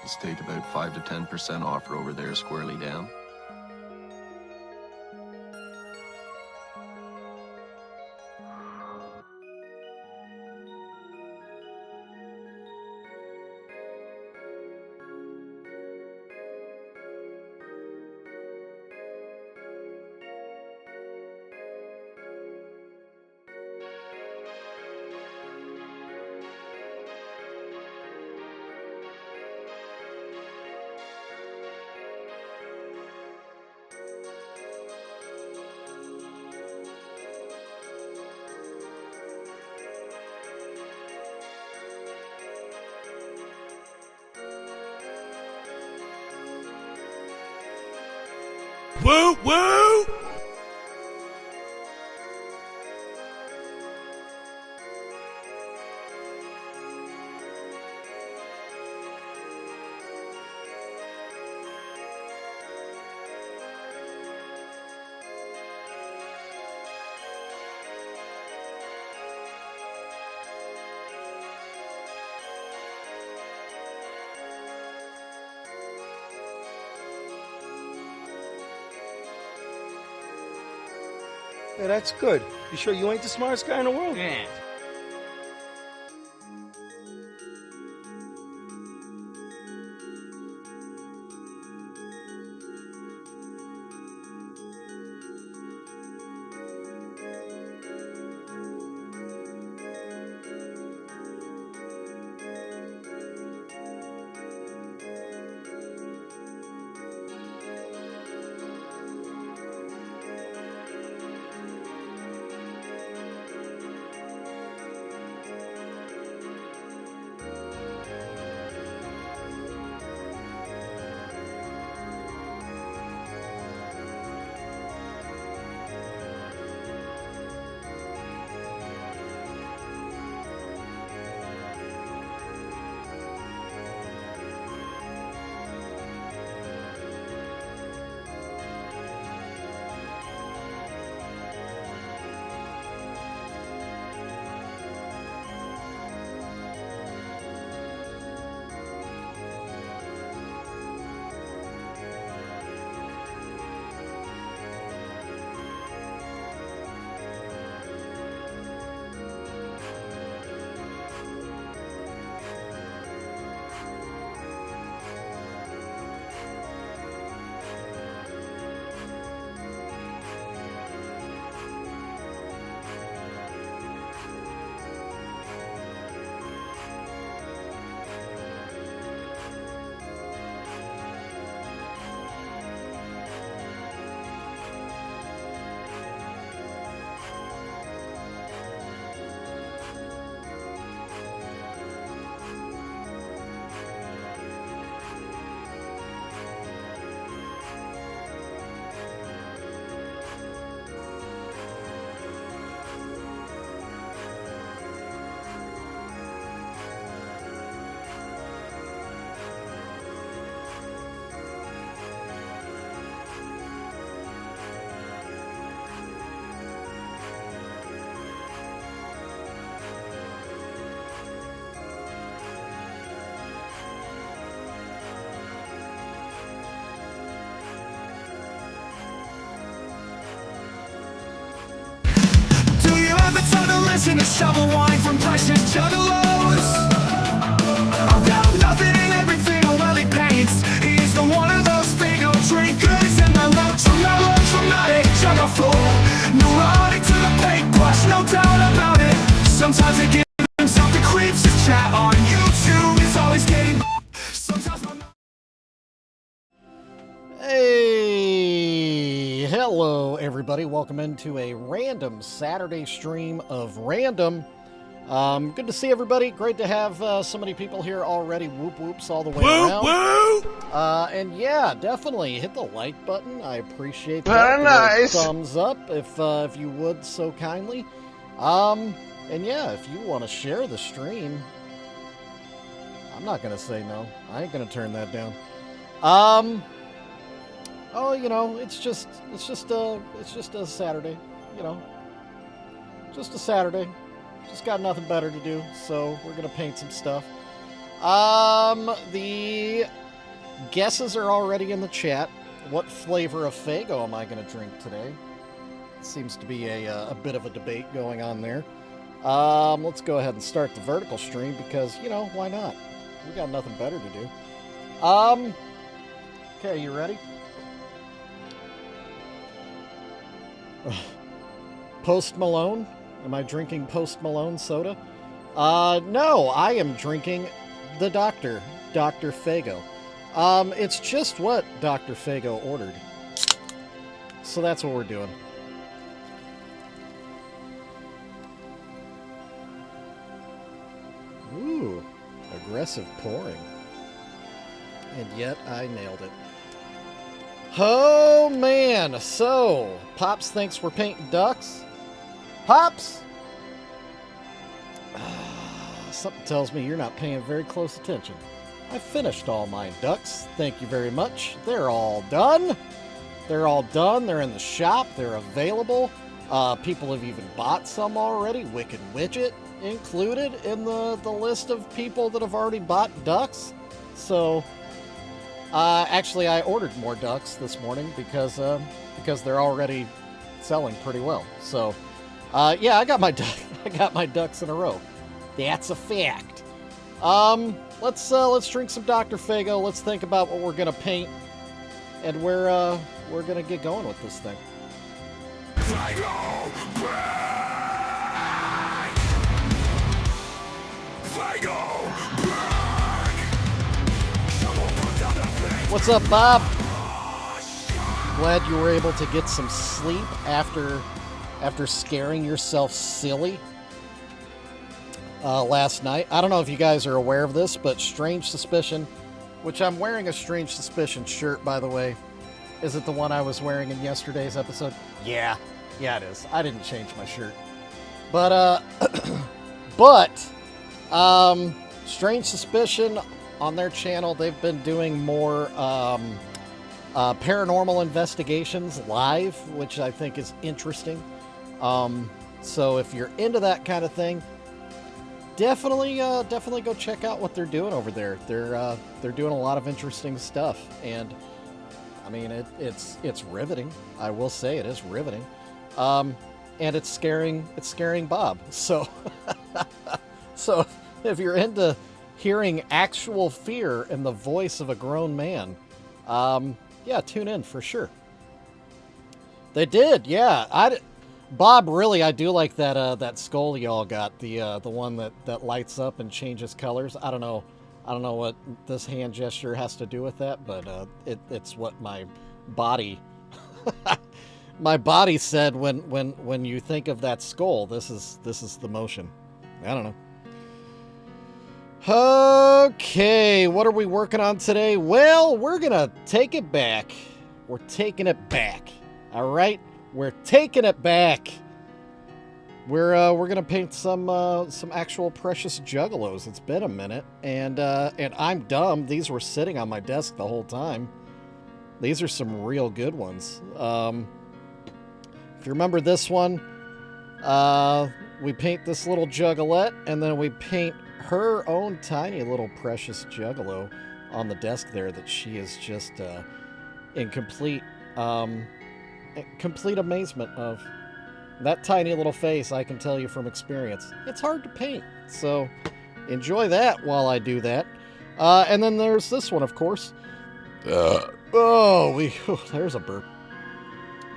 Just take about 5 to 10% off over there, squarely down. Woo woo! Yeah, that's good. You sure you ain't the smartest guy in the world? Yeah. In a shovel wine from PreciousJuggalos. I've got nothing and everything on while he paints. He's the one of those finger drinkers and the melodramatic juggle neurotic to the paintbrush, no doubt about it. Sometimes it gives himself the creeps. His chat on YouTube is always getting. Sometimes my Hey, hello everybody. Welcome into a random Saturday stream of Random. Good to see everybody. Great to have so many people here already. Whoop whoops all the way around. Woo! And yeah, definitely hit the like button. I appreciate that. Very nice. Thumbs up if you would so kindly. And yeah, if you want to share the stream, I'm not gonna say no. I ain't gonna turn that down. Oh, you know, it's just a Saturday, you know, just a Saturday. Just got nothing better to do, so we're gonna paint some stuff. The guesses are already in the chat. What flavor of Faygo am I going to drink today? Seems to be a bit of a debate going on there. Let's go ahead and start the vertical stream because, you know, why not? We got nothing better to do. Okay, you ready? Post Malone? Am I drinking Post Malone soda? No, I am drinking the Dr. Faygo. It's just what Dr. Faygo ordered. So that's what we're doing. Ooh, aggressive pouring. And yet I nailed it. Oh, man. So, Pops thinks we're painting ducks. Pops! Something tells me you're not paying very close attention. I finished all my ducks. Thank you very much. They're all done. They're all done. They're in the shop. They're available. People have even bought some already. Wicked Widget included in the list of people that have already bought ducks. So, actually, I ordered more ducks this morning because they're already selling pretty well. So, yeah, I got my ducks in a row. That's a fact. Let's drink some Dr. Faygo. Let's think about what we're gonna paint, and we're gonna get going with this thing. What's up, Bob? Glad you were able to get some sleep after scaring yourself silly last night. I don't know if you guys are aware of this, but Strange Suspicion, which I'm wearing a Strange Suspicion shirt, by the way. Is it the one I was wearing in yesterday's episode? Yeah, it is. I didn't change my shirt. But, Strange Suspicion on their channel, they've been doing more paranormal investigations live, which I think is interesting. So if you're into that kind of thing, definitely go check out what they're doing over there. They're doing a lot of interesting stuff, and I mean it's riveting. I will say it is riveting, and it's scaring Bob. So so if you're into hearing actual fear in the voice of a grown man, yeah, tune in for sure. They did, yeah. Bob, really, I do like that skull y'all got, the one that lights up and changes colors. I don't know what this hand gesture has to do with that, but it's what my body said when you think of that skull. This is the motion. I don't know. Okay, what are we working on today? Well, we're gonna take it back. We're taking it back. All right, we're taking it back. We're gonna paint some actual Precious Juggalos. It's been a minute, and I'm dumb. These were sitting on my desk the whole time. These are some real good ones. If you remember this one, we paint this little Juggalette, and then we paint her own tiny little Precious Juggalo on the desk there that she is just in complete amazement of. That tiny little face, I can tell you from experience, it's hard to paint. So enjoy that while I do that. And then there's this one, of course. There's a burp.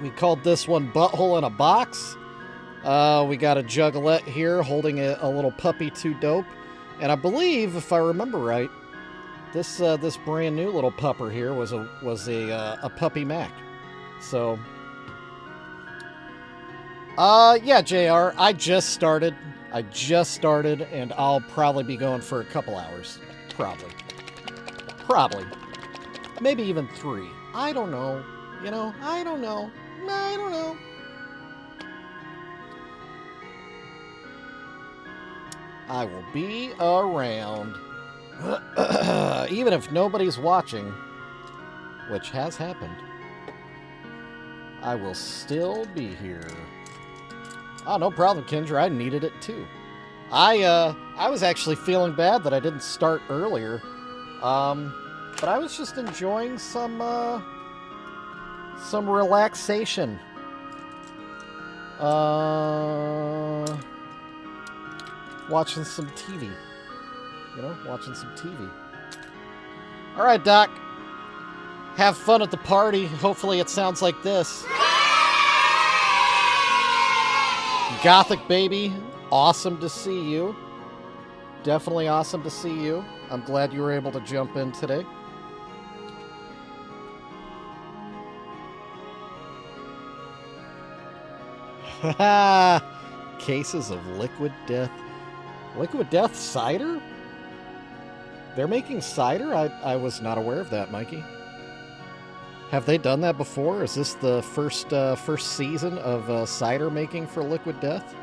We called this one Butthole in a Box. We got a Juggalette here holding a little puppy to dope. And I believe, if I remember right, this brand new little pupper here was a Puppy Mac. So, yeah, JR, I just started, and I'll probably be going for a couple hours. Probably. Maybe even 3. I don't know. I don't know. I will be around. Even if nobody's watching, which has happened, I will still be here. Oh, no problem, Kendra. I needed it too. I was actually feeling bad that I didn't start earlier. But I was just enjoying some relaxation. Watching some TV. You know, watching some TV. All right, Doc. Have fun at the party. Hopefully it sounds like this. Gothic baby, awesome to see you. Definitely awesome to see you. I'm glad you were able to jump in today. Cases of Liquid Death. Liquid Death cider? They're making cider? I was not aware of that, Mikey. Have they done that before? Is this the first season of cider making for Liquid Death?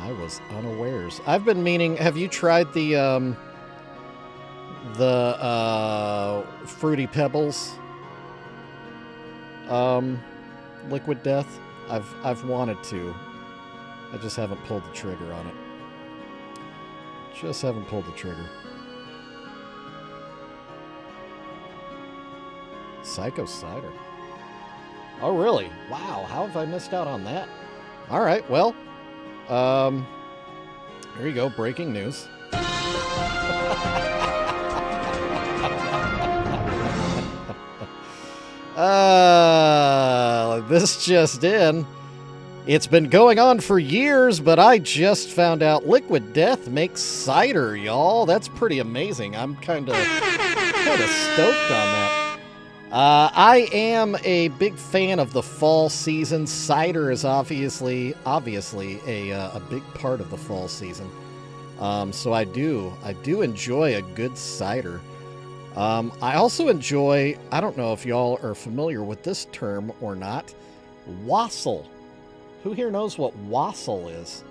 I was unawares. I've been meaning. Have you tried the Fruity Pebbles Liquid Death? I've wanted to. I just haven't pulled the trigger on it. Just haven't pulled the trigger. Psycho Cider. Oh, really? Wow, how have I missed out on that? All right, well, here you go, breaking news. This just in. It's been going on for years, but I just found out Liquid Death makes cider, y'all. That's pretty amazing. I'm kind of stoked on that. I am a big fan of the fall season. Cider is obviously a big part of the fall season. So I do enjoy a good cider. I also enjoy, I don't know if y'all are familiar with this term or not, wassail. Who here knows what wassail is?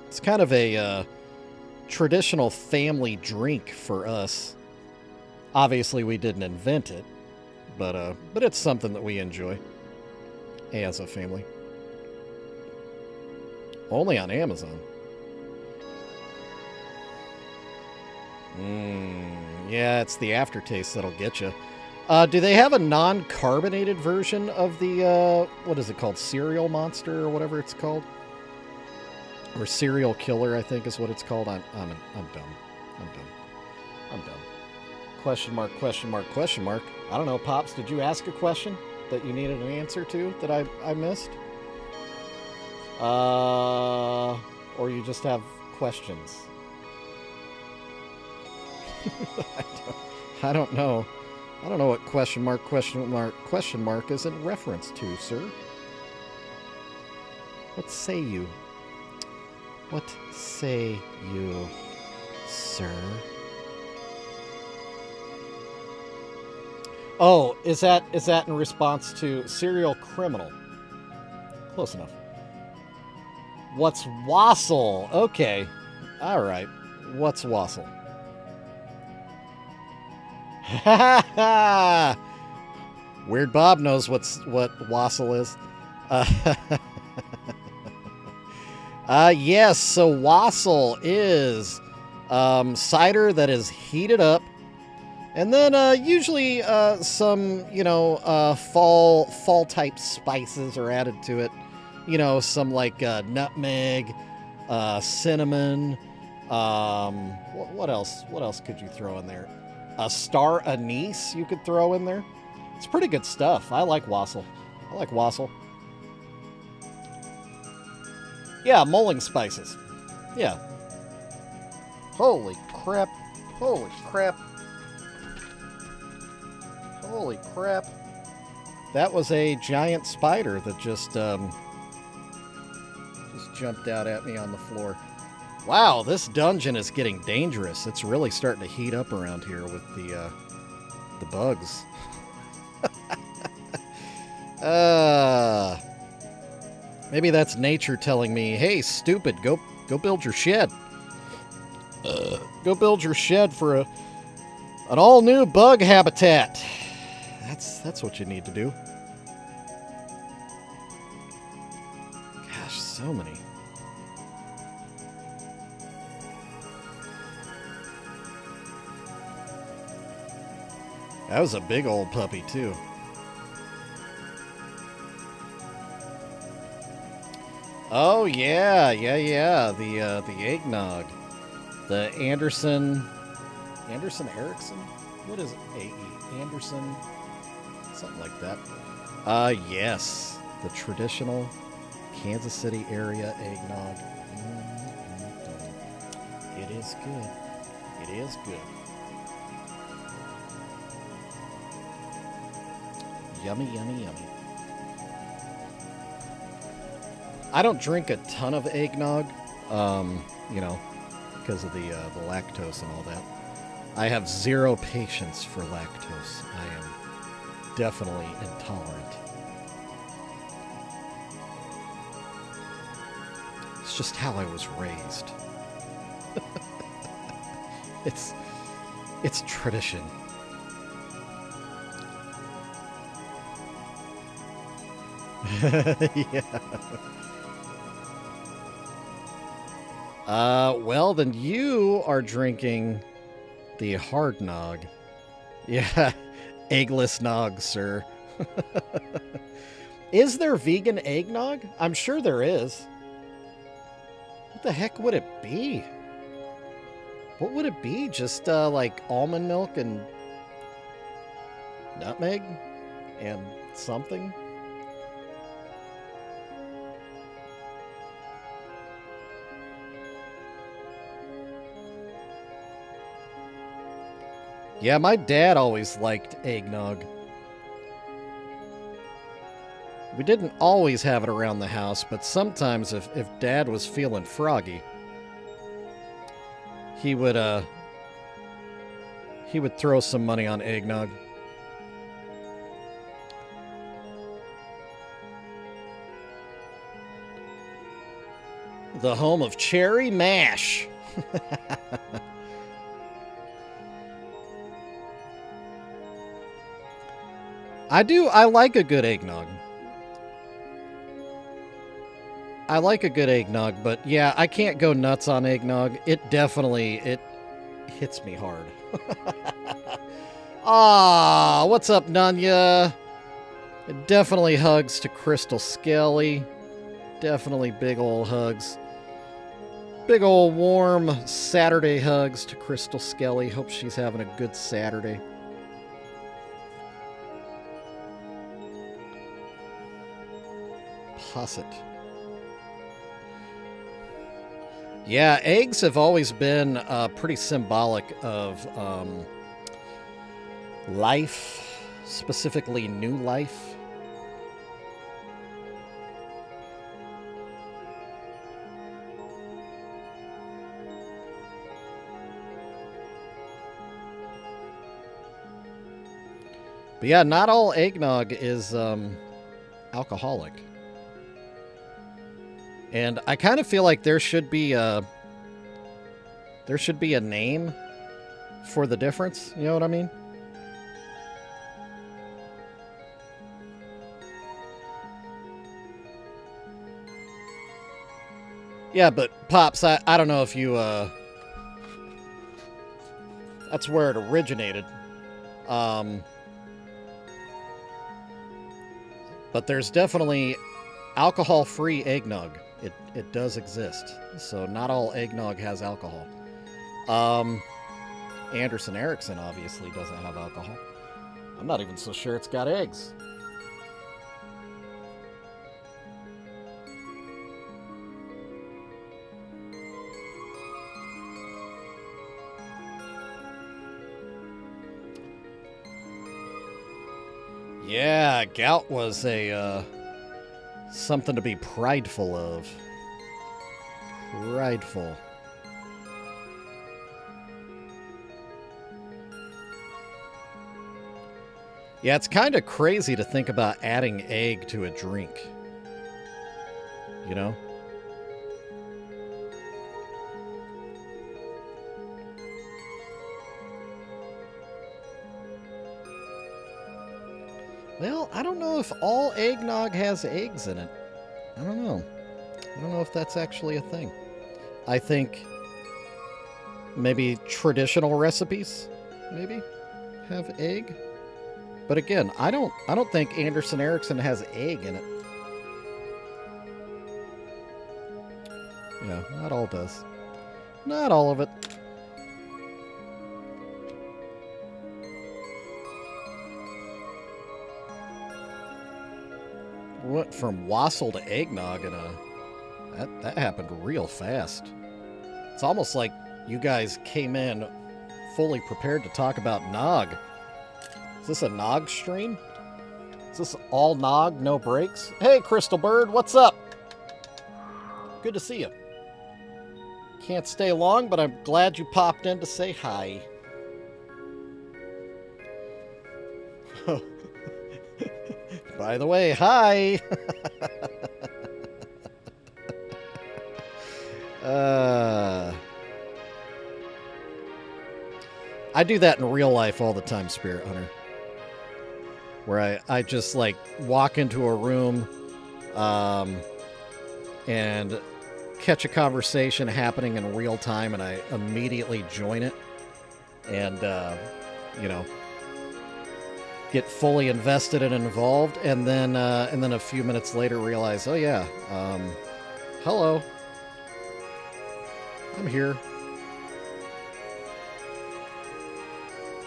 It's kind of a traditional family drink for us. Obviously, we didn't invent it, but it's something that we enjoy as a family. Only on Amazon. Yeah, it's the aftertaste that'll get you. Do they have a non-carbonated version of the, what is it called? Cereal Monster or whatever it's called? Or Cereal Killer, I think is what it's called. I'm done. I'm done. Question mark, question mark, question mark. I don't know, Pops, did you ask a question that you needed an answer to that I missed? Or you just have questions? I don't know. I don't know what question mark is in reference to, sir. What say you? What say you, sir? Oh, is that in response to serial criminal? Close enough. What's wassail? Okay. All right. What's wassail? Weird Bob knows what wassail is. Yes, so wassail is cider that is heated up, and then usually some fall type spices are added to it. You know, some like nutmeg, cinnamon. What else? What else could you throw in there? A star anise you could throw in there. It's pretty good stuff. I like wassail. Yeah, mulling spices. Yeah. Holy crap. That was a giant spider that just jumped out at me on the floor. Wow, this dungeon is getting dangerous. It's really starting to heat up around here with the bugs. Maybe that's nature telling me, "Hey, stupid, go build your shed. Go build your shed for an all-new bug habitat." That's what you need to do. so many. That was a big old puppy, too. Oh, yeah. The eggnog. The Anderson Erickson? What is it? AE? Anderson? Something like that. Yes. The traditional Kansas City area eggnog. It is good. It is good. Yummy, yummy, yummy. I don't drink a ton of eggnog, you know, because of the lactose and all that. I have zero patience for lactose. I am definitely intolerant. It's just how I was raised. It's tradition. Yeah. Well, then you are drinking the hard nog. Yeah, eggless nog, sir. Is there vegan eggnog? I'm sure there is. What the heck would it be? What would it be? Just, like almond milk and nutmeg and something? Yeah, my dad always liked eggnog. We didn't always have it around the house, but sometimes if Dad was feeling froggy, he would throw some money on eggnog. The home of cherry mash. I like a good eggnog. I like a good eggnog, but yeah, I can't go nuts on eggnog. It hits me hard. Ah, what's up, Nunya? Definitely hugs to Crystal Skelly. Definitely big ol' hugs. Big ol' warm Saturday hugs to Crystal Skelly. Hope she's having a good Saturday. Posset. Yeah, eggs have always been pretty symbolic of life, specifically new life. But yeah, not all eggnog is alcoholic. And I kind of feel like there should be a name for the difference. You know what I mean? Yeah, but Pops, I don't know if you that's where it originated. But there's definitely alcohol-free eggnog. It does exist. So not all eggnog has alcohol. Anderson Erickson obviously doesn't have alcohol. I'm not even so sure it's got eggs. Yeah, gout was a something to be prideful of. Prideful. Yeah, it's kind of crazy to think about adding egg to a drink. You know? Well, I don't know if all eggnog has eggs in it. I don't know. I don't know if that's actually a thing. I think maybe traditional recipes maybe have egg. But again, I don't think Anderson Erickson has egg in it. Yeah, not all does. Not all of it. Went from wassail to eggnog in that happened real fast. It's almost like you guys came in fully prepared to talk about nog. Is this a nog stream? Is this all nog, no breaks? Hey, Crystal Bird, what's up? Good to see you. Can't stay long, but I'm glad you popped in to say hi. By the way, hi! I do that in real life all the time, Spirit Hunter. Where I just, like, walk into a room and catch a conversation happening in real time, and I immediately join it. And, you know, get fully invested and involved, and then a few minutes later realize, oh yeah, hello, I'm here.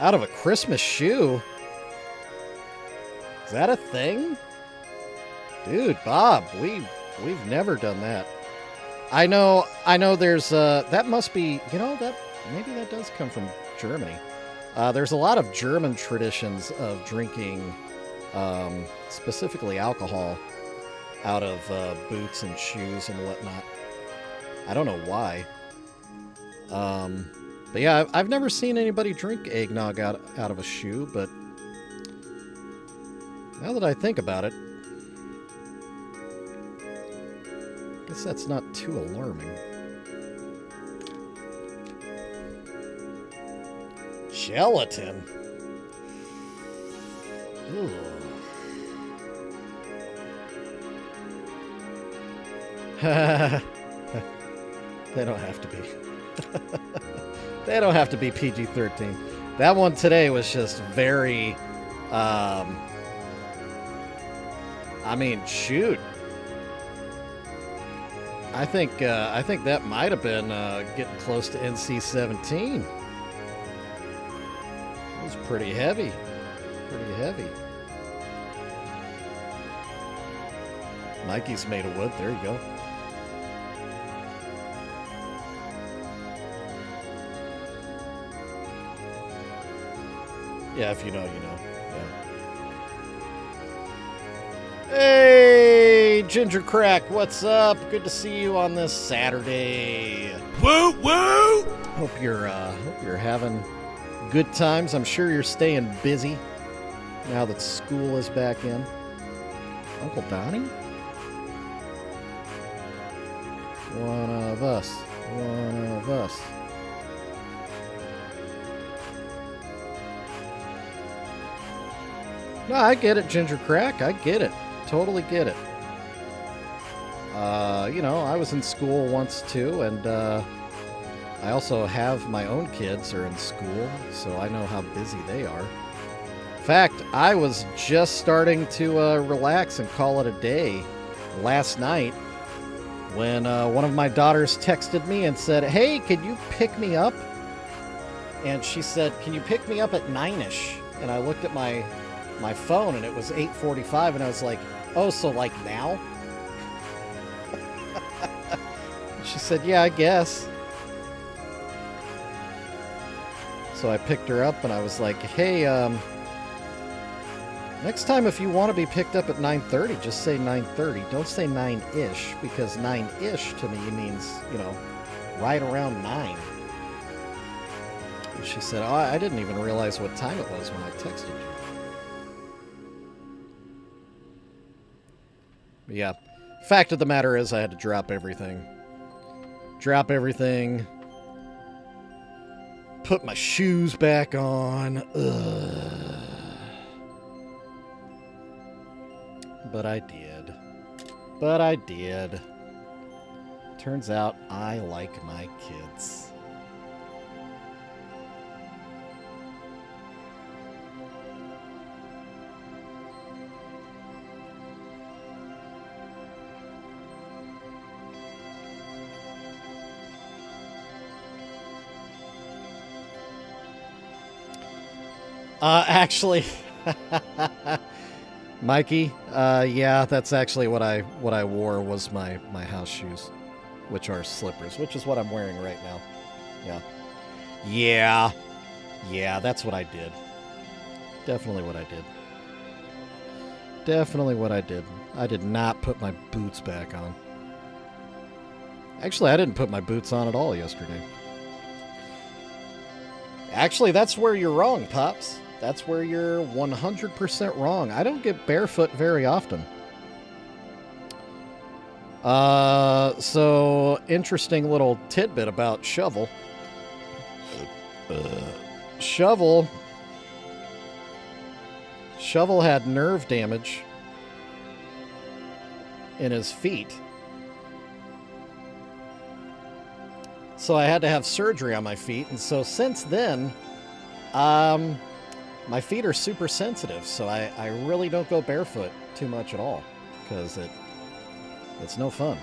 Out of a Christmas shoe? Is that a thing? Dude, Bob, we've never done that. I know there's that must be, you know, that maybe that does come from Germany. There's a lot of German traditions of drinking, specifically alcohol, out of boots and shoes and whatnot. I don't know why. But yeah, I've never seen anybody drink eggnog out of a shoe, but now that I think about it, I guess that's not too alarming. Gelatin? Ooh. They don't have to be. They don't have to be PG-13. That one today was just very, I mean, shoot. I think that might have been getting close to NC-17. It was pretty heavy. Pretty heavy. Mikey's made of wood. There you go. Yeah, if you know, you know. Yeah. Hey, Ginger Crack, what's up? Good to see you on this Saturday. Woo woo! Hope you're having good times. I'm sure you're staying busy now that school is back in. Uncle Donnie? One of us. One of us. No, I get it, Ginger Crack. I get it. Totally get it. You know, I was in school once too, and I also have my own kids are in school, so I know how busy they are. In fact, I was just starting to relax and call it a day last night when one of my daughters texted me and said, "Hey, can you pick me up?" And she said, "Can you pick me up at 9-ish?" And I looked at my phone and it was 8:45, and I was like, "Oh, so like now?" She said, "Yeah, I guess." So I picked her up and I was like, "Hey, next time if you want to be picked up at 9:30, just say 9:30. Don't say 9-ish, because 9-ish to me means, you know, right around 9. And she said, "Oh, I didn't even realize what time it was when I texted you." But yeah, fact of the matter is I had to drop everything. Drop everything. Put my shoes back on. Ugh. But I did. But I did. Turns out I like my kids. Actually, Mikey, yeah, that's actually what I wore was my house shoes, which are slippers, which is what I'm wearing right now. Yeah, that's what I did. Definitely what I did. Definitely what I did. I did not put my boots back on. Actually, I didn't put my boots on at all yesterday. Actually, that's where you're wrong, Pops. That's where you're 100% wrong. I don't get barefoot very often. So, interesting little tidbit about Shovel. Shovel had nerve damage in his feet. So I had to have surgery on my feet, and so since then, my feet are super sensitive, so I really don't go barefoot too much at all, because it's no fun.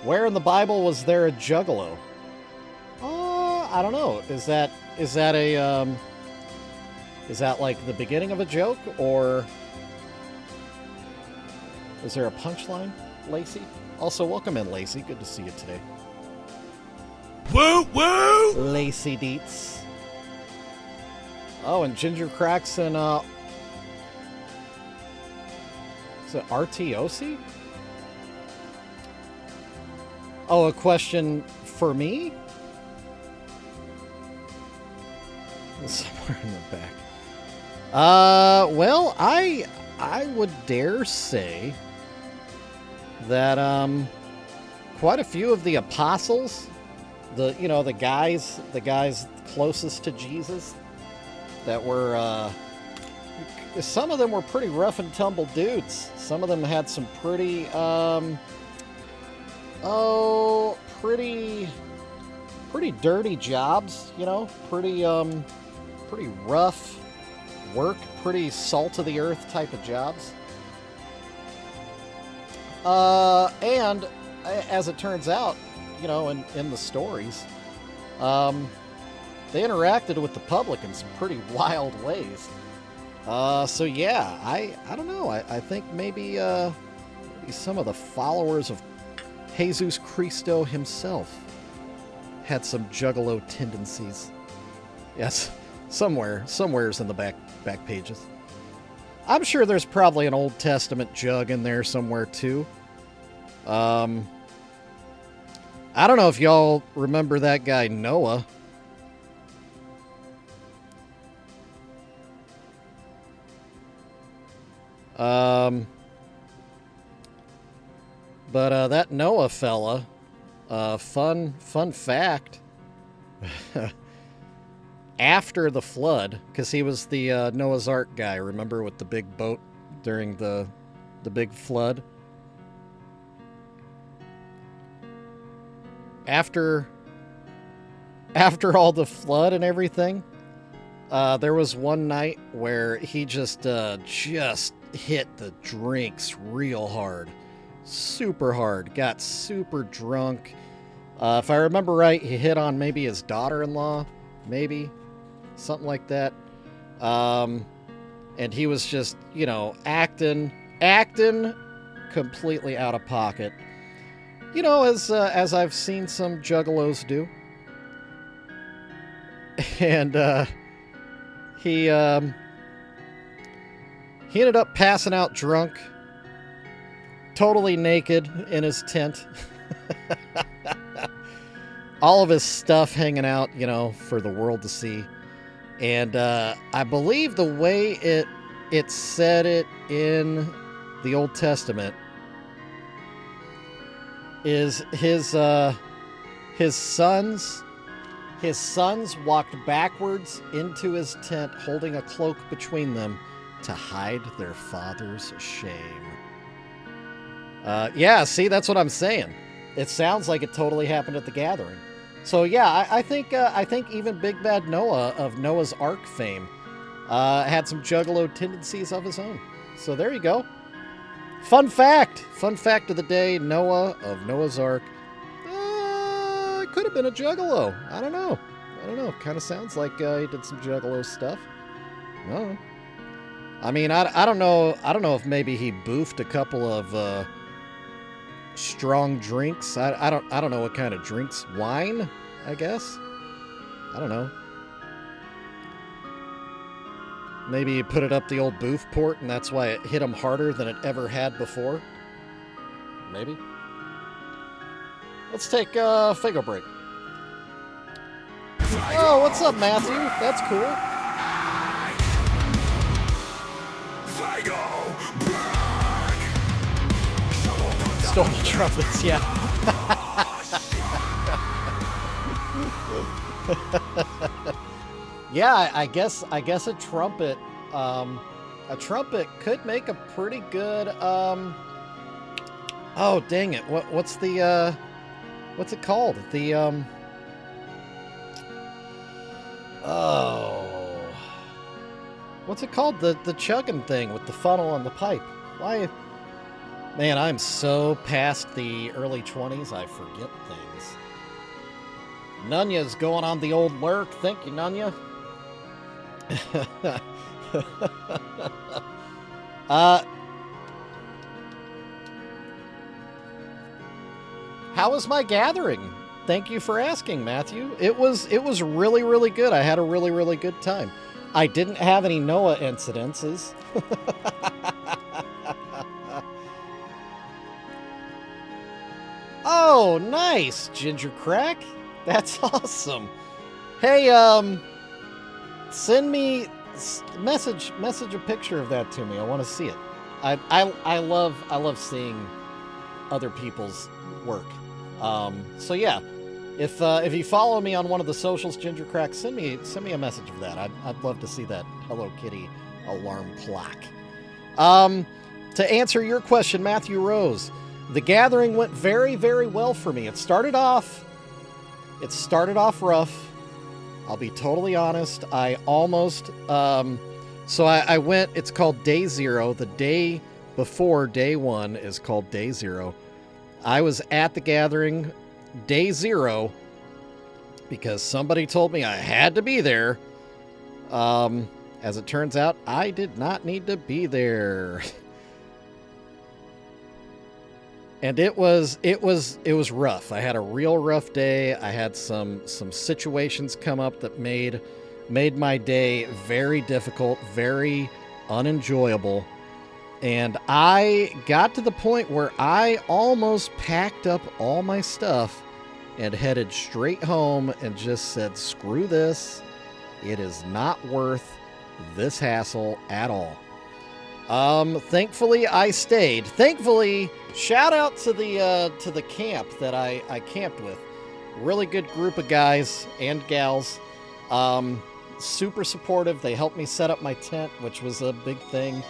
Where in the Bible was there a juggalo? I don't know. Is that like the beginning of a joke, or is there a punchline, Lacey? Also, welcome in, Lacey. Good to see you today. Woo woo! Lacey Deets. Oh, and Ginger Cracks and is it RTOC? Oh, a question for me? Somewhere in the back. Well, I would dare say that quite a few of the apostles, the guys closest to Jesus, that were some of them were pretty rough and tumble dudes. Some of them had some pretty pretty dirty jobs, pretty rough work, pretty salt of the earth type of jobs. And as it turns out, in the stories, they interacted with the public in some pretty wild ways. So yeah, I don't know. I think maybe some of the followers of Jesus Christo himself had some juggalo tendencies. Yes, somewhere's in the back pages. I'm sure there's probably an Old Testament jug in there somewhere too. I don't know if y'all remember that guy Noah. But that Noah fella, fun fact, after the flood, because he was the Noah's Ark guy, remember, with the big boat during the big flood? After all the flood and everything, there was one night where he just hit the drinks real hard. Super hard. Got super drunk. If I remember right, he hit on maybe his daughter-in-law. Maybe. Something like that. And he was just, acting completely out of pocket. As I've seen some juggalos do. And he ended up passing out drunk, totally naked in his tent. All of his stuff hanging out, for the world to see. And I believe the way it said it in the Old Testament is his sons walked backwards into his tent holding a cloak between them to hide their father's shame. Yeah, see, that's what I'm saying. It sounds like it totally happened at the gathering. So yeah, I think even Big Bad Noah of Noah's Ark fame had some Juggalo tendencies of his own. So there you go. Fun fact of the day: Noah of Noah's Ark could have been a Juggalo. I don't know. Kind of sounds like he did some Juggalo stuff. No. I mean, I don't know. I don't know if maybe he boofed a couple of strong drinks. I don't know what kind of drinks. Wine, I guess. I don't know. Maybe he put it up the old boof port, and that's why it hit him harder than it ever had before. Maybe. Let's take a Figo break. Oh, what's up, Matthew? That's cool. Stolen trumpets, yeah. Yeah, I guess a trumpet could make a pretty good oh, dang it. What's the what's it called? The oh, what's it called? The chugging thing with the funnel and the pipe. Why? Man, I'm so past the early 20s, I forget things. Nunya's going on the old lurk. Thank you, Nunya. How was my gathering? Thank you for asking, Matthew. It was really, really good. I had a really, really good time. I didn't have any Noah incidences. Oh, nice, Ginger Crack. That's awesome. Hey, send me message a picture of that to me. I want to see it. I love seeing other people's work. So yeah, if you follow me on one of the socials, Ginger Crack, send me a message of that. I'd love to see that Hello Kitty alarm clock. To answer your question, Matthew Rose, the gathering went very, very well for me. It started off rough. I'll be totally honest. I almost, so I went, it's called Day Zero. The day before Day One is called Day Zero. I was at the gathering Day Zero because somebody told me I had to be there. As it turns out, I did not need to be there. And it was rough. I had a real rough day. I had some situations come up that made my day very difficult, very unenjoyable. And I got to the point where I almost packed up all my stuff and headed straight home and just said, screw this. It is not worth this hassle at all. Thankfully I stayed. Thankfully, shout out to the camp that I camped with. Really good group of guys and gals. Super supportive. They helped me set up my tent, which was a big thing.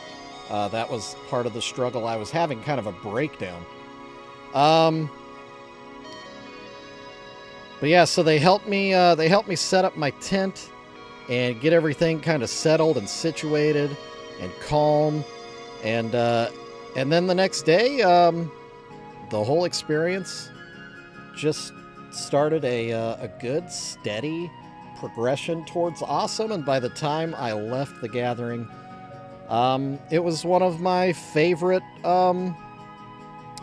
That was part of the struggle. I was having kind of a breakdown. But yeah, so they helped me set up my tent and get everything kind of settled and situated and calm. And then the next day, the whole experience just started a good, steady progression towards awesome. And by the time I left the gathering, it was one of my favorite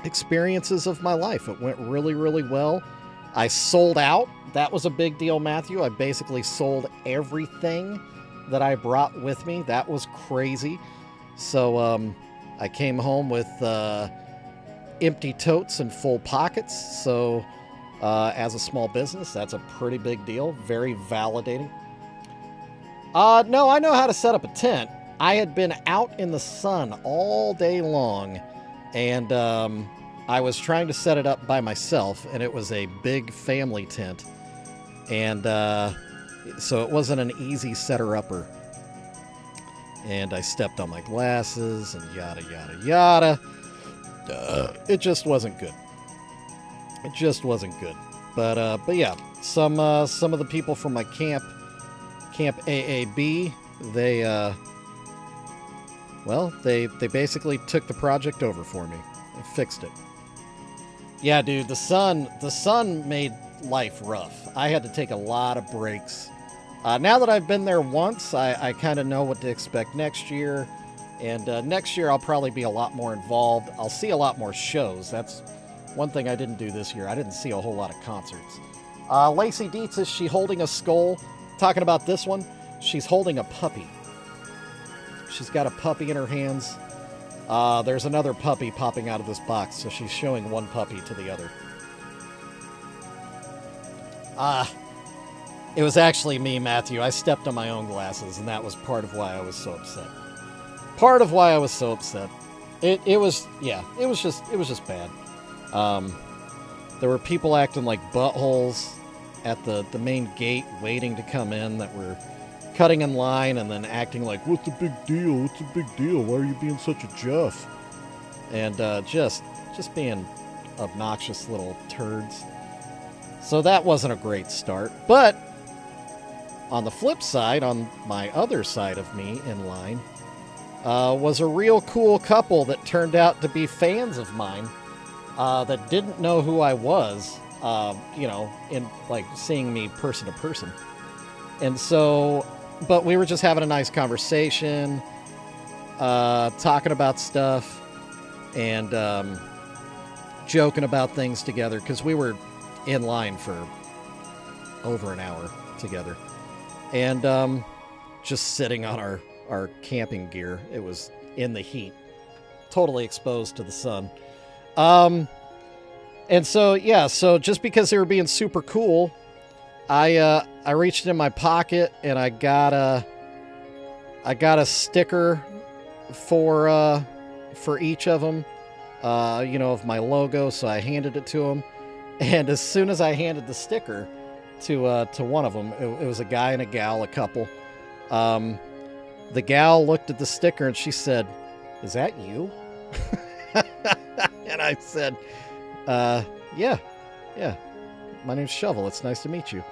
experiences of my life. It went really, really well. I sold out. That was a big deal, Matthew. I basically sold everything that I brought with me. That was crazy. So I came home with empty totes and full pockets. So as a small business, that's a pretty big deal. Very validating. No, I know how to set up a tent. I had been out in the sun all day long, and I was trying to set it up by myself, and it was a big family tent. And so it wasn't an easy setter-upper. And I stepped on my glasses and yada, yada, yada. It just wasn't good. It just wasn't good. But yeah, some of the people from my camp AAB, they basically took the project over for me and fixed it. Yeah, dude, the sun made life rough. I had to take a lot of breaks. Now that I've been there once, I kind of know what to expect next year. And next year, I'll probably be a lot more involved. I'll see a lot more shows. That's one thing I didn't do this year. I didn't see a whole lot of concerts. Lacey Dietz, is she holding a skull? Talking about this one, she's holding a puppy. She's got a puppy in her hands. There's another puppy popping out of this box, so she's showing one puppy to the other. It was actually me, Matthew. I stepped on my own glasses, and that was part of why I was so upset. Part of why I was so upset. It was just bad. There were people acting like buttholes at the main gate waiting to come in that were cutting in line and then acting like, what's the big deal? What's the big deal? Why are you being such a Jeff? And just being obnoxious little turds. So that wasn't a great start. But on the flip side, on my other side of me in line, was a real cool couple that turned out to be fans of mine that didn't know who I was, in like seeing me person to person. And so, but we were just having a nice conversation, talking about stuff and joking about things together because we were in line for over an hour together. And just sitting on our camping gear. It was in the heat, totally exposed to the sun. And so, yeah, so just because they were being super cool, I reached in my pocket and I got a sticker for each of them, of my logo. So I handed it to them. And as soon as I handed the sticker to one of them, it was a guy and a gal, a couple. The gal looked at the sticker and she said, "Is that you?" And I said, yeah. My name's Shovel. It's nice to meet you."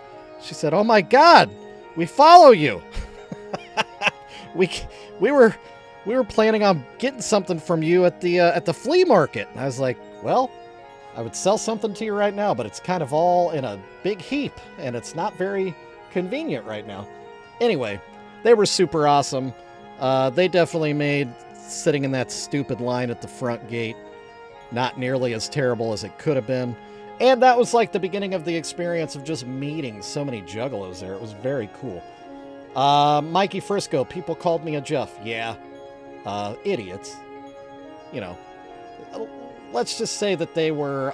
She said, "Oh my God, we follow you." we were planning on getting something from you at the flea market. And I was like, "Well, I would sell something to you right now, but it's kind of all in a big heap and it's not very convenient right now." Anyway, they were super awesome. They definitely made sitting in that stupid line at the front gate not nearly as terrible as it could have been. And that was like the beginning of the experience of just meeting so many juggalos there. It was very cool. Mikey Frisco, people called me a Jeff. Yeah. Idiots. Let's just say that they were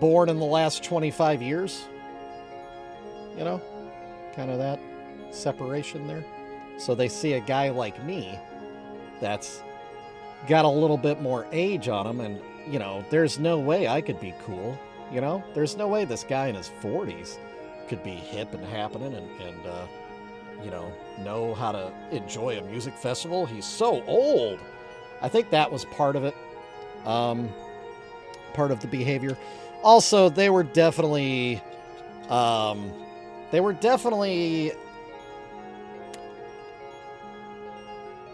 born in the last 25 years. Kind of that separation there. So they see a guy like me that's got a little bit more age on him, and there's no way I could be cool. There's no way this guy in his 40s could be hip and happening and know how to enjoy a music festival. He's so old. I think that was part of it. Part of the behavior. Also, they were definitely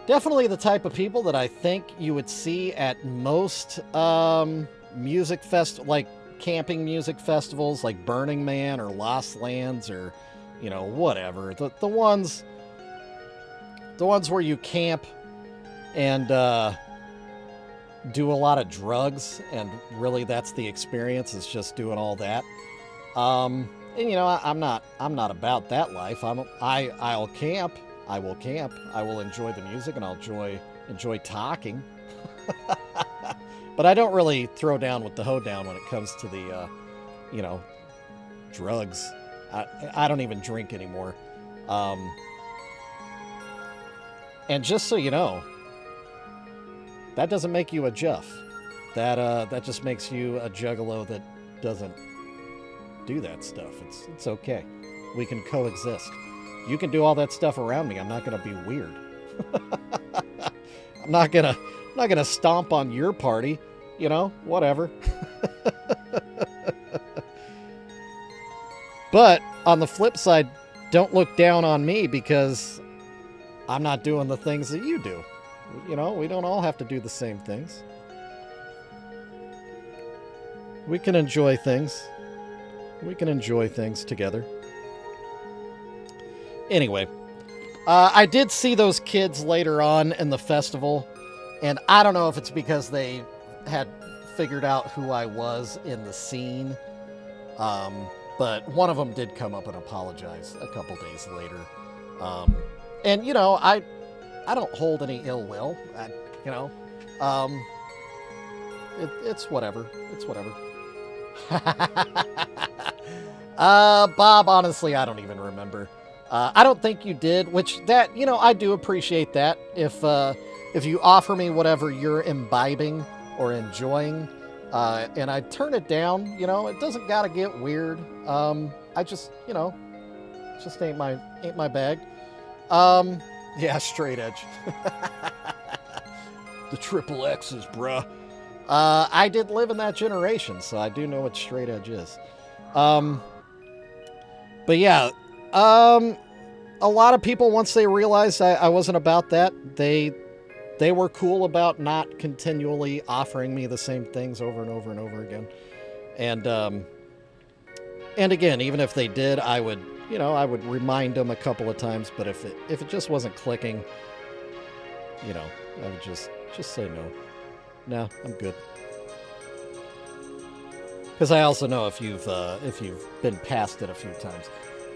the type of people that I think you would see at most like camping music festivals like Burning Man or Lost Lands or whatever. The ones where you camp and do a lot of drugs, and really that's the experience, is just doing all that. And I'm not about that life. I'll camp. I will camp. I will enjoy the music, and I'll enjoy talking. But I don't really throw down with the hoedown when it comes to the, drugs. I don't even drink anymore. And just so you know, that doesn't make you a Jeff. That just makes you a juggalo that doesn't do that stuff. It's okay. We can coexist. You can do all that stuff around me. I'm not going to be weird. I'm not going not going to stomp on your party, you know, whatever. But on the flip side, don't look down on me because I'm not doing the things that you do. You know, we don't all have to do the same things. We can enjoy things. We can enjoy things together. Anyway, I did see those kids later on in the festival, and I don't know if it's because they had figured out who I was in the scene, but one of them did come up and apologize a couple days later. And, you know, I don't hold any ill will. You know, it's whatever. It's whatever. Bob, honestly, I don't even remember. I don't think you did, which that, you know, I do appreciate that. If you offer me whatever you're imbibing or enjoying, and I turn it down, you know, it doesn't gotta get weird. I just, you know, just ain't my bag. Yeah, straight edge. The triple X's, bruh. I did live in that generation, so I do know what straight edge is. But yeah, a lot of people, once they realized I wasn't about that, they were cool about not continually offering me the same things over and over and over again. And again, even if they did, I would remind them a couple of times, but if it just wasn't clicking, you know, I would just say no. No, I'm good. Because I also know if you've been past it a few times,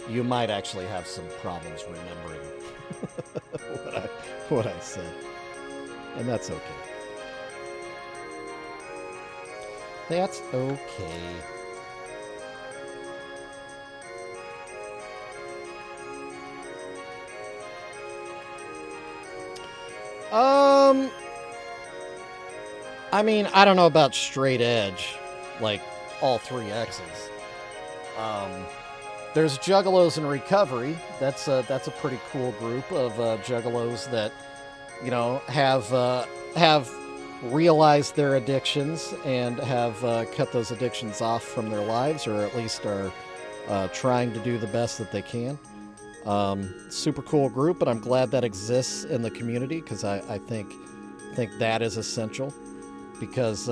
you might actually have some problems remembering what I said, and that's okay. That's okay. I mean, I don't know about straight edge, like all 3 X's. There's Juggalos in Recovery. That's a pretty cool group of Juggalos that, you know, have realized their addictions and have cut those addictions off from their lives, or at least are trying to do the best that they can. Super cool group, but I'm glad that exists in the community because I think that is essential. Because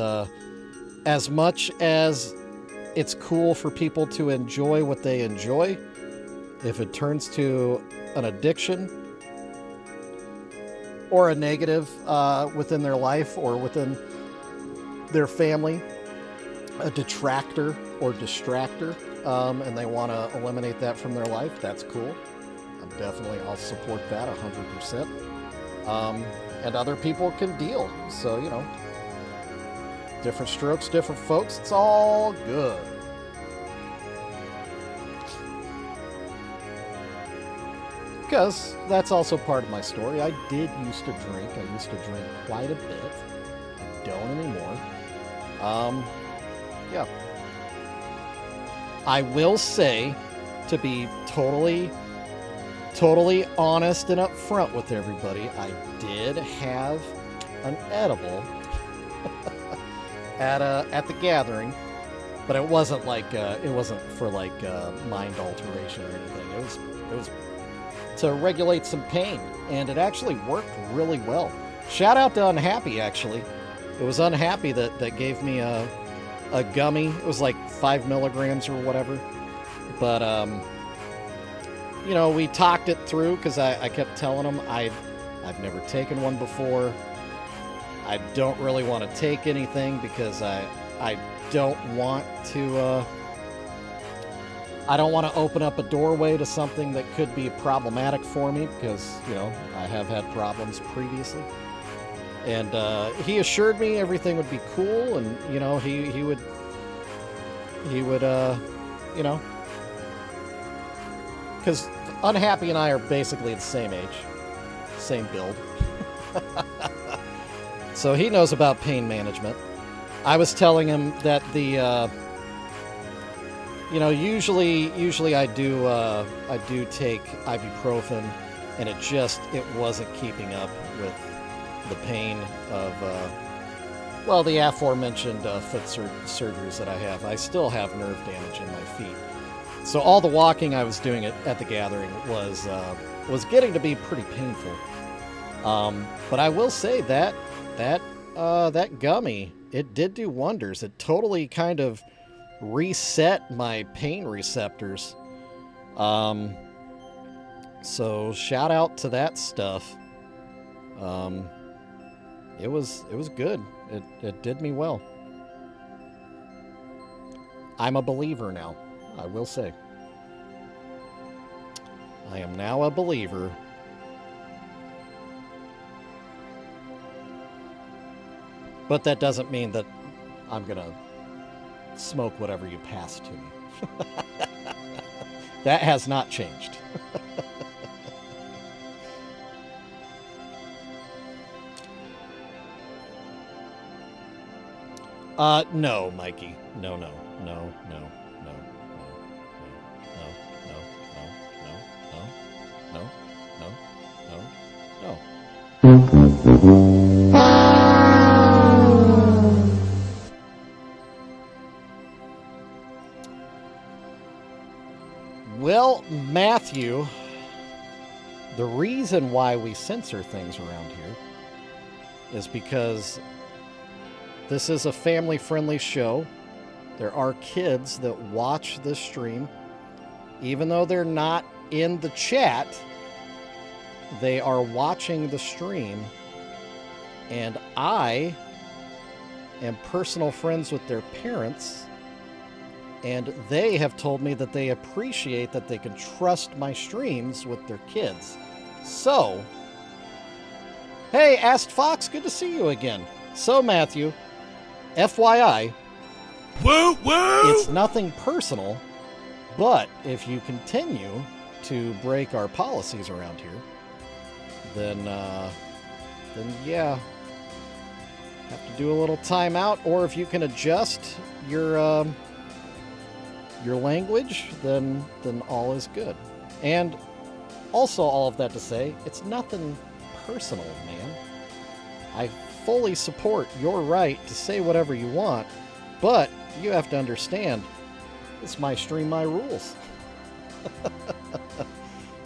as much as it's cool for people to enjoy what they enjoy, if it turns to an addiction or a negative within their life or within their family, a detractor or distractor, and they want to eliminate that from their life, that's cool. I'll support that 100%. And other people can deal. So, you know, different strokes, different folks. It's all good. Because that's also part of my story. I did used to drink. I used to drink quite a bit. I don't anymore. Yeah. I will say, to be totally honest and upfront with everybody, I did have an edible at the gathering, but it wasn't like it wasn't for like mind alteration or anything. It was to regulate some pain, and it actually worked really well. Shout out to Unhappy, actually. It was Unhappy that gave me a gummy. It was like 5 milligrams or whatever, but you know, we talked it through because I kept telling him I've never taken one before. I don't really want to take anything because I don't want to open up a doorway to something that could be problematic for me because, you know, I have had problems previously. And he assured me everything would be cool, and, you know, he would you know, because Unhappy and I are basically the same age, same build. So he knows about pain management. I was telling him that the, you know, usually I do take ibuprofen, and it wasn't keeping up the pain of, well, the aforementioned foot surgeries that I have. I still have nerve damage in my feet. So all the walking I was doing at the gathering was getting to be pretty painful. But I will say that gummy, it did do wonders. It totally kind of reset my pain receptors. So shout out to that stuff. It was good. It did me well. I'm a believer now, I will say. I am now a believer. But that doesn't mean that I'm gonna smoke whatever you pass to me. That has not changed. No, Mikey. No. Well, Matthew, the reason why we censor things around here is because this is a family-friendly show. There are kids that watch this stream. Even though they're not in the chat, they are watching the stream. And I am personal friends with their parents. And they have told me that they appreciate that they can trust my streams with their kids. So, hey, Asked Fox, good to see you again. So, Matthew, FYI, Woo woo! it's nothing personal, but if you continue to break our policies around here, then yeah, have to do a little timeout. Or if you can adjust your language, then all is good. And also, all of that to say, it's nothing personal, man. I fully support your right to say whatever you want, but you have to understand, it's my stream, my rules.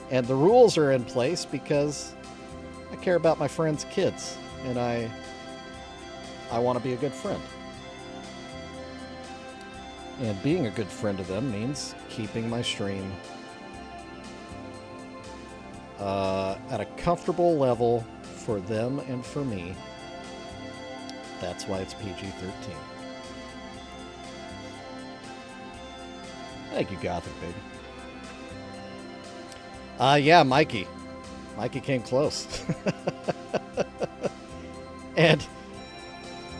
And the rules are in place because I care about my friends' kids, and I want to be a good friend. And being a good friend to them means keeping my stream at a comfortable level for them and for me. That's why it's PG-13. Thank you, Gothic baby. Yeah, Mikey. Mikey came close. And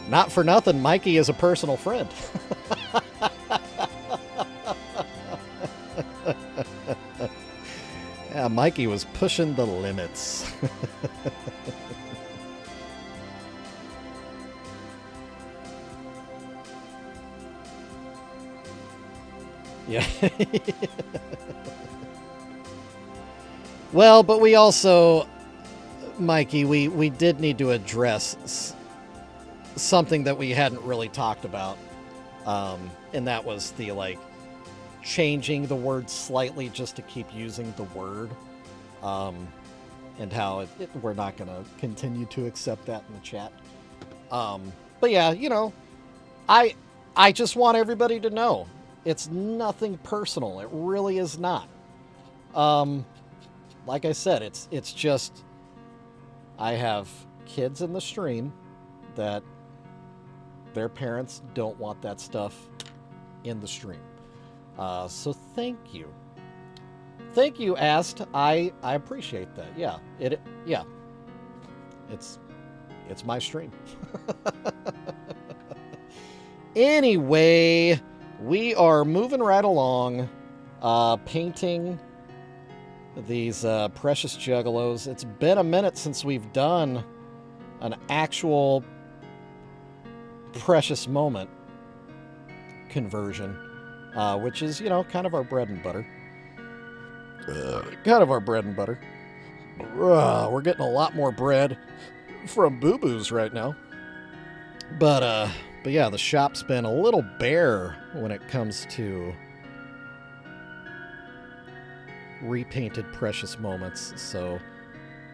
not for nothing, Mikey is a personal friend. Yeah, Mikey was pushing the limits. Yeah. Well, but we also, Mikey, we did need to address something that we hadn't really talked about. And that was the, like, changing the word slightly just to keep using the word. And how we're not going to continue to accept that in the chat. But yeah, you know, I just want everybody to know it's nothing personal. It really is not. Like I said, it's just I have kids in the stream that their parents don't want that stuff in the stream. So thank you. Thank you, Ast. I appreciate that. Yeah. It's my stream. Anyway, we are moving right along, painting these Precious Juggalos. It's been a minute since we've done an actual Precious Moment conversion, which is, you know, kind of our bread and butter. We're getting a lot more bread from Boo Boos right now. But yeah, the shop's been a little bare when it comes to repainted Precious moments, so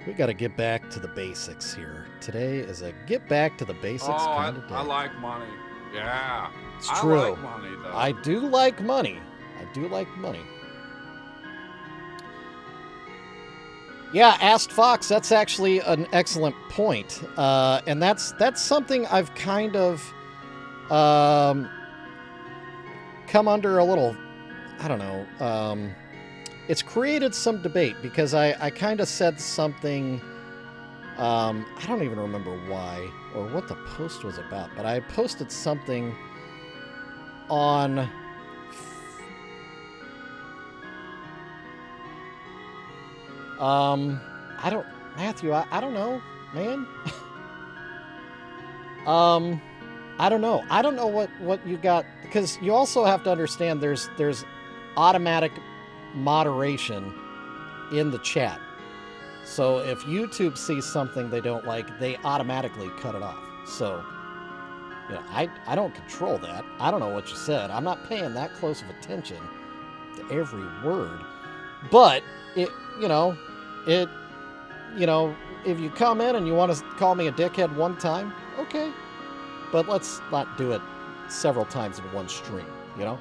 we got to get back to the basics here. Today is a get back to the basics kind of day. I like money. Yeah. It's true. I like money, though. I do like money. I do like money. Yeah, asked Fox. That's actually an excellent point, and that's something I've kind of come under a little. I don't know. It's created some debate because I kind of said something. I don't even remember why or what the post was about, but I posted something on. I don't, Matthew, I don't know, man. I don't know. I don't know what you got, because you also have to understand there's automatic moderation in the chat. So if YouTube sees something they don't like, they automatically cut it off. So, you know, I don't control that. I don't know what you said. I'm not paying that close of attention to every word. But if you come in and you want to call me a dickhead one time, okay. But let's not do it several times in one stream, you know?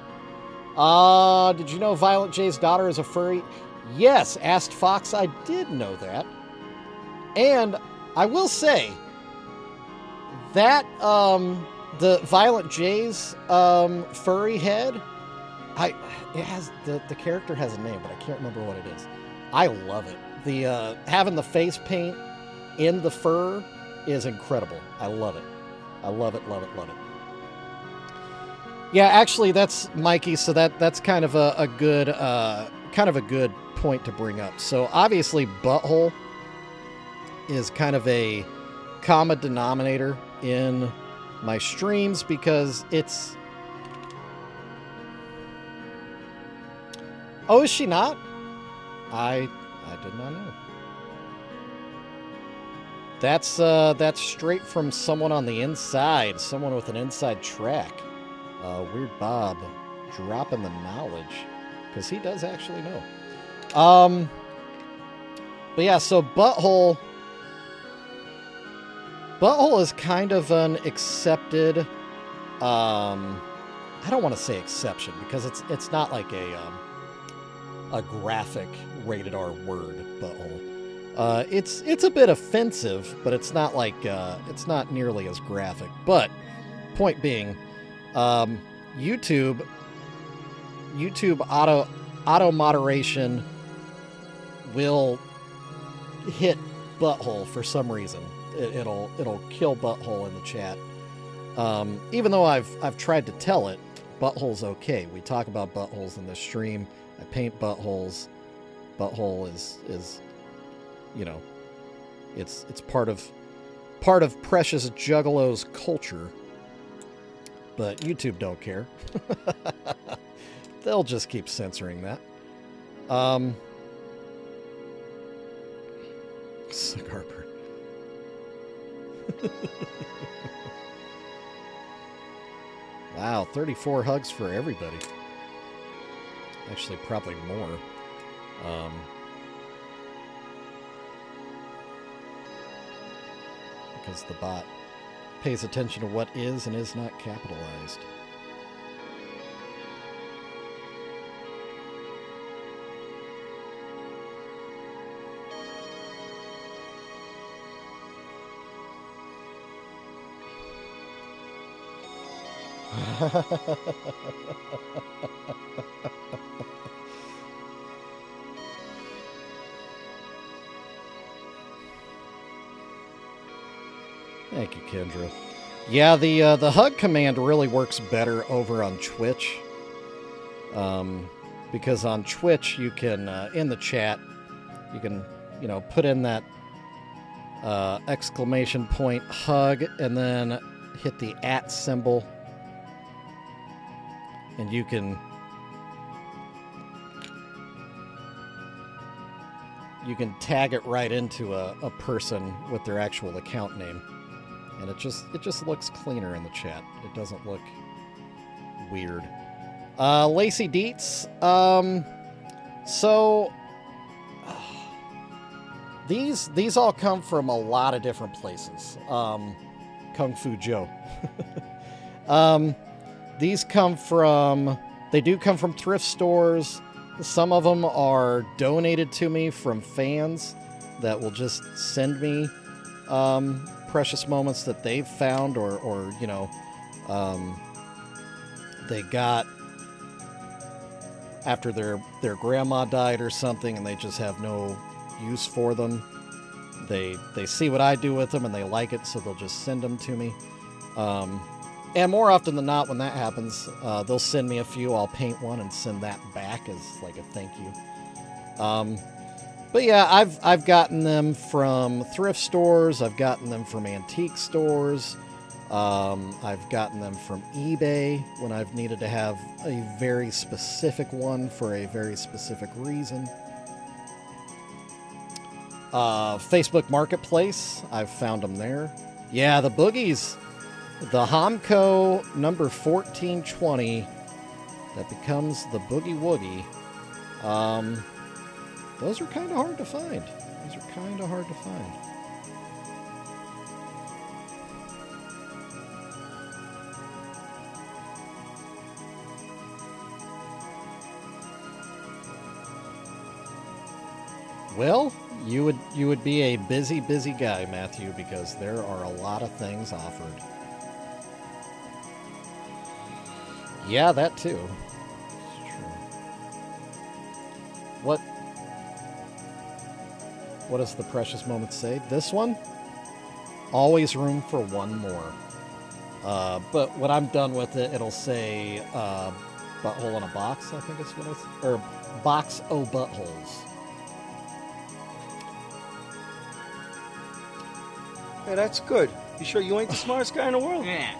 Did you know Violent J's daughter is a furry? Yes, asked Fox, I did know that. And I will say that the Violent J's furry head, it has the character has a name, but I can't remember what it is. I love it. The having the face paint in the fur is incredible. I love it. I love it, love it, love it. Yeah, actually, that's Mikey. So that's kind of a good point to bring up. So obviously, butthole is kind of a common denominator in my streams because it's. Oh, is she not? I did not know. That's straight from someone on the inside, someone with an inside track. Weird Bob dropping the knowledge because he does actually know. But yeah, so butthole is kind of an accepted. I don't want to say exception because it's not like a graphic rated R word, butthole. It's a bit offensive, but it's not like it's not nearly as graphic. But point being, YouTube auto moderation will hit butthole for some reason. It'll kill butthole in the chat. Even though I've tried to tell it, butthole's okay. We talk about buttholes in this stream. I paint buttholes. Butthole is you know, it's part of Precious Juggalos culture. But YouTube don't care. They'll just keep censoring that. Cigar burn. Wow, 34 hugs for everybody. Actually, probably more. Because the bot pays attention to what is and is not capitalized. Thank you, Kendra. Yeah, the hug command really works better over on Twitch. Because on Twitch you can in the chat you can put in that exclamation point hug and then hit the @ symbol, and you can you can tag it right into a person with their actual account name, and it just looks cleaner in the chat. It doesn't look weird. Lacey Dietz. So these all come from a lot of different places. Kung Fu Joe. These come from, they do come from thrift stores. Some of them are donated to me from fans that will just send me precious moments that they've found or you know, they got after their grandma died or something and they just have no use for them. They see what I do with them and they like it, so they'll just send them to me. And more often than not, when that happens, they'll send me a few. I'll paint one and send that back as like a thank you. But yeah, I've gotten them from thrift stores. I've gotten them from antique stores. I've gotten them from eBay when I've needed to have a very specific one for a very specific reason. Facebook Marketplace, I've found them there. Yeah, the boogies. The Homco number 1420 that becomes the Boogie Woogie. Those are kind of hard to find. Well, you would be a busy guy, Matthew, because there are a lot of things offered. Yeah, that too. It's true. What does the precious moment say? This one? Always room for one more. But when I'm done with it, it'll say butthole in a box, I think is what it's... Or box o' buttholes. Hey, that's good. You sure you ain't the smartest guy in the world? Yeah.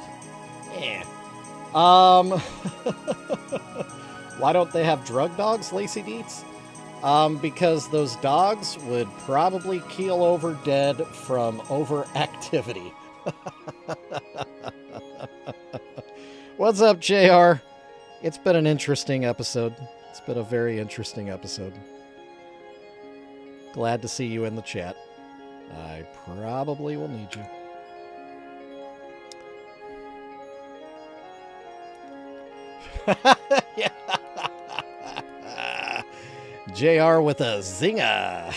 Why don't they have drug dogs, Lacey Dietz? Because those dogs would probably keel over dead from overactivity. What's up, JR? It's been an interesting episode. It's been a very interesting episode. Glad to see you in the chat. I probably will need you. JR with a zinger.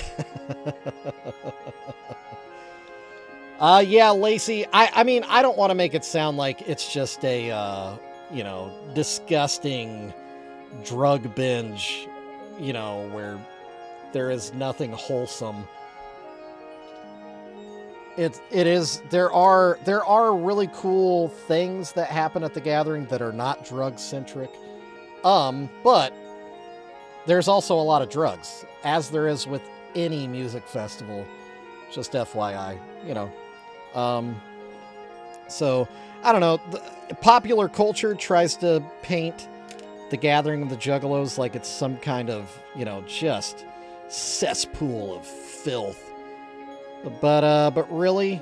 Yeah, Lacey, I mean, I don't want to make it sound like it's just a, you know, disgusting drug binge, you know, where there is nothing wholesome. It is, there are really cool things that happen at the gathering that are not drug centric. But there's also a lot of drugs, as there is with any music festival, just FYI, you know. So I don't know, popular culture tries to paint the gathering of the Juggalos like it's some kind of, you know, just cesspool of filth. But really,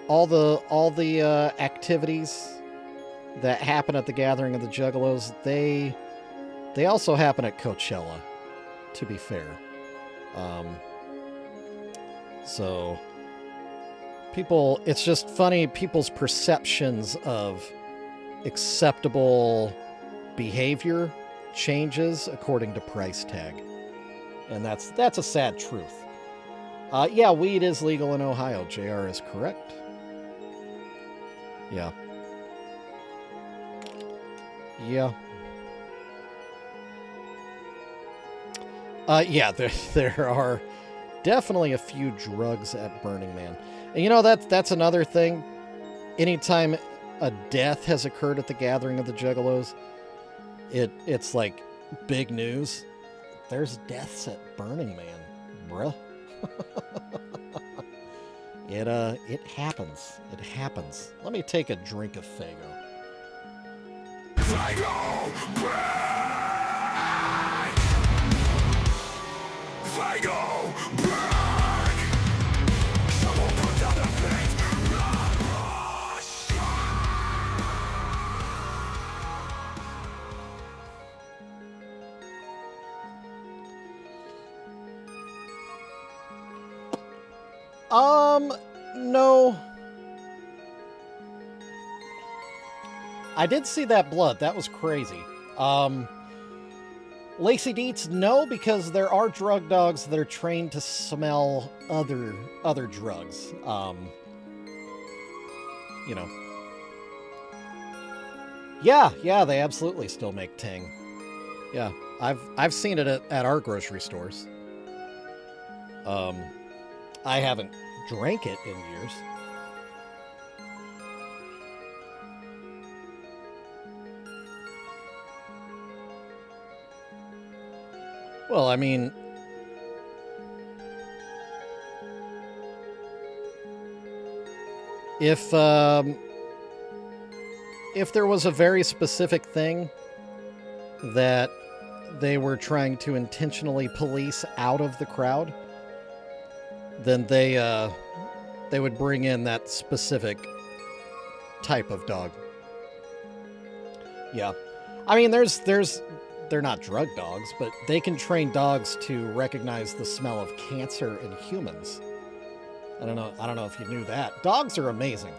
all the activities that happen at the gathering of the Juggalos, they also happen at Coachella, to be fair. So people, it's just funny, people's perceptions of acceptable behavior changes according to price tag, and that's a sad truth. Yeah, weed is legal in Ohio. JR is correct. Yeah. Yeah. Yeah, there are definitely a few drugs at Burning Man. And you know, that's another thing. Anytime a death has occurred at the gathering of the Juggalos, it's like big news. There's deaths at Burning Man, bruh. It happens. It happens. Let me take a drink of Fago. Fago! Fago! No. I did see that blood. That was crazy. Lacey Deets, no, because there are drug dogs that are trained to smell other drugs. You know. Yeah, they absolutely still make Ting. Yeah, I've seen it at our grocery stores. I haven't drank it in years. Well, I mean, if there was a very specific thing that they were trying to intentionally police out of the crowd, then they would bring in that specific type of dog. Yeah. I mean, they're not drug dogs, but they can train dogs to recognize the smell of cancer in humans. I don't know if you knew that. Dogs are amazing.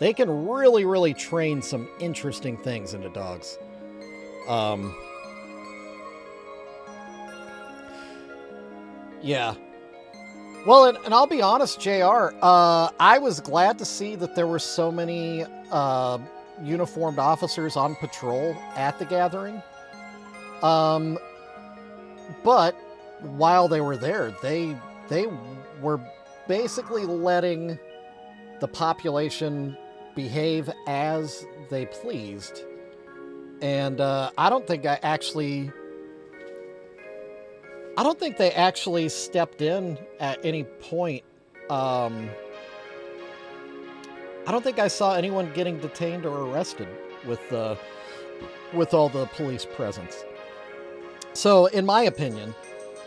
They can really, really train some interesting things into dogs. Yeah. Well, and I'll be honest, JR, I was glad to see that there were so many uniformed officers on patrol at the gathering. But while they were there, they were basically letting the population behave as they pleased. And I don't think they actually stepped in at any point. I don't think I saw anyone getting detained or arrested with all the police presence. So, in my opinion,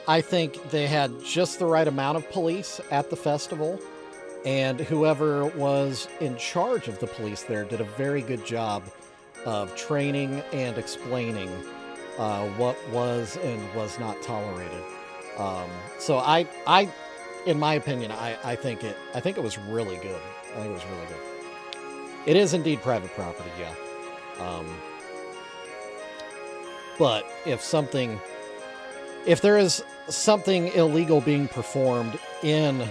I think they had just the right amount of police at the festival, and whoever was in charge of the police there did a very good job of training and explaining what was and was not tolerated. So in my opinion, I think it was really good. I think it was really good. It is indeed private property, yeah. But if there is something illegal being performed in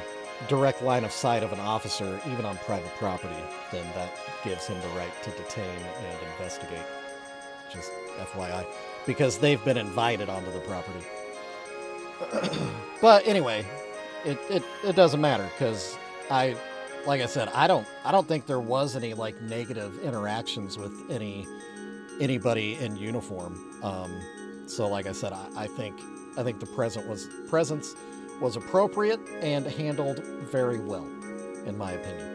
direct line of sight of an officer, even on private property, then that gives him the right to detain and investigate. Just FYI. Because they've been invited onto the property. But anyway, it doesn't matter, because like I said, I don't think there was any like negative interactions with anybody in uniform. So like I said, I think the presence was appropriate and handled very well, in my opinion.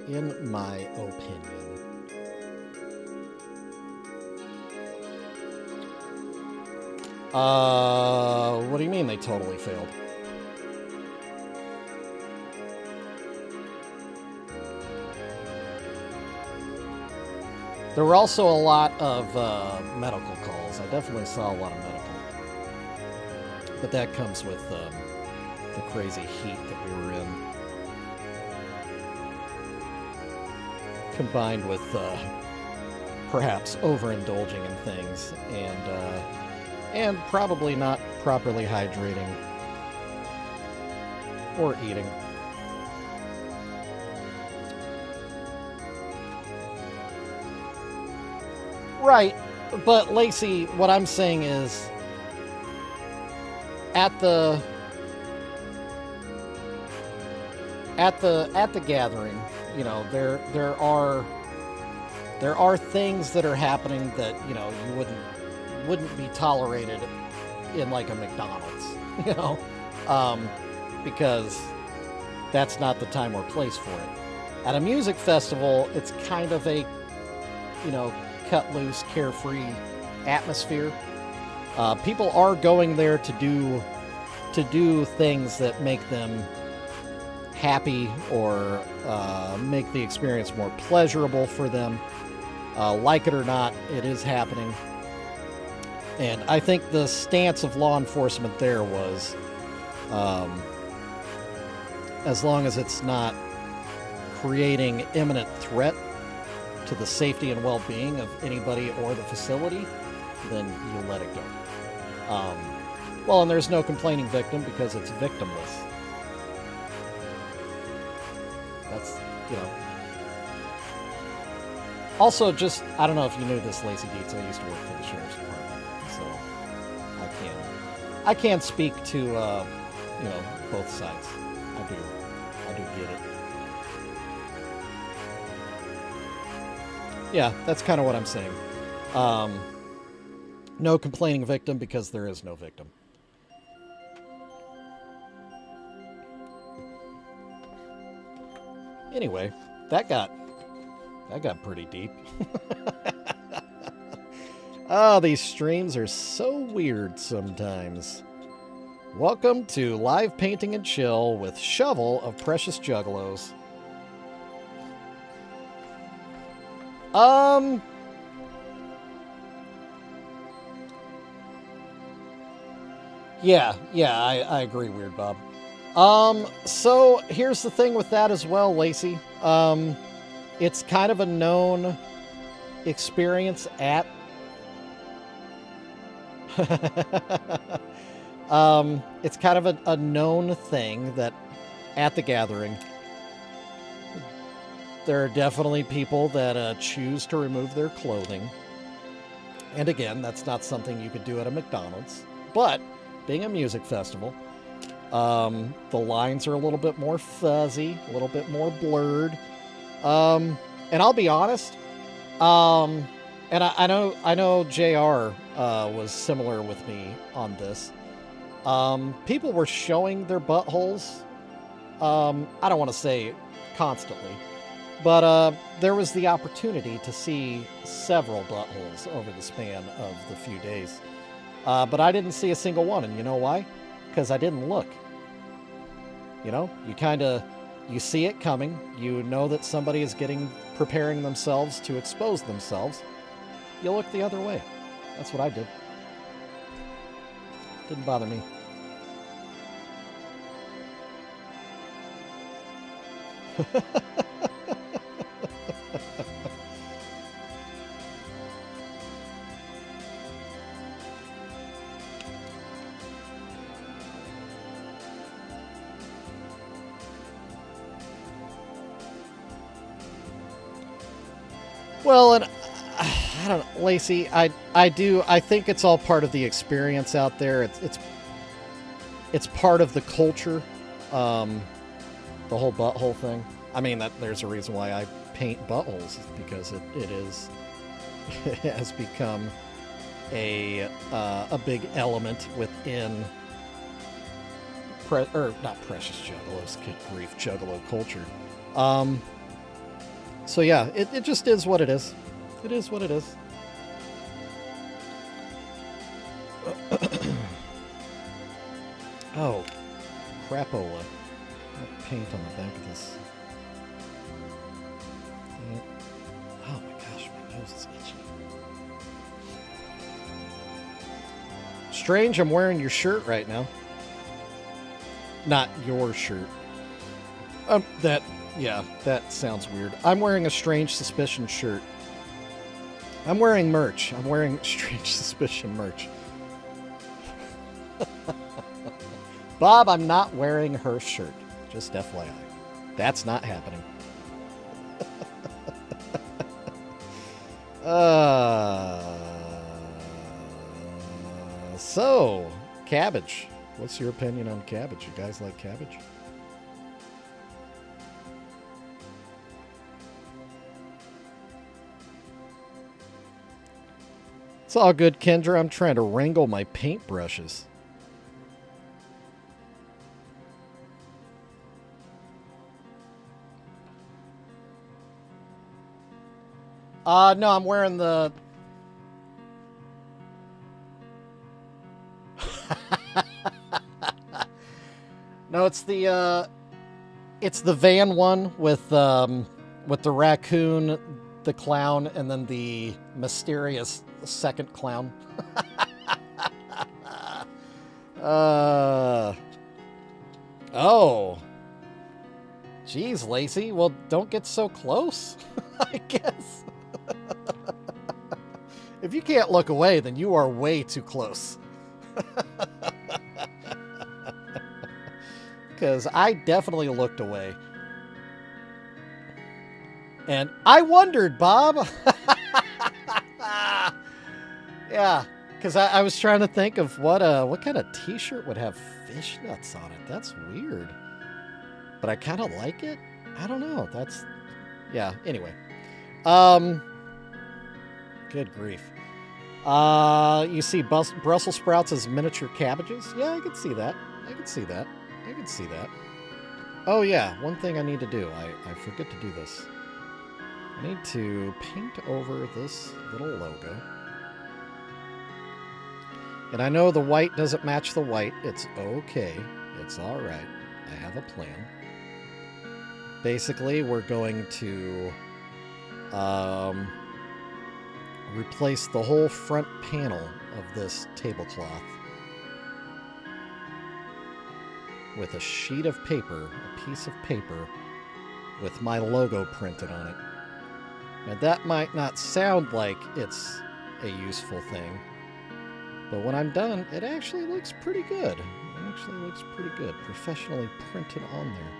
In my opinion. What do you mean they totally failed? There were also a lot of medical calls. I definitely saw a lot of medical. But that comes with the crazy heat that we were in. Combined with perhaps overindulging in things and probably not properly hydrating or eating. Right, but Lacey, what I'm saying is, at the gathering, you know, there are things that are happening that, you know, you wouldn't be tolerated in like a McDonald's, you know, because that's not the time or place for it. At a music festival, it's kind of a, you know, cut loose, carefree atmosphere. People are going there to do things that make them happy or make the experience more pleasurable for them. Like it or not, it is happening. And I think the stance of law enforcement there was as long as it's not creating imminent threat to the safety and well-being of anybody or the facility, then you let it go. Well, and there's no complaining victim because it's victimless. That's, you know. Also, just, I don't know if you knew this, Lacey Dietz, I used to work for the Sheriff's Department, so I can speak to, you know, both sides. I do get it. Yeah, that's kind of what I'm saying. No complaining victim because there is no victim. Anyway, that got pretty deep. Oh, these streams are so weird sometimes. Welcome to Live Painting and Chill with Shovel of Precious Juggalos. Yeah, I agree, Weird Bob. So here's the thing with that as well, Lacey. It's kind of a known experience at it's kind of a known thing that at the gathering there are definitely people that choose to remove their clothing. And again, that's not something you could do at a McDonald's, but being a music festival, the lines are a little bit more fuzzy, a little bit more blurred. And I'll be honest, and I know JR was similar with me on this. People were showing their buttholes. I don't want to say constantly, but there was the opportunity to see several buttholes over the span of the few days. But I didn't see a single one, and you know why? Because I didn't look. You know, you see it coming. You know that somebody is preparing themselves to expose themselves. You look the other way. That's what I did. Didn't bother me. Well, and I don't know, Lacey, I think it's all part of the experience out there. It's part of the culture, the whole butthole thing. I mean, there's a reason why I paint buttholes, because it has become a big element within not Precious Juggalos, good grief, Juggalo culture. So yeah, it just is what it is. It is what it is. Oh, crapola. That paint on the back of this. Oh my gosh, my nose is itchy. Strange, I'm wearing your shirt right now. Not your shirt. Yeah, that sounds weird. I'm wearing a Strange Suspicion shirt. I'm wearing merch. I'm wearing Strange Suspicion merch. Bob, I'm not wearing her shirt. Just FYI. That's not happening. So, cabbage. What's your opinion on cabbage? You guys like cabbage? It's all good, Kendra. I'm trying to wrangle my paintbrushes. No, I'm wearing the... No, it's the van one with the raccoon, the clown, and then the mysterious second clown. Oh. Jeez, Lacey. Well, don't get so close, I guess. If you can't look away, then you are way too close. Because I definitely looked away. And I wondered, Bob. Yeah, because I was trying to think of what kind of t-shirt would have fishnets on it. That's weird. But I kind of like it. I don't know. That's... Yeah, anyway. Good grief. You see Brussels sprouts as miniature cabbages? Yeah, I could see that. I could see that. I could see that. Oh, yeah. One thing I need to do. I forget to do this. I need to paint over this little logo. And I know the white doesn't match the white. It's okay. It's all right. I have a plan. Basically, we're going to replace the whole front panel of this tablecloth with a sheet of paper, a piece of paper with my logo printed on it. Now that might not sound like it's a useful thing, but when I'm done, it actually looks pretty good. It actually looks pretty good, professionally printed on there.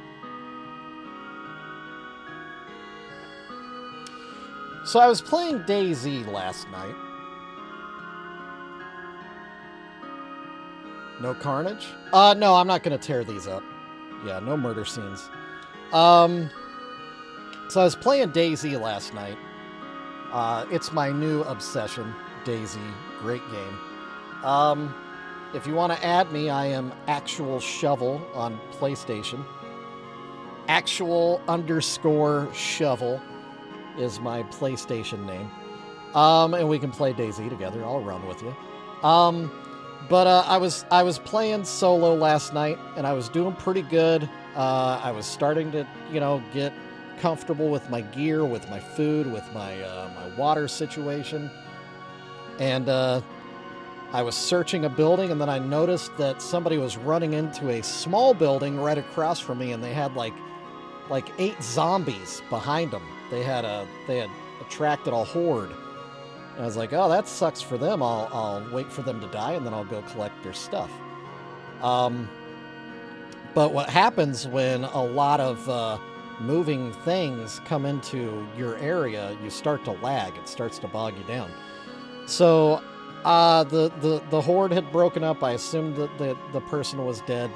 So I was playing DayZ last night. No carnage? No, I'm not going to tear these up. Yeah, no murder scenes. So I was playing DayZ last night. It's my new obsession, DayZ. Great game. If you want to add me, I am Actual Shovel on PlayStation. Actual_shovel is my PlayStation name. And we can play DayZ together. I'll run with you. But I was playing solo last night, and I was doing pretty good. I was starting to, get comfortable with my gear, with my food, with my water situation. And I was searching a building, and then I noticed that somebody was running into a small building right across from me, and they had like 8 zombies behind them. They had attracted a horde. And I was like, oh, that sucks for them. I'll wait for them to die, and then I'll go collect their stuff. But what happens when a lot of moving things come into your area, you start to lag. It starts to bog you down. So the horde had broken up. I assumed that the person was dead.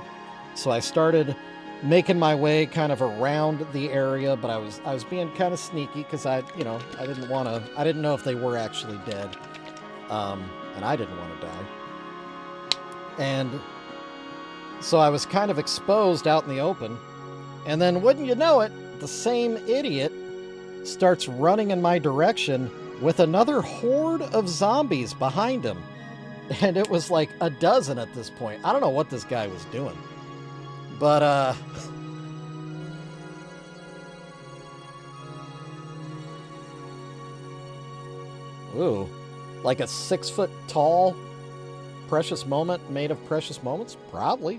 So I started making my way kind of around the area, but I was being kind of sneaky because I didn't know if they were actually dead, and I didn't want to die, and so I was kind of exposed out in the open, and then wouldn't you know it, the same idiot starts running in my direction with another horde of zombies behind him, and it was like a dozen at this point. I don't know what this guy was doing. But, ooh, like a 6-foot-tall precious moment made of precious moments? Probably.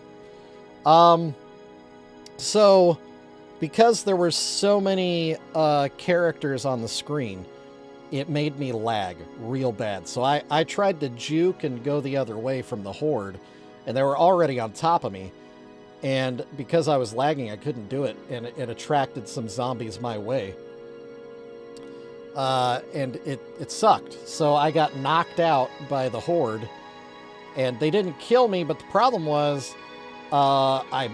So, because there were so many characters on the screen, it made me lag real bad. So I tried to juke and go the other way from the horde, and they were already on top of me. And because I was lagging, I couldn't do it, and it attracted some zombies my way. And it sucked. So I got knocked out by the horde, and they didn't kill me, but the problem was I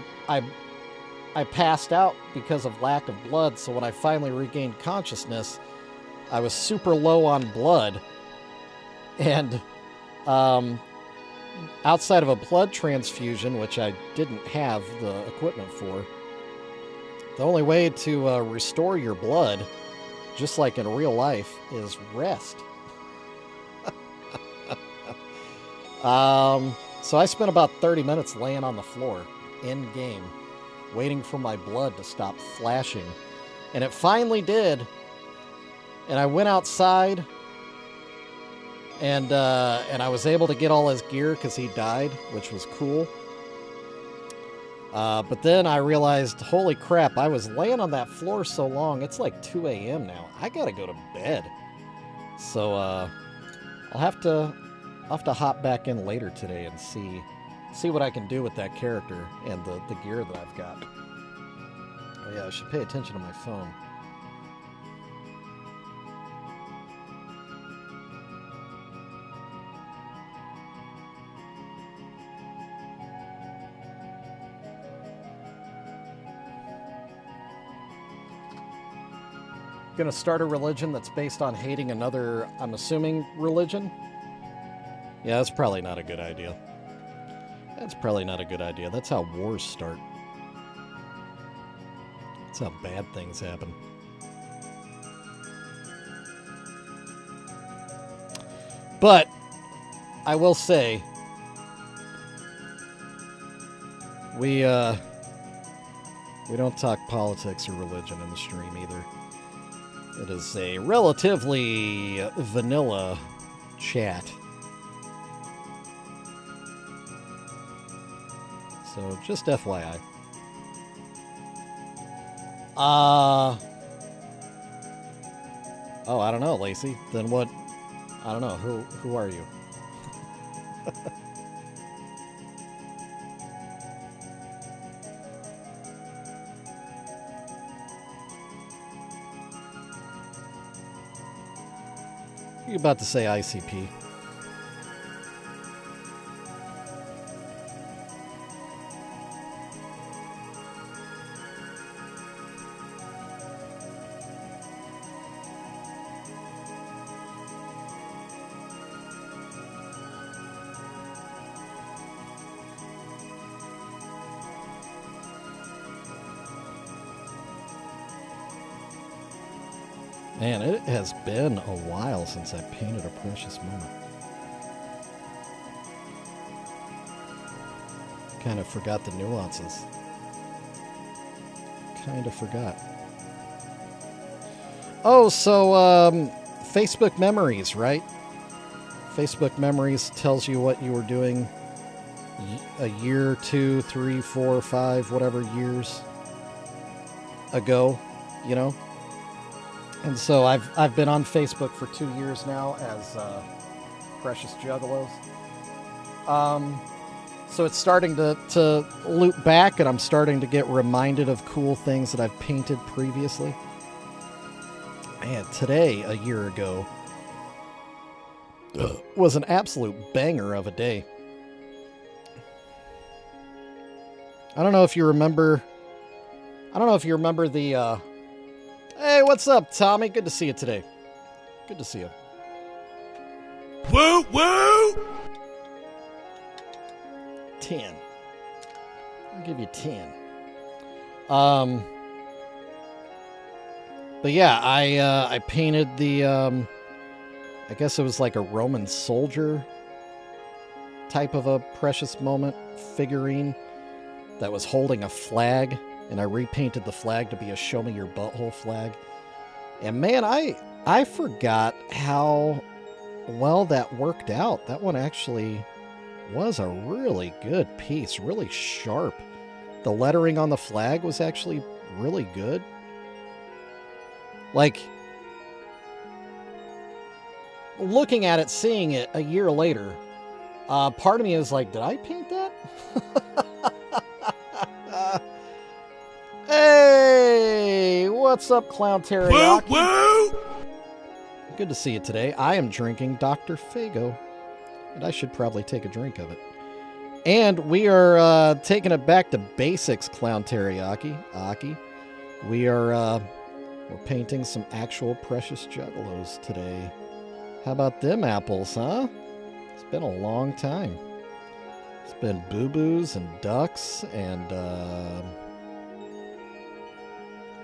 passed out because of lack of blood, so when I finally regained consciousness, I was super low on blood, and outside of a blood transfusion, which I didn't have the equipment for, the only way to restore your blood, just like in real life, is rest. So I spent about 30 minutes laying on the floor, in game, waiting for my blood to stop flashing. And it finally did. And I went outside, and I was able to get all his gear because he died, which was cool. But then I realized, holy crap, I was laying on that floor so long. It's like 2 a.m. now. I gotta go to bed. So I'll have to hop back in later today and see what I can do with that character and the gear that I've got. Oh yeah, I should pay attention to my phone. Gonna start a religion that's based on hating another, I'm assuming, religion? Yeah, that's probably not a good idea. That's probably not a good idea. That's how wars start. That's how bad things happen. But I will say, we don't talk politics or religion in the stream either. It is a relatively vanilla chat. So, just FYI. Oh, I don't know, Lacey. Then what? I don't know. Who are you? You're about to say ICP. Man, it has been a while since I painted a precious moment. Kind of forgot the nuances. Kind of forgot. Oh, so, Facebook Memories, right? Facebook Memories tells you what you were doing a year, 2, 3, 4, 5, whatever years ago, you know? And so I've been on Facebook for 2 years now as PreciousJuggalos. So it's starting to loop back, and I'm starting to get reminded of cool things that I've painted previously. Man, today, a year ago, was an absolute banger of a day. I don't know if you remember the... Hey, what's up, Tommy? Good to see you today. Good to see you. Woo woo! 10. I'll give you 10. But yeah, I painted the, I guess it was like a Roman soldier type of a precious moment figurine that was holding a flag. And I repainted the flag to be a show me your butthole flag. And man, I forgot how well that worked out. That one actually was a really good piece, really sharp. The lettering on the flag was actually really good. Like, looking at it, seeing it a year later, part of me is like, did I paint that? Hey, what's up, Clown Teriyaki? Woo woo! Good to see you today. I am drinking Dr. Fago, and I should probably take a drink of it. And we are taking it back to basics, Clown Teriyaki. We're painting some actual Precious Juggalos today. How about them apples, huh? It's been a long time. It's been boo-boos and ducks and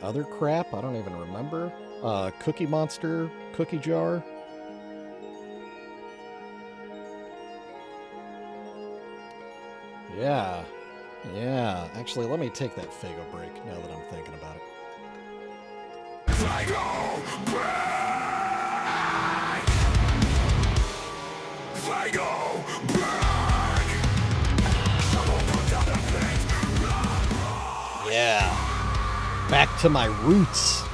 other crap. I don't even remember. Cookie Monster, cookie jar. Yeah. Actually, let me take that Fago break now that I'm thinking about it. Fago break! Fago break! Someone put down the plate! Back to my roots.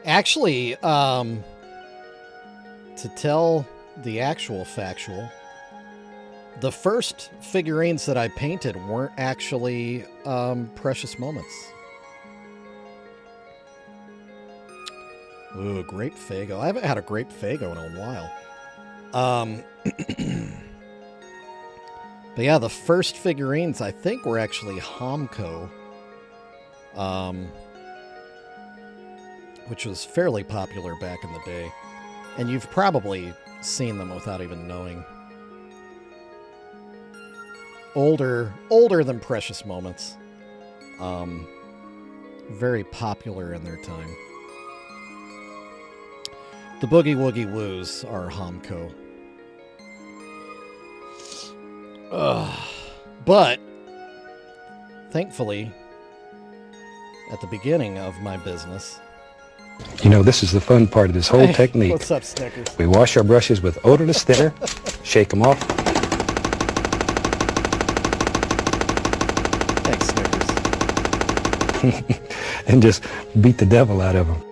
Actually, to tell the actual factual, the first figurines that I painted weren't actually Precious Moments. Ooh, grape Faygo. I haven't had a grape Faygo in a while. But yeah, the first figurines I think were actually Homco, which was fairly popular back in the day. And you've probably seen them without even knowing. Older than Precious Moments. Very popular in their time. The Boogie Woogie Woos are Homco. But, thankfully, at the beginning of my business... You know, this is the fun part of this whole technique. What's up, Snickers? We wash our brushes with odorless thinner, shake them off. Thanks, Snickers. And just beat the devil out of them.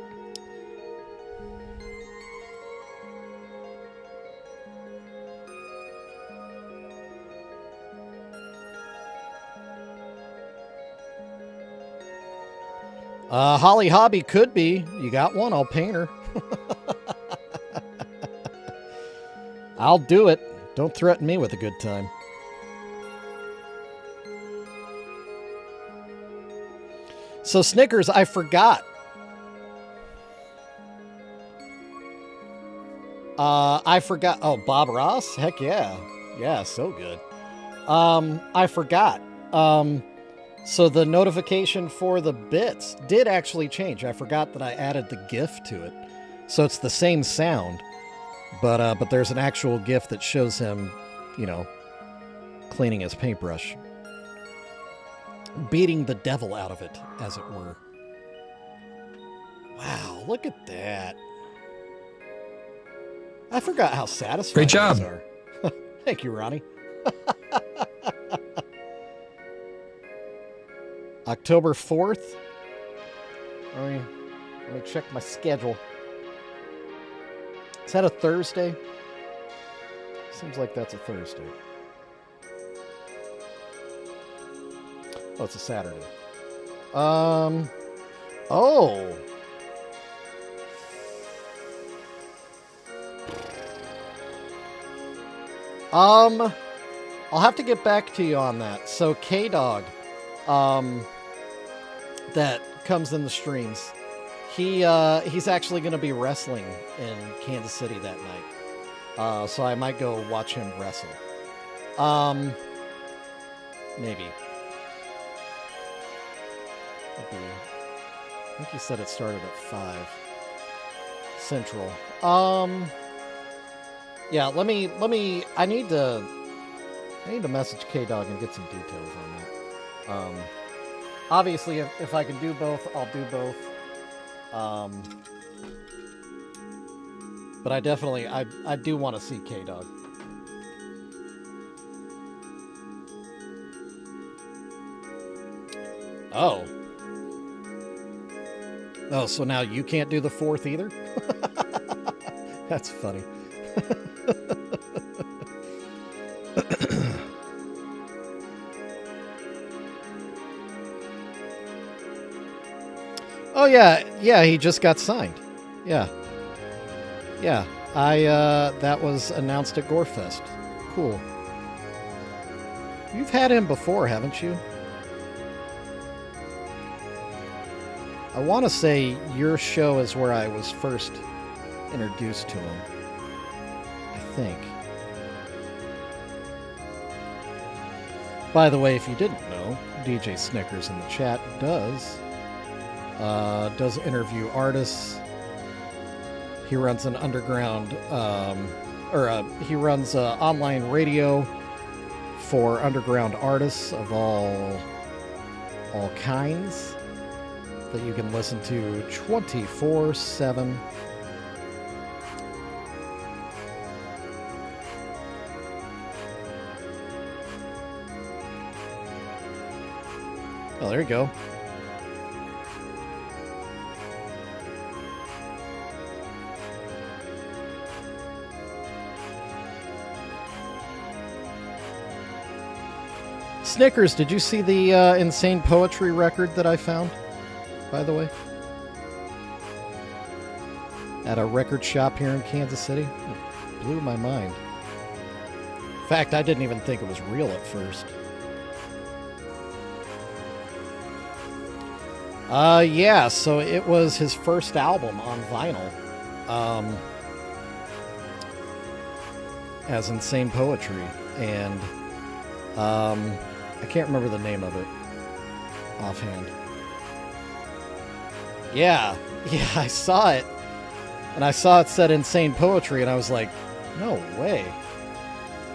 Holly Hobby could be. You got one, I'll paint her. I'll do it. Don't threaten me with a good time. So, Snickers, I forgot. Oh, Bob Ross? Heck yeah. Yeah, so good. I forgot. So the notification for the bits did actually change. I forgot that I added the GIF to it. So it's the same sound, but there's an actual GIF that shows him, you know, cleaning his paintbrush. Beating the devil out of it, as it were. Wow, look at that. I forgot how satisfying Great job. these are. Thank you, Ronnie. October 4th. Let me check my schedule. Is that a Thursday? Seems like that's a Thursday. Oh, it's a Saturday. Oh. I'll have to get back to you on that. So K-Dog, that comes in the streams. He's actually going to be wrestling in Kansas City that night. So I might go watch him wrestle. Maybe. I think he said it started at 5 Central. Yeah, let me I need to message K-Dog and get some details on that. Obviously, if I can do both, I'll do both. But I definitely, I do want to see K-Dog. Oh. Oh, so now you can't do the 4th either? That's funny. Oh yeah, he just got signed. Yeah. That was announced at Gorefest. Cool. You've had him before, haven't you? I want to say your show is where I was first introduced to him. I think. By the way, if you didn't know, DJ Snickers in the chat does interview artists. He runs an underground, he runs online radio for underground artists of all kinds that you can listen to 24/7. Oh, there you go. Snickers, did you see the insane poetry record that I found, by the way? At a record shop here in Kansas City? It blew my mind. In fact, I didn't even think it was real at first. Yeah, so it was his first album on vinyl. As Insane Poetry. And, I can't remember the name of it offhand. Yeah, I saw it. And I saw it said Insane Poetry, and I was like, no way.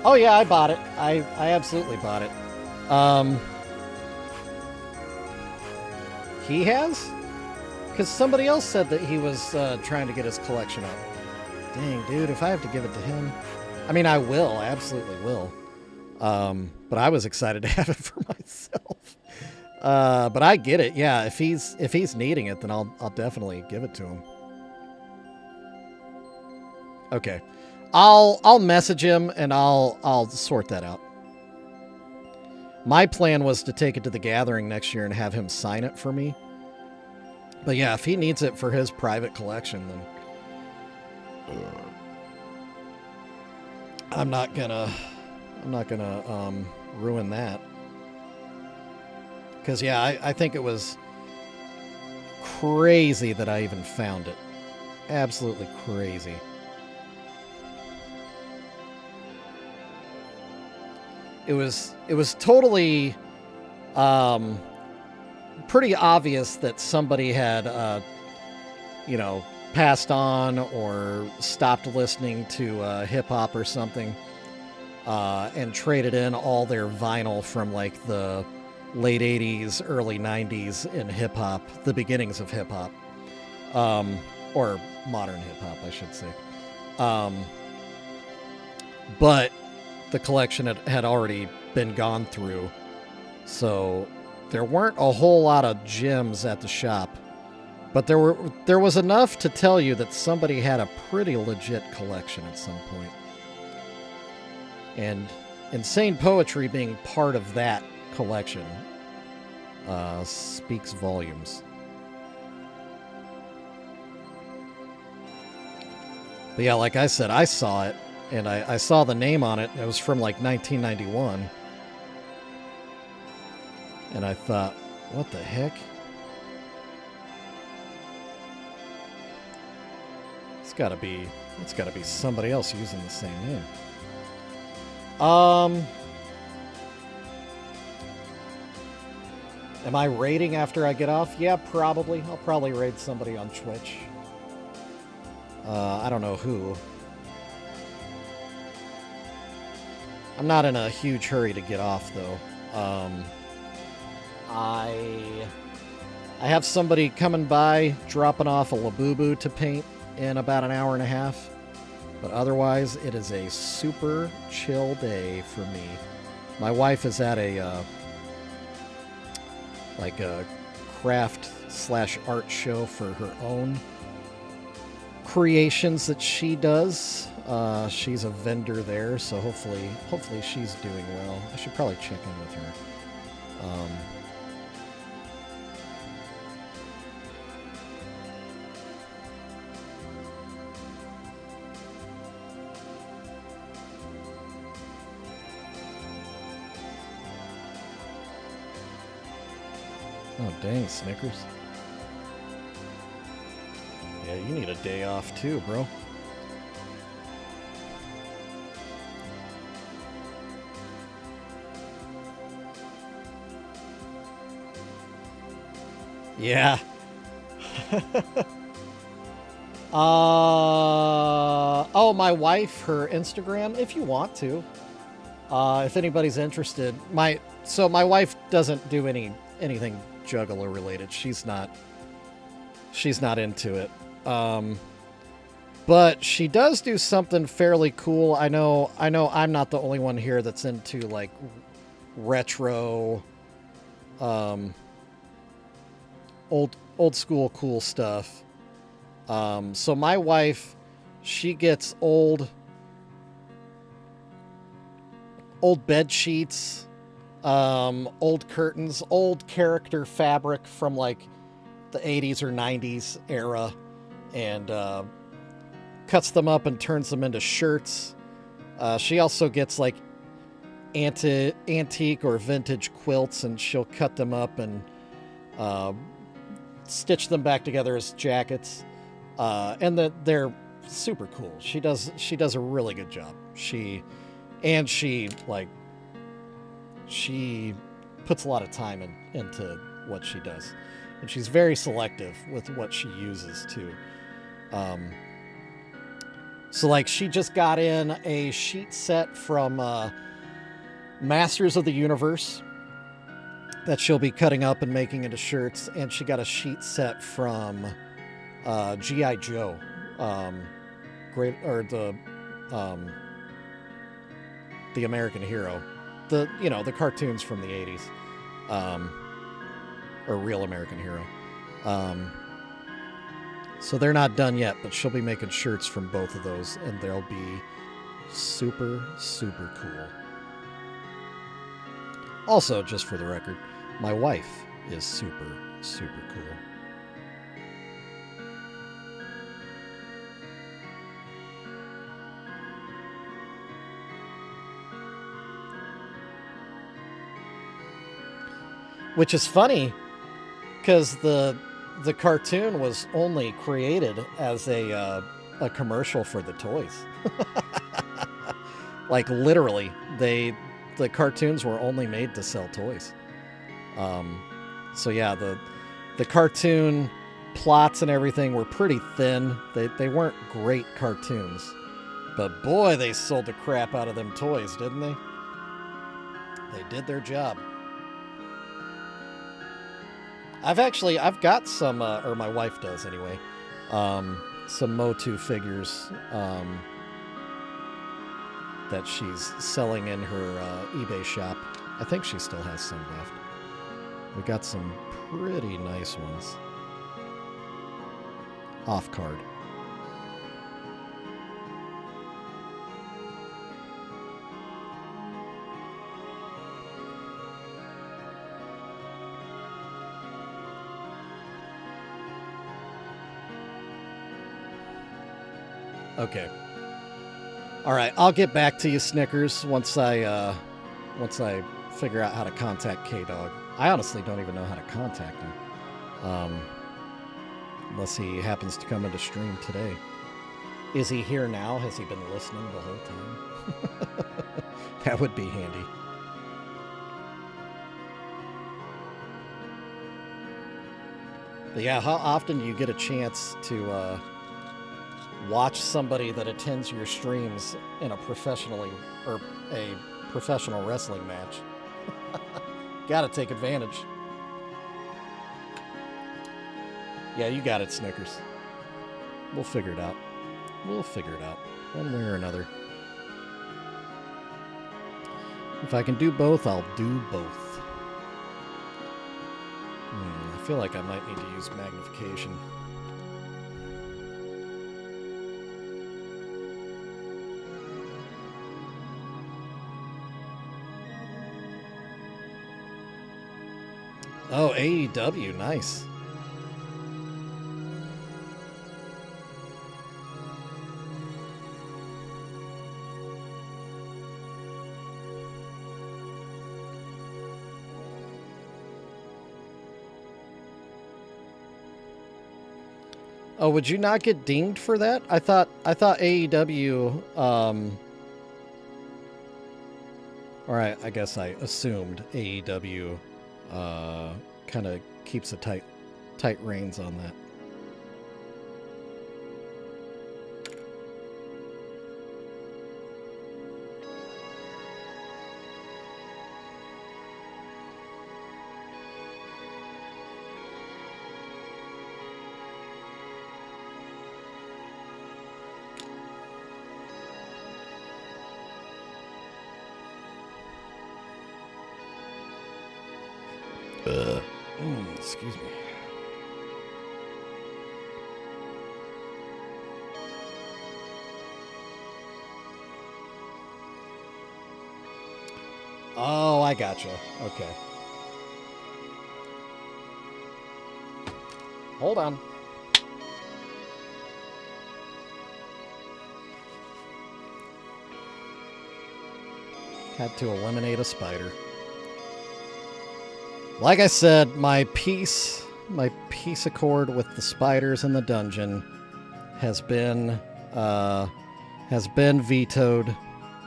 Oh yeah, I bought it. I absolutely bought it. He has? Because somebody else said that he was trying to get his collection up. Dang, dude, if I have to give it to him. I mean, I will. I absolutely will. But I was excited to have it for myself. But I get it. Yeah, if he's needing it, then I'll definitely give it to him. Okay. I'll message him and I'll sort that out. My plan was to take it to the gathering next year and have him sign it for me. But yeah, if he needs it for his private collection, then I'm not gonna ruin that. Because yeah, I think it was crazy that I even found it. Absolutely crazy. It was totally pretty obvious that somebody had passed on or stopped listening to hip hop or something, and traded in all their vinyl from like the late 80s, early 90s in hip hop, the beginnings of hip hop, or modern hip hop, I should say. But the collection had already been gone through, so there weren't a whole lot of gems at the shop, but there was enough to tell you that somebody had a pretty legit collection at some point. And Insane Poetry being part of that collection speaks volumes. But yeah, like I said, I saw it, and I saw the name on it, and it was from like 1991. And I thought, what the heck? It's gotta be somebody else using the same name. Am I raiding after I get off? Yeah, probably. I'll probably raid somebody on Twitch. I don't know who. I'm not in a huge hurry to get off, though. I have somebody coming by, dropping off a Labubu to paint in about an hour and a half. But otherwise, it is a super chill day for me. My wife is at a craft/art show for her own creations that she does. She's a vendor there, so hopefully she's doing well. I should probably check in with her. Oh, dang, Snickers. Yeah, you need a day off too, bro. Yeah. Oh, my wife, her Instagram, if you want to. If anybody's interested. My wife doesn't do anything Juggalo related. She's not into it. But she does do something fairly cool. I know I'm not the only one here that's into like retro old school cool stuff. So my wife, she gets old bed sheets, old curtains, old character fabric from like the 80s or 90s era, and cuts them up and turns them into shirts. She also gets like antique or vintage quilts, and she'll cut them up and stitch them back together as jackets. And they're super cool. She does a really good job. She puts a lot of time into what she does, and she's very selective with what she uses too. So like she just got in a sheet set from Masters of the Universe that she'll be cutting up and making into shirts, and she got a sheet set from G.I. Joe, the American Hero, the cartoons from the 80s, or Real American Hero. So they're not done yet, but she'll be making shirts from both of those, and they'll be super, super cool. Also, just for the record, my wife is super, super cool. Which is funny, because the cartoon was only created as a commercial for the toys. Like literally, the cartoons were only made to sell toys. So yeah, the cartoon plots and everything were pretty thin. They weren't great cartoons, but boy, they sold the crap out of them toys, didn't they? They did their job. I've got some, or my wife does anyway, some Motu figures that she's selling in her eBay shop. I think she still has some left. We got some pretty nice ones. Off card. Okay. All right, I'll get back to you, Snickers, once I figure out how to contact K-Dog. I honestly don't even know how to contact him, unless he happens to come into stream today. Is he here now? Has he been listening the whole time? That would be handy. But yeah, how often do you get a chance to watch somebody that attends your streams in a professional wrestling match? Gotta take advantage. Yeah, you got it, Snickers. We'll figure it out. We'll figure it out, one way or another. If I can do both, I'll do both. I feel like I might need to use magnification. Oh, AEW, nice. Oh, would you not get dinged for that? I thought AEW, or I guess I assumed AEW kind of keeps a tight reins on that. Excuse me. Oh, I gotcha. Okay. Hold on. Had to eliminate a spider. Like I said, my peace accord with the spiders in the dungeon has been vetoed.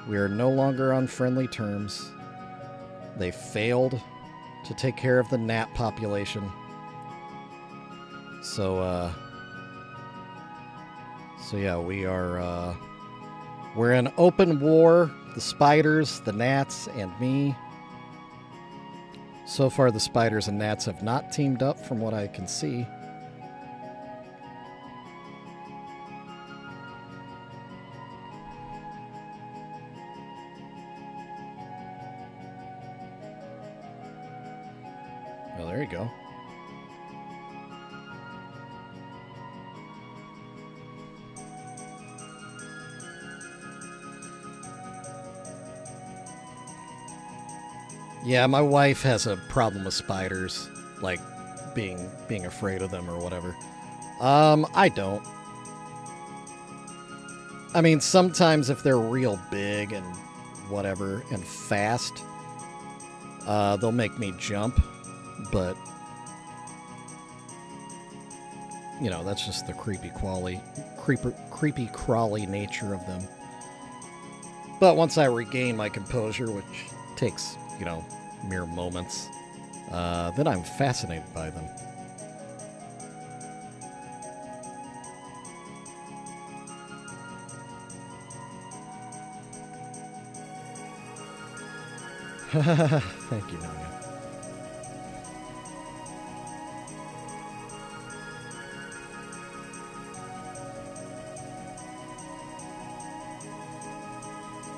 We are no longer on friendly terms. They failed to take care of the gnat population. So yeah, we're in open war, the spiders, the gnats, and me. So far, the spiders and gnats have not teamed up from what I can see. Well, there you go. Yeah, my wife has a problem with spiders, like being afraid of them or whatever. I don't. I mean, sometimes if they're real big and whatever and fast, they'll make me jump, but you know, that's just the creepy crawly nature of them. But once I regain my composure, which takes, you know, mere moments, then I'm fascinated by them. Thank you, Nanya.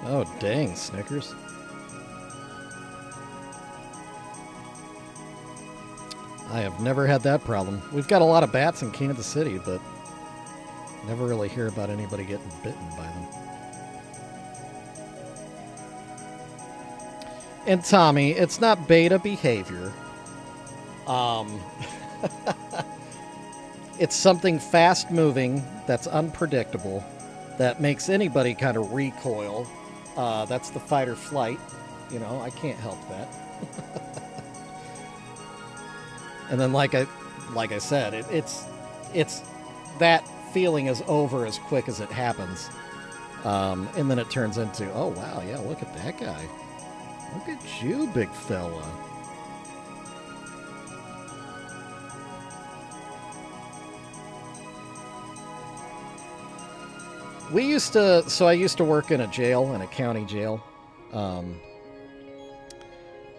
Oh, dang, Snickers. I have never had that problem. We've got a lot of bats in Kansas City, but never really hear about anybody getting bitten by them. And Tommy, it's not beta behavior. It's something fast-moving that's unpredictable that makes anybody kind of recoil. That's the fight or flight. You know, I can't help that. And then, like I said, it's that feeling is over as quick as it happens, and then it turns into, oh wow, yeah, look at that guy, look at you, big fella. I used to work in a jail, in a county jail,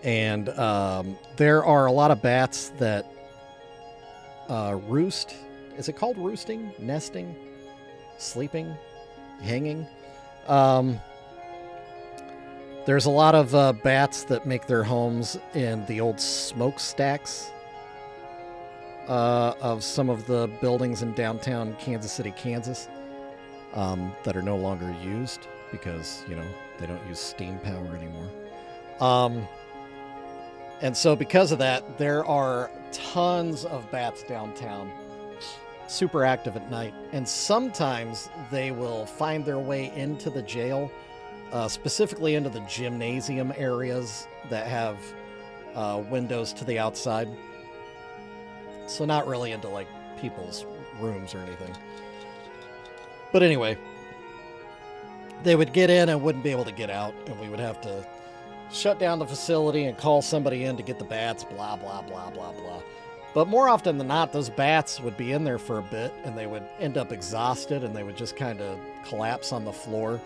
and there are a lot of bats that roost. Is it called roosting? Nesting? Sleeping? Hanging? There's a lot of bats that make their homes in the old smokestacks of some of the buildings in downtown Kansas City, Kansas, that are no longer used because, you know, they don't use steam power anymore. And so because of that, there are tons of bats downtown, super active at night. And sometimes they will find their way into the jail, specifically into the gymnasium areas that have windows to the outside. So not really into like people's rooms or anything. But anyway, they would get in and wouldn't be able to get out, and we would have to shut down the facility and call somebody in to get the bats, blah, blah, blah, blah, blah. But more often than not, those bats would be in there for a bit, and they would end up exhausted, and they would just kind of collapse on the floor.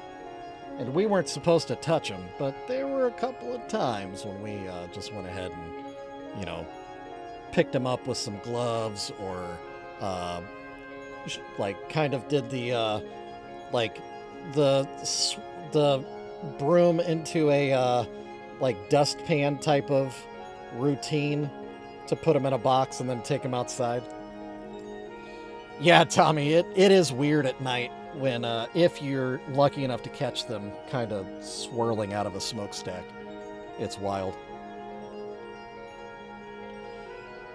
And we weren't supposed to touch them, but there were a couple of times when we just went ahead and, you know, picked them up with some gloves, or like kind of did the like the broom into a like dustpan type of routine to put them in a box and then take them outside. Yeah, Tommy, it is weird at night when if you're lucky enough to catch them kind of swirling out of a smokestack. It's wild.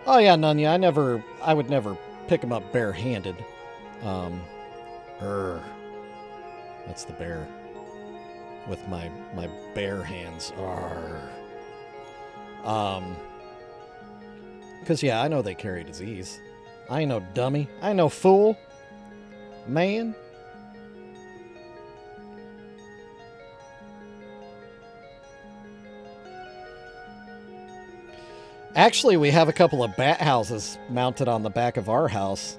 Oh yeah, Nunya, I would never pick them up barehanded. That's the bear. With my bare hands. Because, yeah, I know they carry disease. I ain't no dummy. I ain't no fool. Man. Actually, we have a couple of bat houses mounted on the back of our house.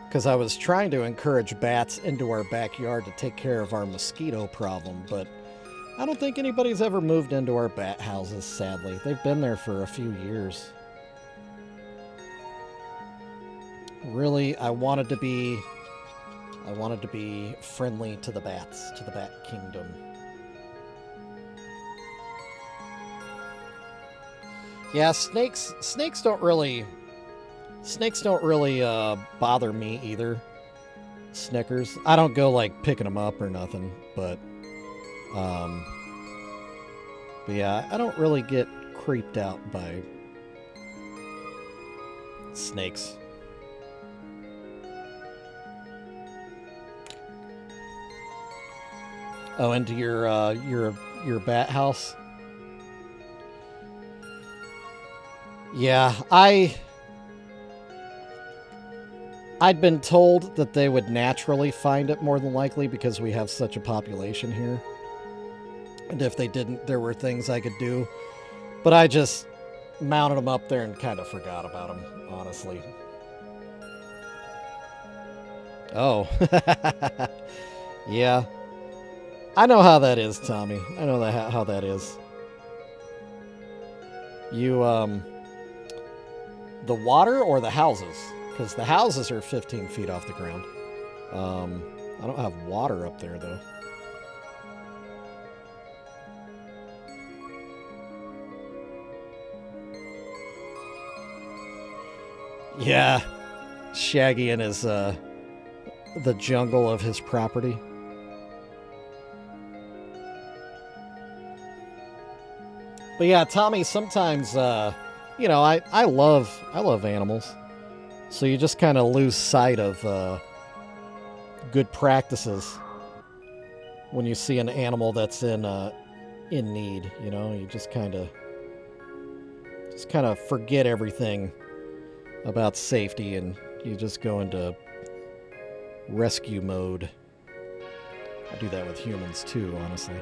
Because I was trying to encourage bats into our backyard to take care of our mosquito problem, but I don't think anybody's ever moved into our bat houses, sadly. They've been there for a few years. Really, I wanted to be friendly to the bats, to the bat kingdom. Yeah, snakes don't really bother me either. Snickers. I don't go like picking them up or nothing, but yeah, I don't really get creeped out by snakes. Oh, into your bat house? Yeah, I'd been told that they would naturally find it more than likely because we have such a population here. And if they didn't, there were things I could do. But I just mounted them up there and kind of forgot about them, honestly. Oh. Yeah. I know how that is, Tommy. I know how that is. You, the water or the houses? Because the houses are 15 feet off the ground. I don't have water up there, though. Yeah. Shaggy in his, the jungle of his property. But yeah, Tommy, sometimes, you know, I love animals. So you just kind of lose sight of good practices when you see an animal that's in need. You know, you just kind of forget everything about safety, and you just go into rescue mode. I do that with humans too, honestly.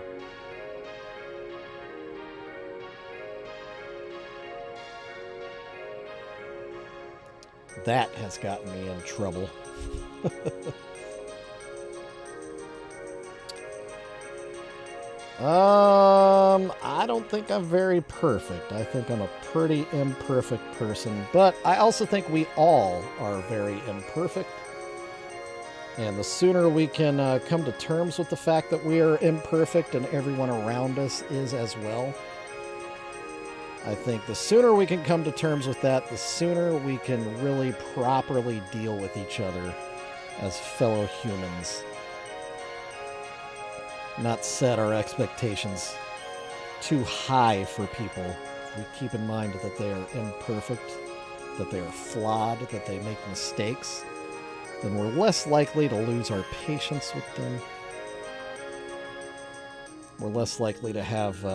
That has gotten me in trouble. I don't think I'm very perfect. I think I'm a pretty imperfect person, but I also think we all are very imperfect. And the sooner we can come to terms with the fact that we are imperfect and everyone around us is as well, I think the sooner we can come to terms with that, the sooner we can really properly deal with each other as fellow humans. Not set our expectations too high for people. We keep in mind that they are imperfect, that they are flawed, that they make mistakes, then we're less likely to lose our patience with them. We're less likely to have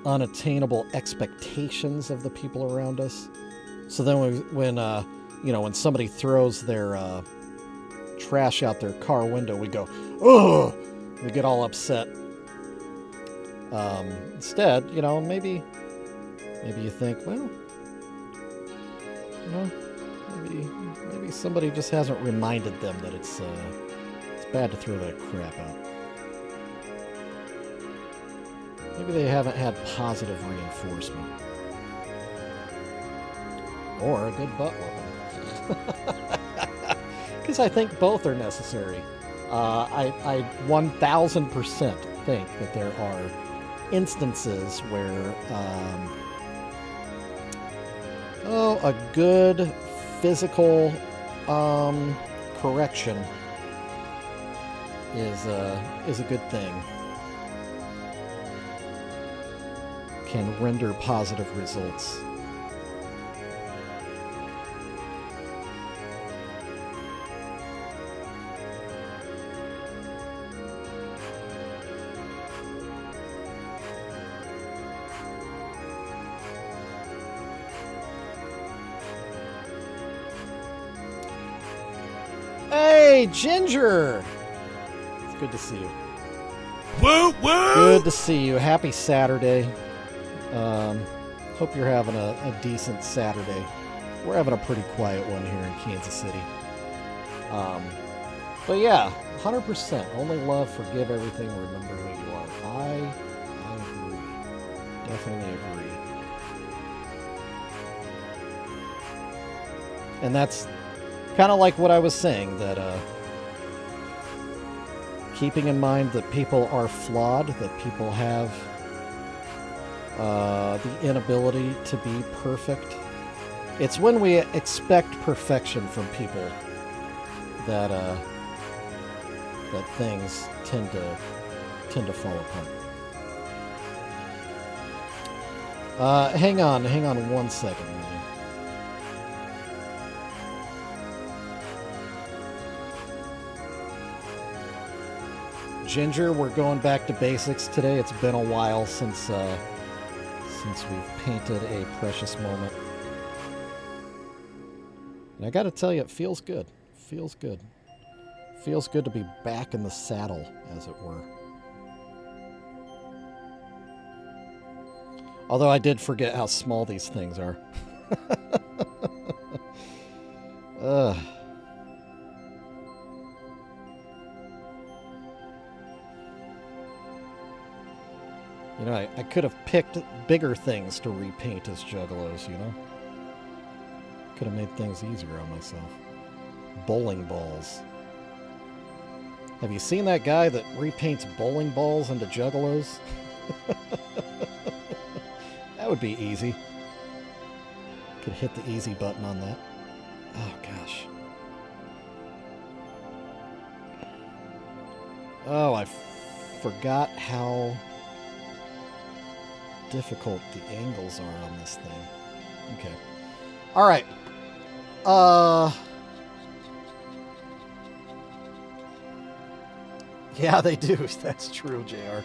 unattainable expectations of the people around us. So then when somebody throws their trash out their car window, we go, ugh! We get all upset. Instead, you know, maybe you think, well, you know, maybe somebody just hasn't reminded them that it's bad to throw that crap out. Maybe they haven't had positive reinforcement. Or a good butt whooping. Because I think both are necessary. I 1000% think that there are instances where a good physical correction is a good thing. can render positive results. Hey, Ginger! It's good to see you. Woo woo! Good to see you. Happy Saturday. Hope you're having a decent Saturday. We're having a pretty quiet one here in Kansas City. But yeah, 100%. Only love, forgive everything, remember who you are. I agree. Definitely agree. And that's kind of like what I was saying, that keeping in mind that people are flawed, that people have the inability to be perfect. It's when we expect perfection from people that that things tend to fall apart. Hang on 1 second. Ginger, we're going back to basics today. It's been a while since we've painted a precious moment. And I gotta tell you, it feels good. Feels good. Feels good to be back in the saddle, as it were. Although I did forget how small these things are. Ugh. You know, I could have picked bigger things to repaint as Juggalos, you know? Could have made things easier on myself. Bowling balls. Have you seen that guy that repaints bowling balls into Juggalos? That would be easy. Could hit the easy button on that. Oh, gosh. Oh, I forgot how difficult the angles are on this thing. Okay. All right. Yeah, they do. That's true, JR.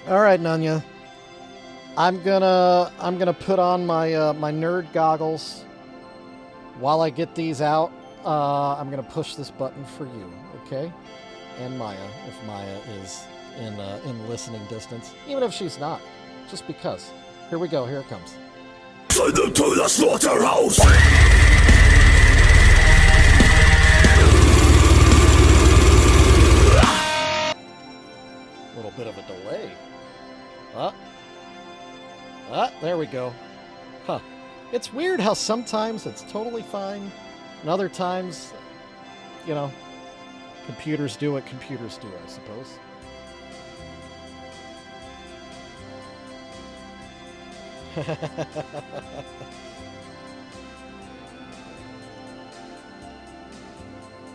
All right, Nanya. I'm gonna put on my my nerd goggles. While I get these out, I'm gonna push this button for you, okay? And Maya, if Maya is in listening distance, even if she's not, just because. Here we go. Here it comes. Send them to the slaughterhouse. A little bit of a delay. There we go. Huh. It's weird how sometimes it's totally fine, and other times, you know, computers do what computers do, I suppose.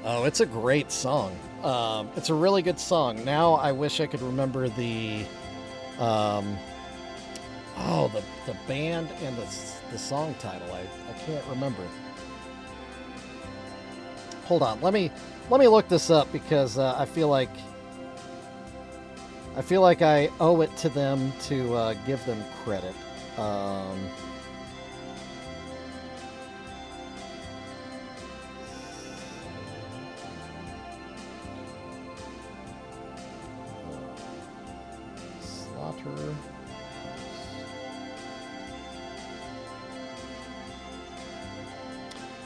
Oh, it's a great song. It's a really good song. Now I wish I could remember the the band and the song title. I can't remember. Hold on. Let me look this up because I feel like I owe it to them to give them credit. Slaughter.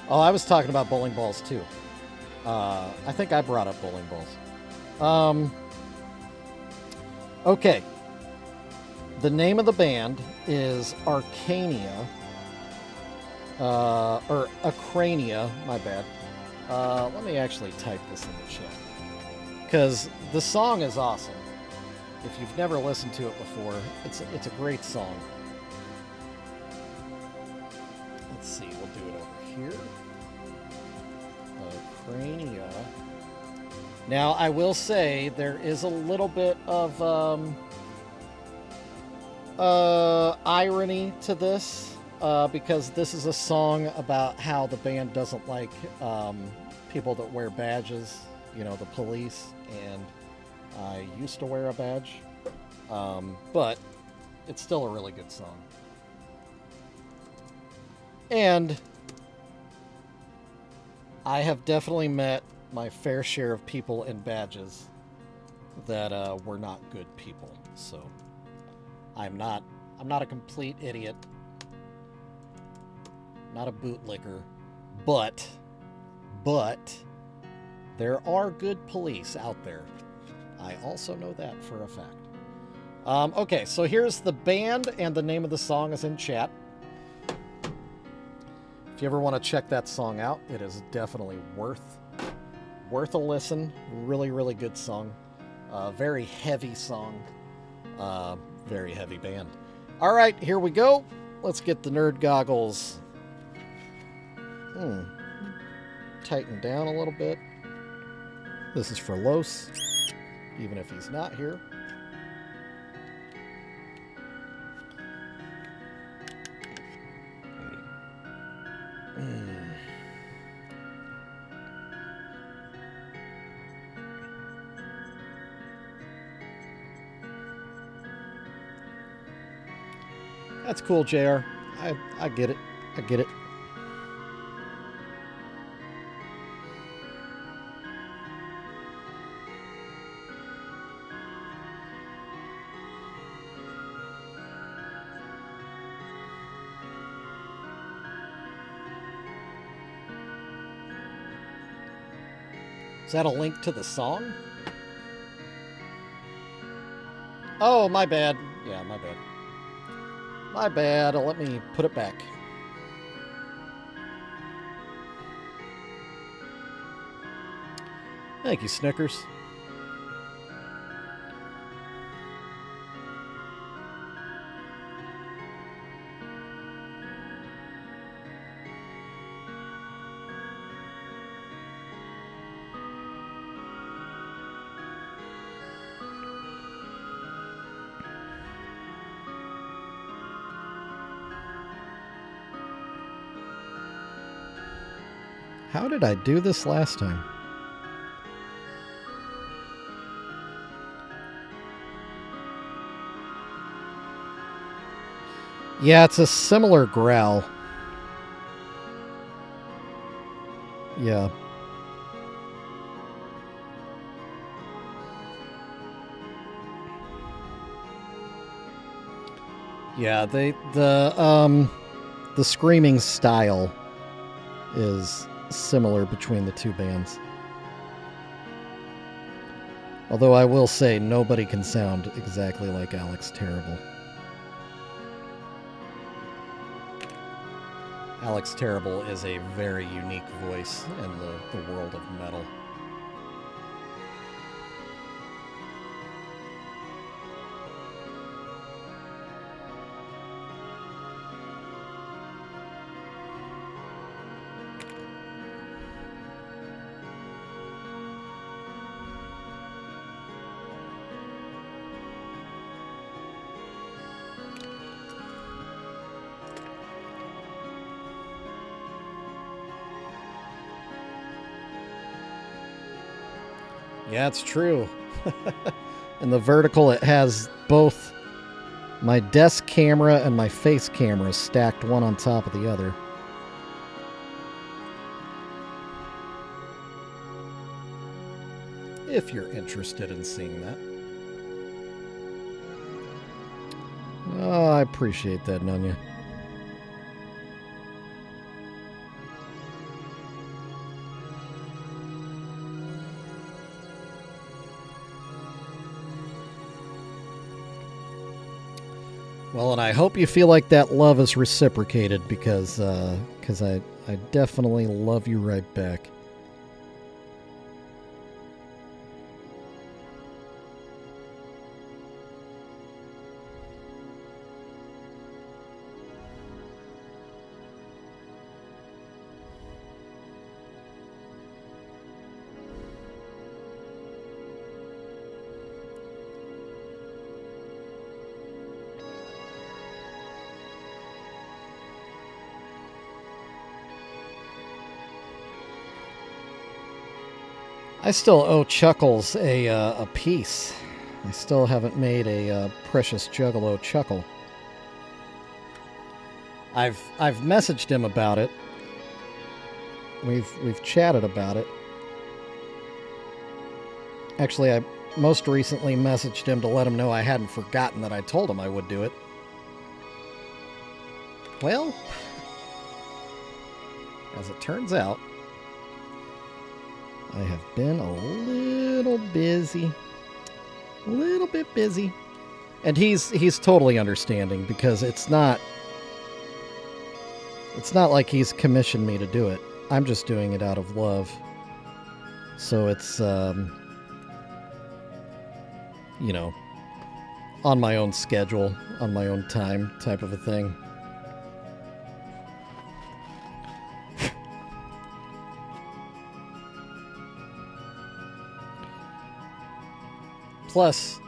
Oh, I was talking about bowling balls too. I think I brought up bowling balls. Okay. The name of the band is Arcania. Or Acrania, my bad. Let me actually type this in the chat. Because the song is awesome. If you've never listened to it before, it's a great song. Let's see, we'll do it over here. Crania. Now, I will say there is a little bit of irony to this because this is a song about how the band doesn't like people that wear badges, you know, the police, and I used to wear a badge, but it's still a really good song. And I have definitely met my fair share of people in badges that were not good people. So I'm not a complete idiot, not a bootlicker, but there are good police out there. I also know that for a fact. Okay, so here's the band, and the name of the song is in chat. If you ever want to check that song out, it is definitely worth a listen. Really, really good song. Very heavy song. Very heavy band. All right, here we go. Let's get the nerd goggles. Tighten down a little bit. This is for Los, even if he's not here. That's cool, JR. I get it. I get it. Is that a link to the song? Oh, my bad. Yeah, my bad. My bad. Let me put it back. Thank you, Snickers. How did I do this last time? Yeah, it's a similar growl. Yeah. Yeah, the screaming style is similar between the two bands. Although I will say nobody can sound exactly like Alex Terrible. Alex Terrible is a very unique voice in the world of metal. Yeah, it's true. In the vertical, it has both my desk camera and my face camera stacked one on top of the other. If you're interested in seeing that. Oh, I appreciate that, Nunya. Well, and I hope you feel like that love is reciprocated because I definitely love you right back. I still owe Chuckles a piece. I still haven't made a Precious Juggalo Chuckle. I've messaged him about it. We've chatted about it. Actually, I most recently messaged him to let him know I hadn't forgotten that I told him I would do it. Well, as it turns out, I have been a little busy. A little bit busy. And he's totally understanding, because it's not like he's commissioned me to do it. I'm just doing it out of love. So it's you know, on my own schedule, on my own time type of a thing. Plus,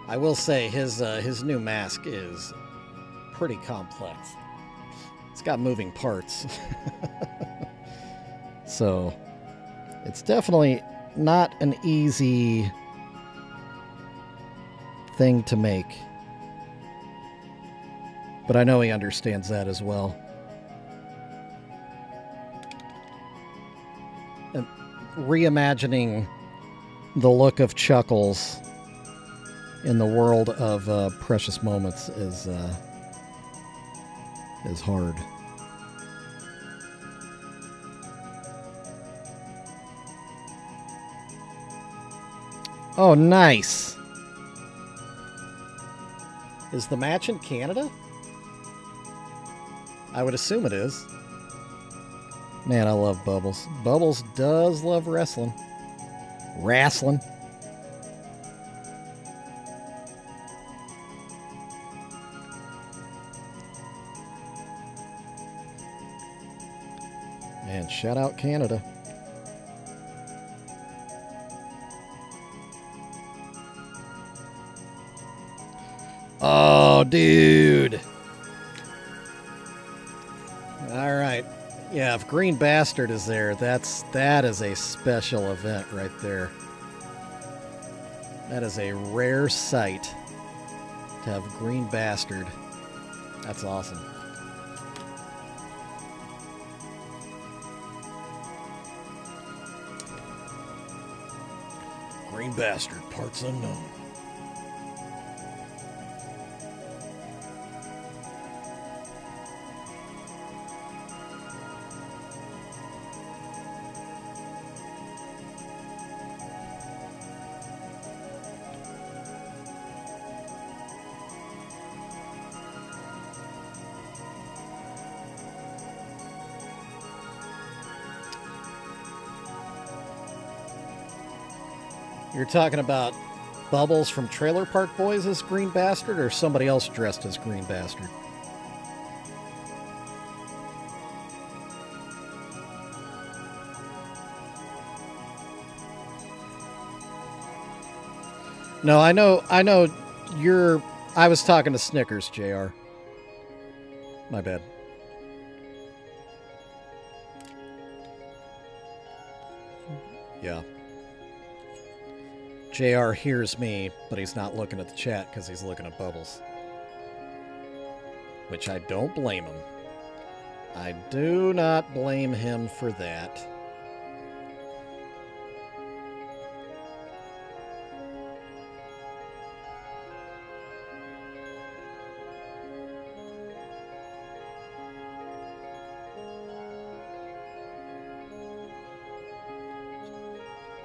I will say his new mask is pretty complex. It's got moving parts. So, it's definitely not an easy thing to make. But I know he understands that as well. And reimagining the look of Chuckles in the world of Precious Moments is hard. Oh, nice. Is the match in Canada? I would assume it is. Man, I love Bubbles. Bubbles does love wrestling. Wrestling. Man, shout out Canada. Oh, dude. All right. Yeah, if Green Bastard is there, that is a special event right there. That is a rare sight to have Green Bastard. That's awesome. Green Bastard, parts unknown. You're talking about Bubbles from Trailer Park Boys as Green Bastard, or somebody else dressed as Green Bastard? No, I know you're... I was talking to Snickers, JR. My bad. Yeah. JR hears me, but he's not looking at the chat because he's looking at Bubbles. Which I don't blame him. I do not blame him for that.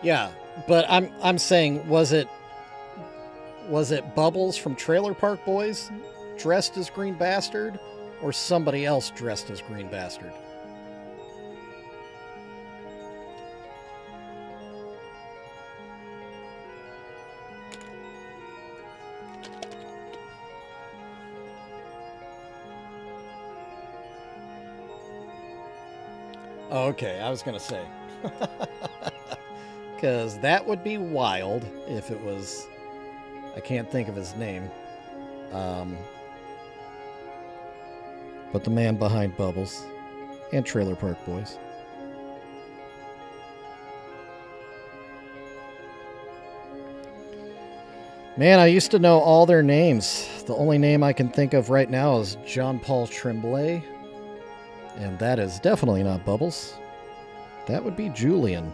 Yeah, but I'm saying, was it Bubbles from Trailer Park Boys dressed as Green Bastard, or somebody else dressed as Green Bastard? Oh, okay, I was gonna say. Because that would be wild if it was... I can't think of his name. But the man behind Bubbles and Trailer Park Boys. Man, I used to know all their names. The only name I can think of right now is Jean-Paul Tremblay. And that is definitely not Bubbles. That would be Julian.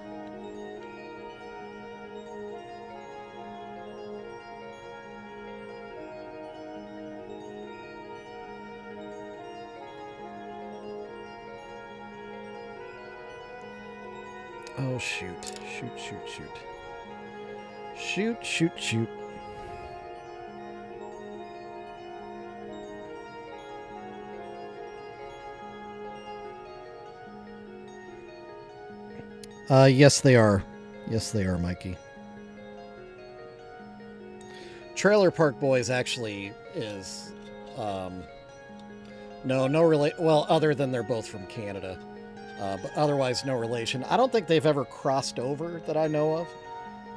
Oh, shoot. Shoot, shoot, shoot. Shoot, shoot, shoot. Yes, they are. Yes, they are, Mikey. Trailer Park Boys actually is, well, other than they're both from Canada, but otherwise no relation. I don't think they've ever crossed over that I know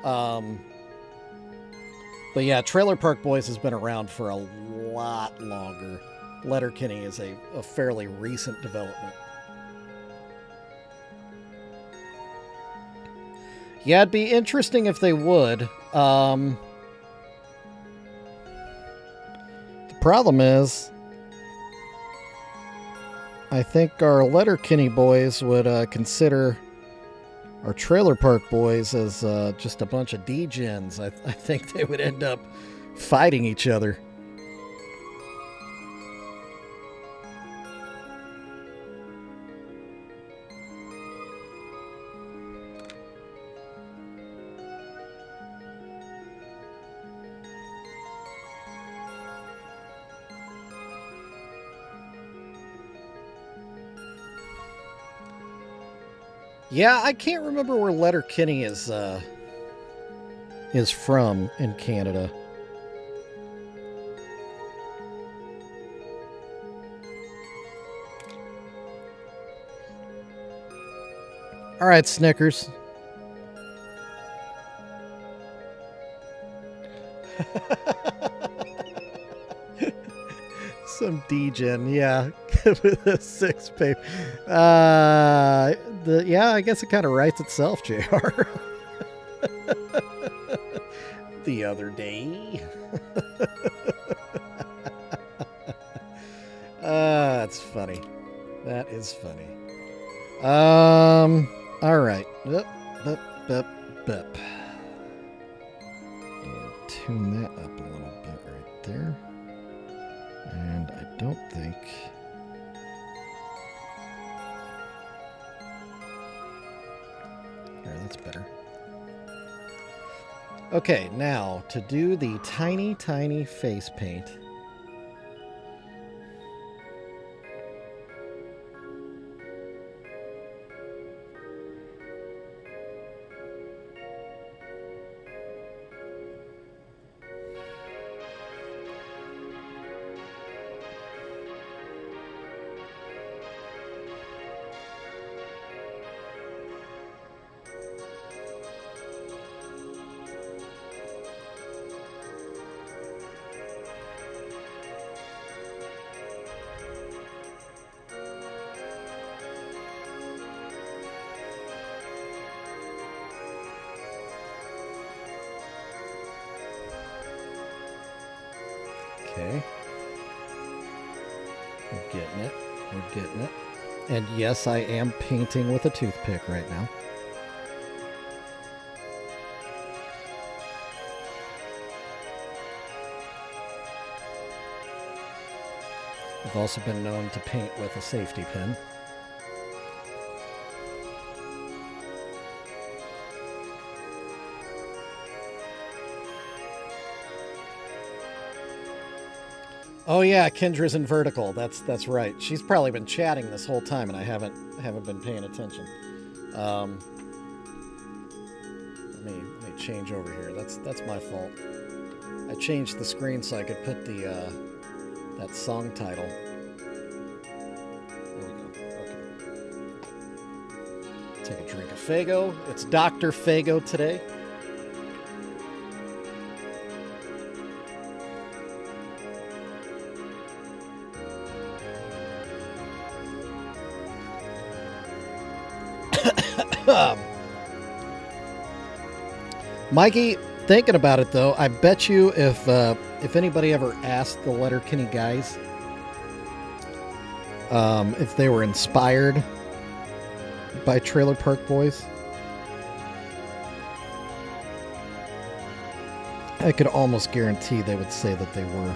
of. But yeah, Trailer Park Boys has been around for a lot longer. Letterkenny is a fairly recent development. Yeah, it'd be interesting if they would. The problem is, I think our Letterkenny boys would consider our Trailer Park Boys as just a bunch of degens. I think they would end up fighting each other. Yeah, I can't remember where Letterkenny is from in Canada. All right, Snickers. Some degen, yeah, with a 6-page. Yeah, I guess it kind of writes itself, JR. The other day. That's funny. That is funny. All right. Bup. And tune that up a little bit right there. And I don't think... There, that's better. Okay, now to do the tiny, tiny face paint. Okay. We're getting it. We're getting it. And yes, I am painting with a toothpick right now. I've also been known to paint with a safety pin. Oh yeah, Kendra's in vertical. That's right. She's probably been chatting this whole time, and I haven't been paying attention. Let me change over here. That's my fault. I changed the screen so I could put the that song title. There we go. Okay. Take a drink of Fago. It's Dr. Fago today. Mikey, Thinking about it though, I bet you if anybody ever asked the Letterkenny guys if they were inspired by Trailer Park Boys, I could almost guarantee they would say that they were.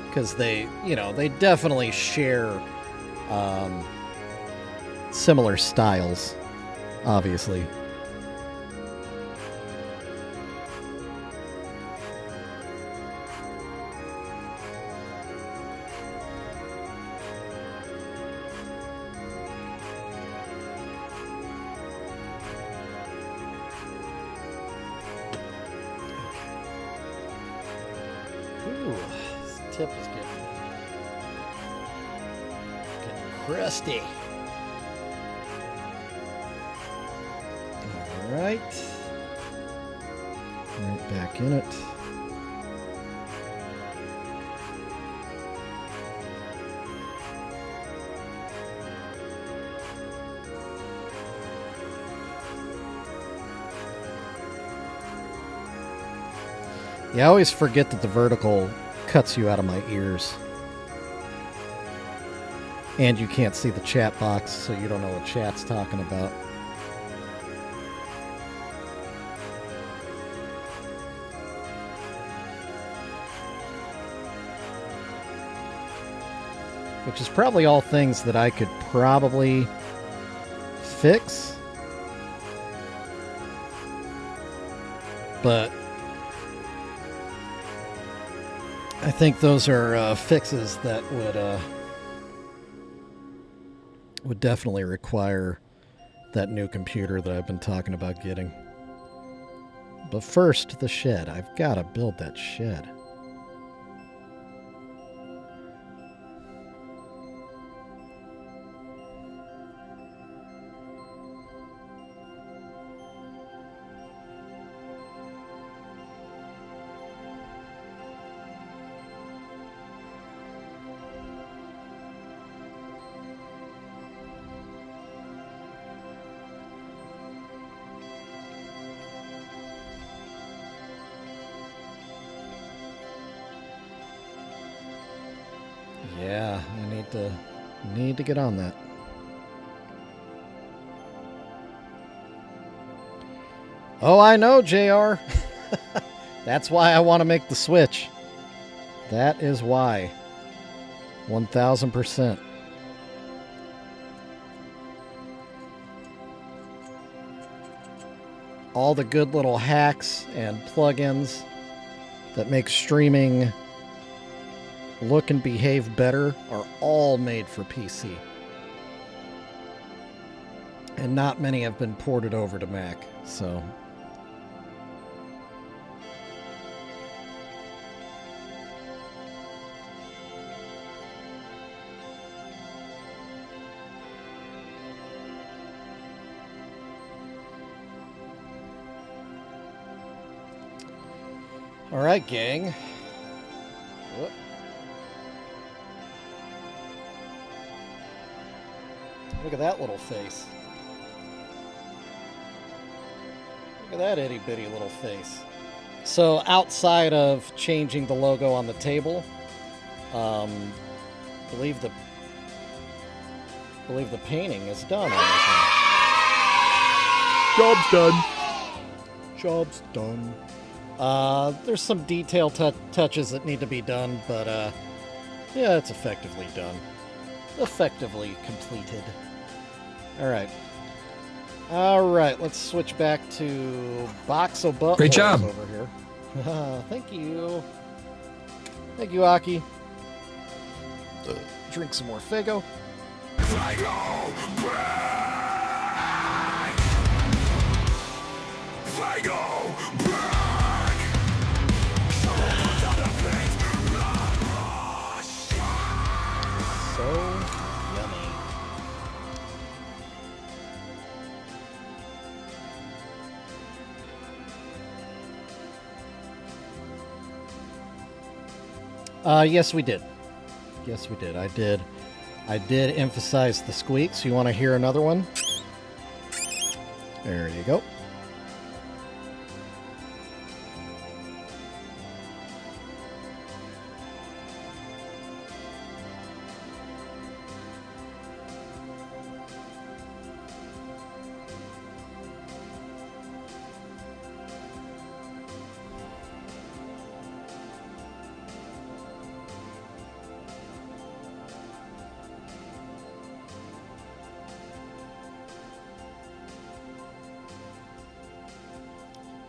Because they definitely share similar styles, obviously. Ooh, this tip is getting crusty. All right. Right back in it. Yeah, I always forget that the vertical cuts you out of my ears. And you can't see the chat box, so you don't know what chat's talking about. Which is probably all things that I could probably fix. But I think those are fixes that would definitely require that new computer that I've been talking about getting. But first, the shed. I've got to build that shed. Yeah, I need to get on that. Oh, I know, JR. That's why I want to make the switch. That is why. 1000%. All the good little hacks and plugins that make streaming look and behave better are all made for PC. And not many have been ported over to Mac, so. All right, gang. Whoop. Look at that little face. Look at that itty bitty little face. So outside of changing the logo on the table, believe the painting is done on this one. Job's done. Job's done. There's some detail touches that need to be done, but yeah, it's effectively done. Effectively completed. Alright, let's switch back to Box of Buttholes. Great job. Over here. Thank you. Thank you, Aki. Drink some more Fago. So yummy. Yes, we did. Yes, we did. I did emphasize the squeaks. You want to hear another one? There you go.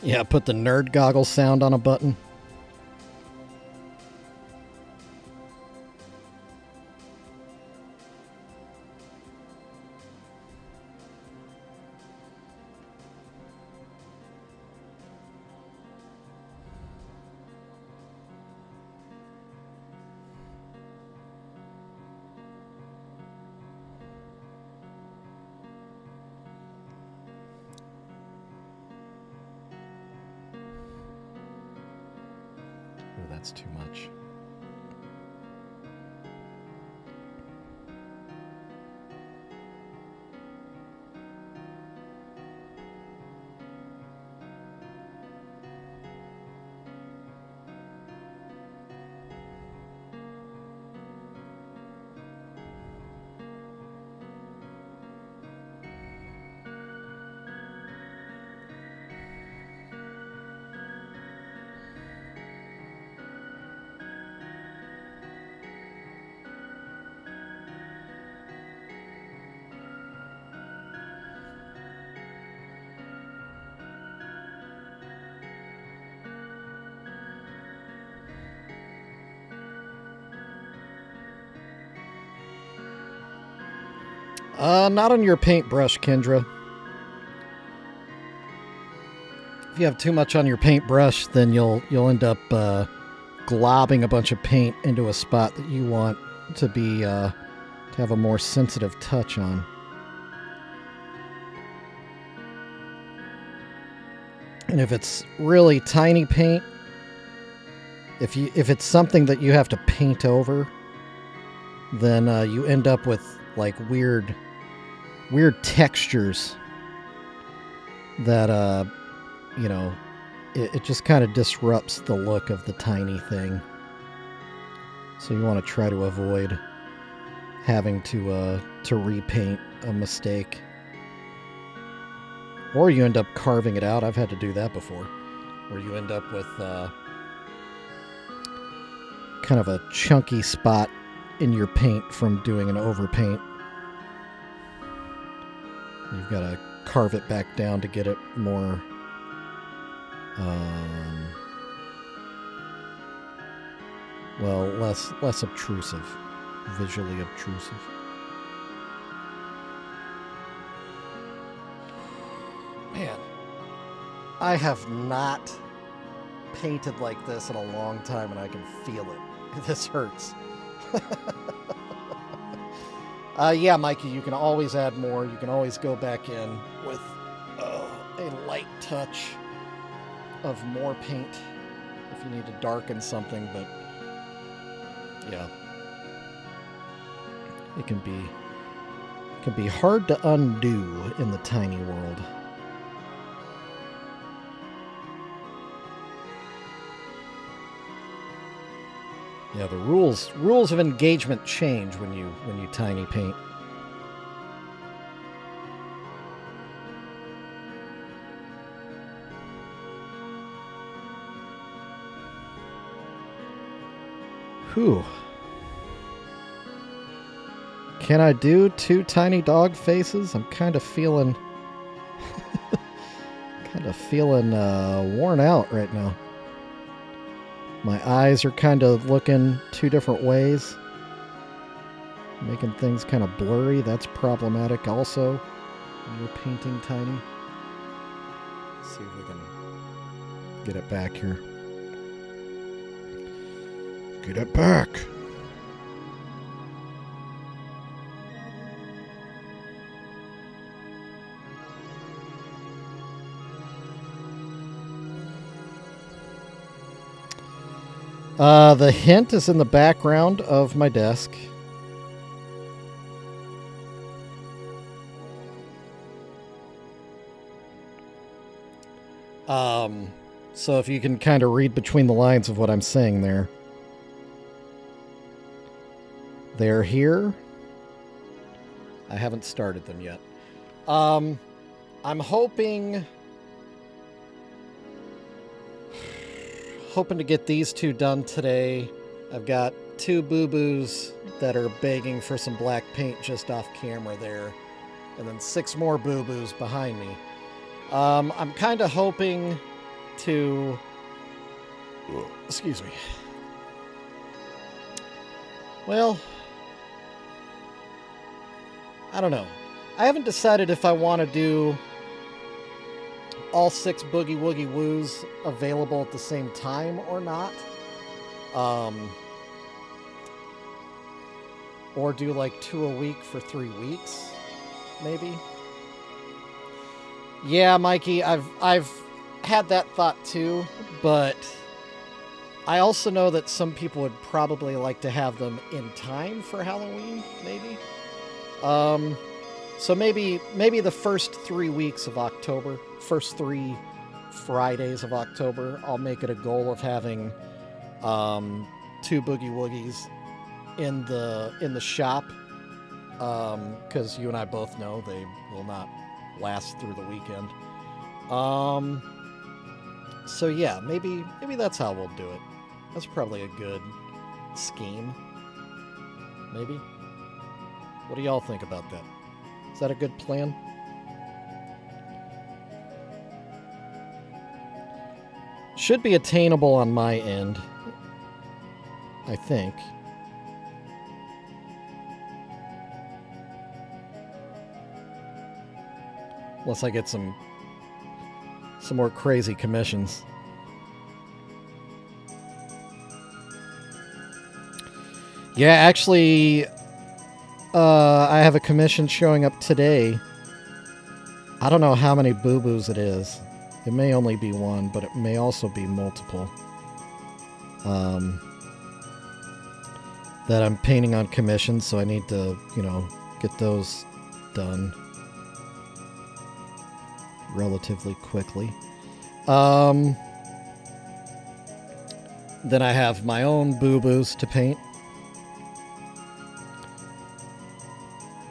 Yeah, put the nerd goggle sound on a button. Oh, that's too much. Not on your paintbrush, Kendra. If you have too much on your paintbrush, then you'll end up globbing a bunch of paint into a spot that you want to be to have a more sensitive touch on. And if it's really tiny paint, if it's something that you have to paint over, then you end up with like weird textures that you know, it just kind of disrupts the look of the tiny thing. So you want to try to avoid having to repaint a mistake. Or you end up carving it out. I've had to do that before. Where you end up with kind of a chunky spot in your paint from doing an overpaint. You've got to carve it back down to get it more well, less obtrusive, visually obtrusive. Man, I have not painted like this in a long time, and I can feel it. This hurts. Yeah, Mikey, you can always add more. You can always go back in with a light touch of more paint if you need to darken something, but yeah, it can be hard to undo in the tiny world. Yeah, the rules of engagement change when you tiny paint. Whew. Can I do 2 tiny dog faces? I'm kind of feeling worn out right now. My eyes are kind of looking 2 different ways, making things kind of blurry. That's problematic also when you're painting tiny. Let's see if we can get it back here. Get it back. The hint is in the background of my desk. So if you can kind of read between the lines of what I'm saying there. They're here. I haven't started them yet. I'm hoping to get these two done today. I've got 2 boo-boos that are begging for some black paint just off camera there. And then 6 more boo-boos behind me. I'm kind of hoping to... Excuse me. Well, I don't know. I haven't decided if I want to do all 6 Boogie Woogie Woos available at the same time or not. Or do like 2 a week for 3 weeks, maybe. Yeah, Mikey, I've had that thought too, but I also know that some people would probably like to have them in time for Halloween, maybe. So maybe the first 3 weeks of October, first 3 Fridays of October, I'll make it a goal of having 2 Boogie Woogies in the shop, because you and I both know they will not last through the weekend. So yeah, maybe that's how we'll do it. That's probably a good scheme. Maybe. What do y'all think about that? Is that a good plan? Should be attainable on my end, I think. Unless I get some more crazy commissions. Yeah, actually, I have a commission showing up today. I don't know how many boo-boos it is. It may only be 1, but it may also be multiple. That I'm painting on commission, so I need to, get those done relatively quickly. Then I have my own boo-boos to paint.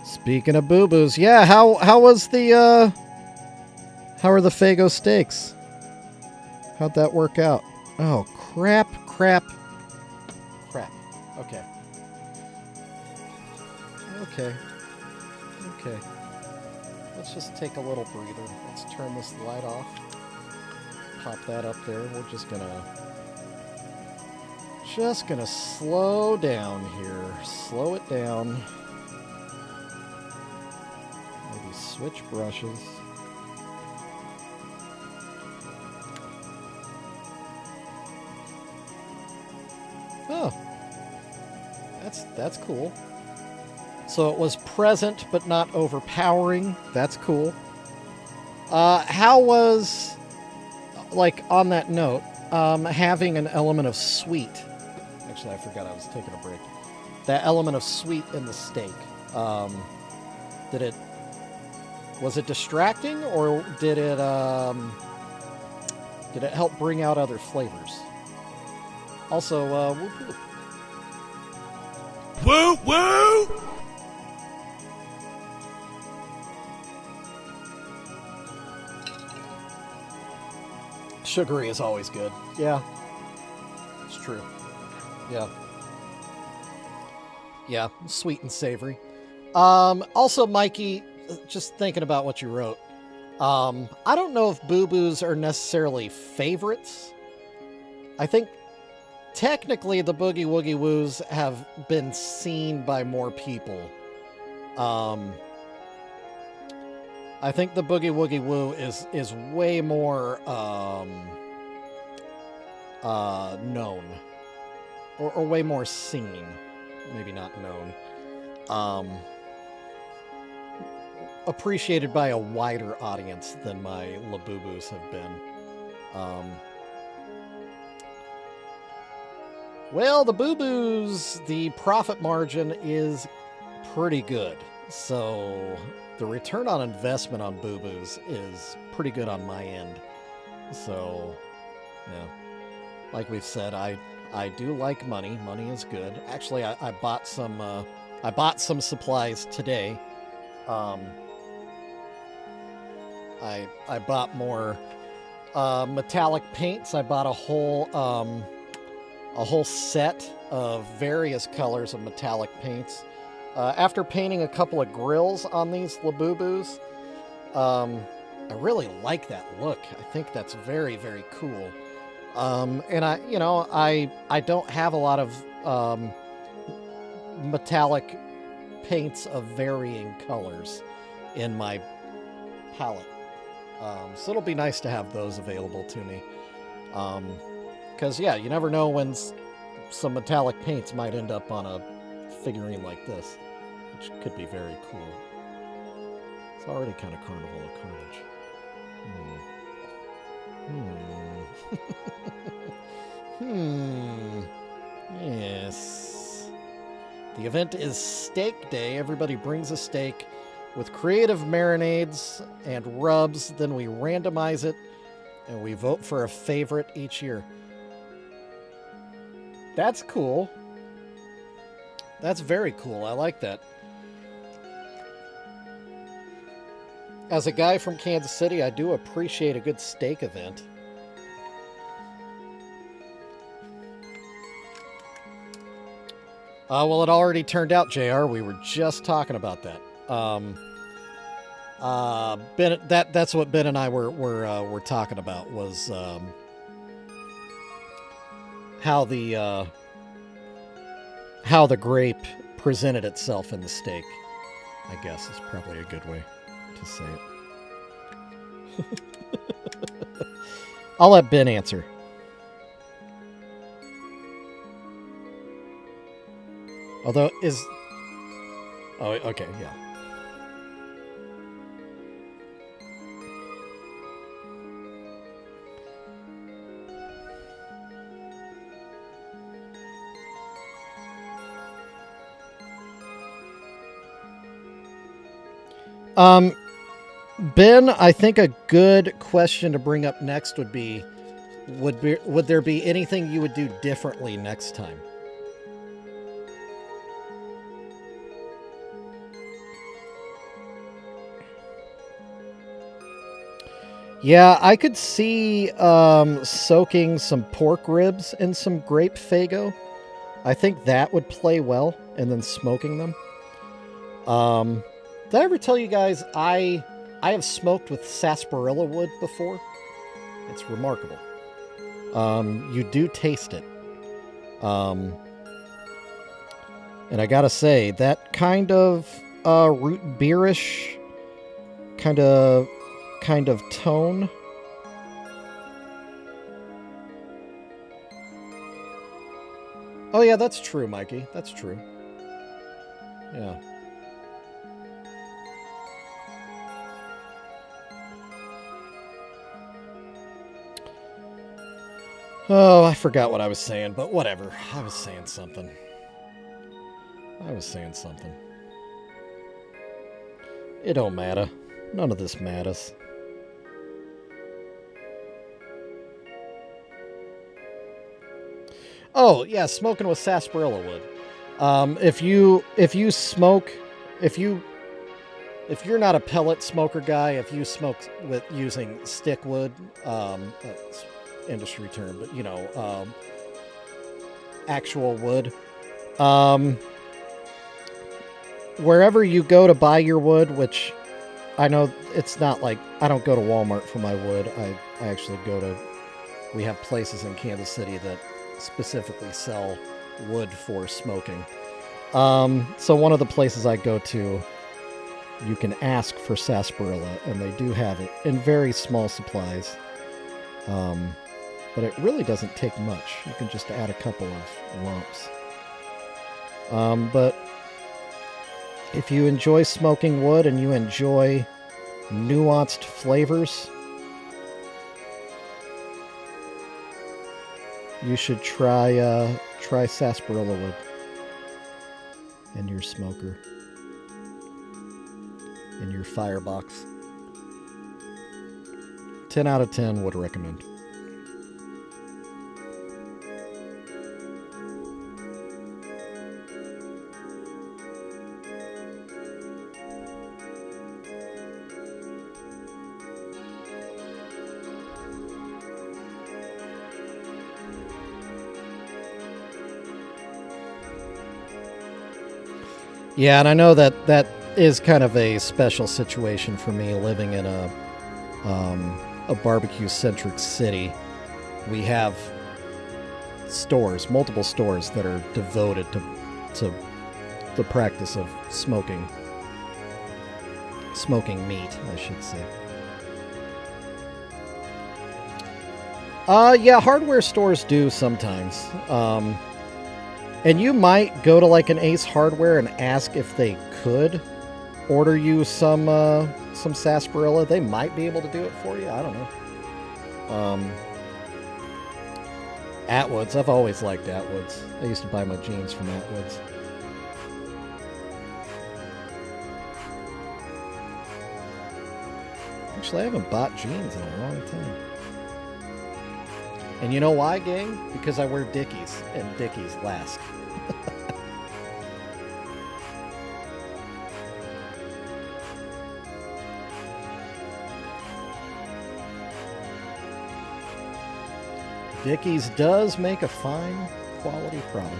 Speaking of boo-boos, yeah, how was the how are the Fago steaks? How'd that work out? Oh, crap. Okay. Let's just take a little breather. Let's turn this light off. Pop that up there. We're just gonna slow down here. Slow it down. Maybe switch brushes. Oh. That's cool. So it was present but not overpowering. That's cool. How was, like, on that note, having an element of sweet? Actually, I forgot I was taking a break. That element of sweet in the steak. Was it distracting, or did it help bring out other flavors? Also, Woo woo! Sugary is always good. Yeah. It's true. Yeah. Yeah, sweet and savory. Also, Mikey, just thinking about what you wrote. I don't know if boo-boos are necessarily favorites. I think technically the Boogie Woogie Woos have been seen by more people. I think the Boogie Woogie Woo is way more known, or way more seen, maybe not known, appreciated by a wider audience than my Labubu's have been. Well, the Boo-Boos, the profit margin is pretty good, so the return on investment on Boo-Boos is pretty good on my end. So, yeah. Like we've said, I do like money. Money is good. Actually, I bought some supplies today. I bought more metallic paints. I bought a whole set of various colors of metallic paints. After painting a couple of grills on these Labubus, I really like that look. I think that's very, very cool. And I don't have a lot of metallic paints of varying colors in my palette. So it'll be nice to have those available to me. Because, yeah, you never know when some metallic paints might end up on a figurine like this, which could be very cool. It's already kind of Carnival of Carnage. Yes. The event is Steak Day. Everybody brings a steak with creative marinades and rubs. Then we randomize it, and we vote for a favorite each year. That's cool. That's very cool. I like that. As a guy from Kansas City, I do appreciate a good steak event. Well, it already turned out, JR. We were just talking about that. Ben, that's what Ben and I were talking about, was how the grape presented itself in the steak, I guess is probably a good way to say it. I'll let Ben answer. Although, oh, okay, yeah. Ben, I think a good question to bring up next would there be anything you would do differently next time? Yeah, I could see soaking some pork ribs in some grape Faygo. I think that would play well, and then smoking them. Did I ever tell you guys I have smoked with sarsaparilla wood before? It's remarkable. You do taste it. And I gotta say, that kind of root beerish kind of tone. Oh yeah, that's true, Mikey. That's true. Yeah. Oh, I forgot what I was saying, but whatever. I was saying something. It don't matter. None of this matters. Oh, yeah, smoking with sarsaparilla wood. If you're not a pellet smoker guy, if you smoke with using stick wood, that's industry term, but actual wood. Wherever you go to buy your wood, which I know it's not like I don't go to Walmart for my wood. I actually we have places in Kansas City that specifically sell wood for smoking. So one of the places I go to, you can ask for sarsaparilla, and they do have it in very small supplies. But it really doesn't take much. You can just add a couple of lumps. But if you enjoy smoking wood and you enjoy nuanced flavors, you should try sarsaparilla wood in your smoker, in your firebox. 10 out of 10 would recommend. Yeah, and I know that is kind of a special situation for me living in a barbecue-centric city. We have stores, multiple stores that are devoted to the practice of smoking meat, I should say. Yeah, hardware stores do sometimes. And you might go to like an Ace Hardware and ask if they could order you some sarsaparilla. They might be able to do it for you. I don't know. Atwoods. I've always liked Atwoods. I used to buy my jeans from Atwoods. Actually, I haven't bought jeans in a long time. And you know why, gang? Because I wear Dickies, and Dickies last. Dickies does make a fine quality product.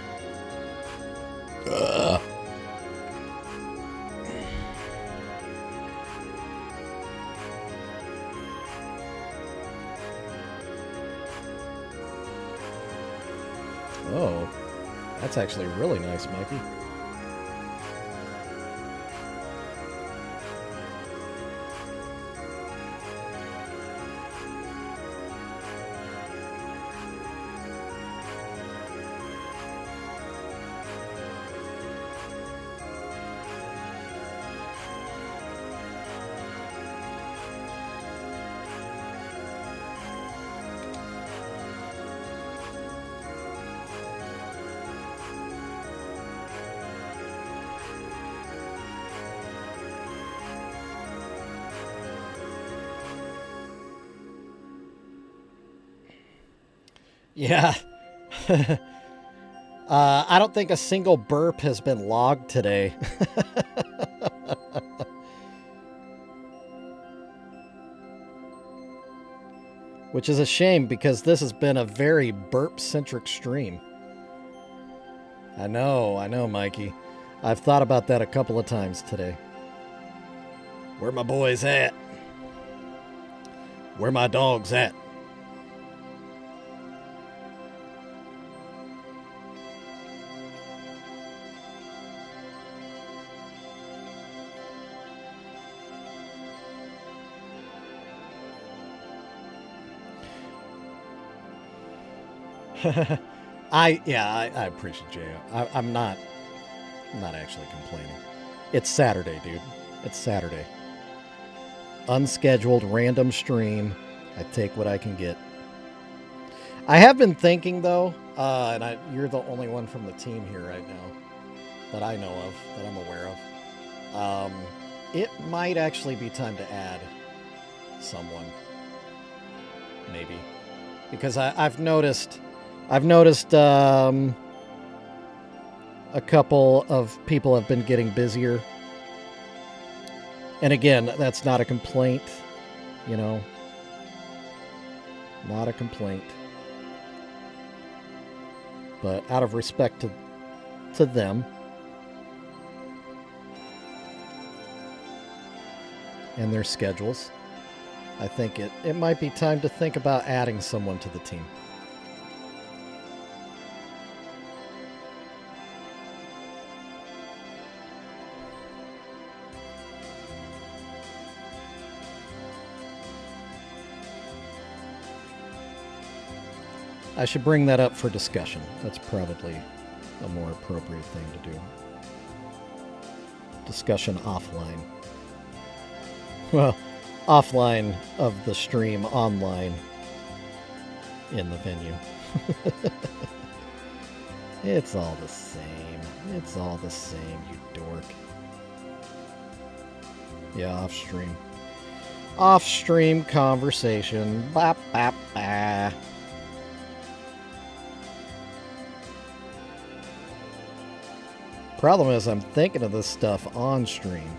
Oh, that's actually really nice, Mikey. Yeah. I don't think a single burp has been logged today. Which is a shame because this has been a very burp-centric stream. I know, Mikey. I've thought about that a couple of times today. Where my boys at? Where my dogs at? I appreciate you. I'm not actually complaining. It's Saturday, dude. It's Saturday. Unscheduled, random stream. I take what I can get. I have been thinking, though, and you're the only one from the team here right now that I know of, that I'm aware of. It might actually be time to add someone. Maybe. Because I've noticed a couple of people have been getting busier. And again, that's not a complaint, you know. Not a complaint. But out of respect to them and their schedules, I think it might be time to think about adding someone to the team. I should bring that up for discussion. That's probably a more appropriate thing to do. Discussion offline. Well, offline of the stream, online in the venue. It's all the same. It's all the same, you dork. Yeah, off stream. Off-stream conversation. Bop, bop, bah. Problem is, I'm thinking of this stuff on stream.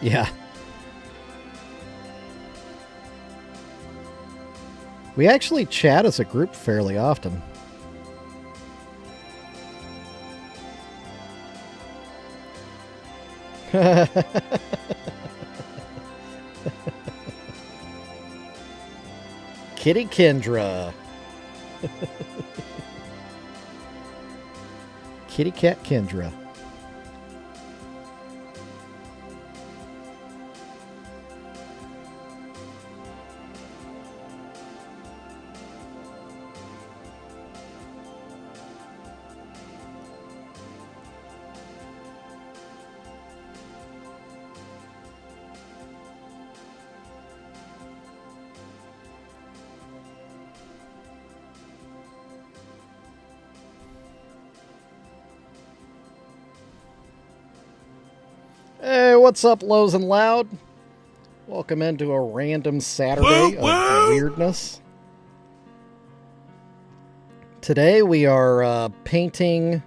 Yeah. We actually chat as a group fairly often. Kitty Kendra. Kitty Cat Kendra. Hey, what's up, Lows and Loud? Welcome into a random Saturday of weirdness. Today we are painting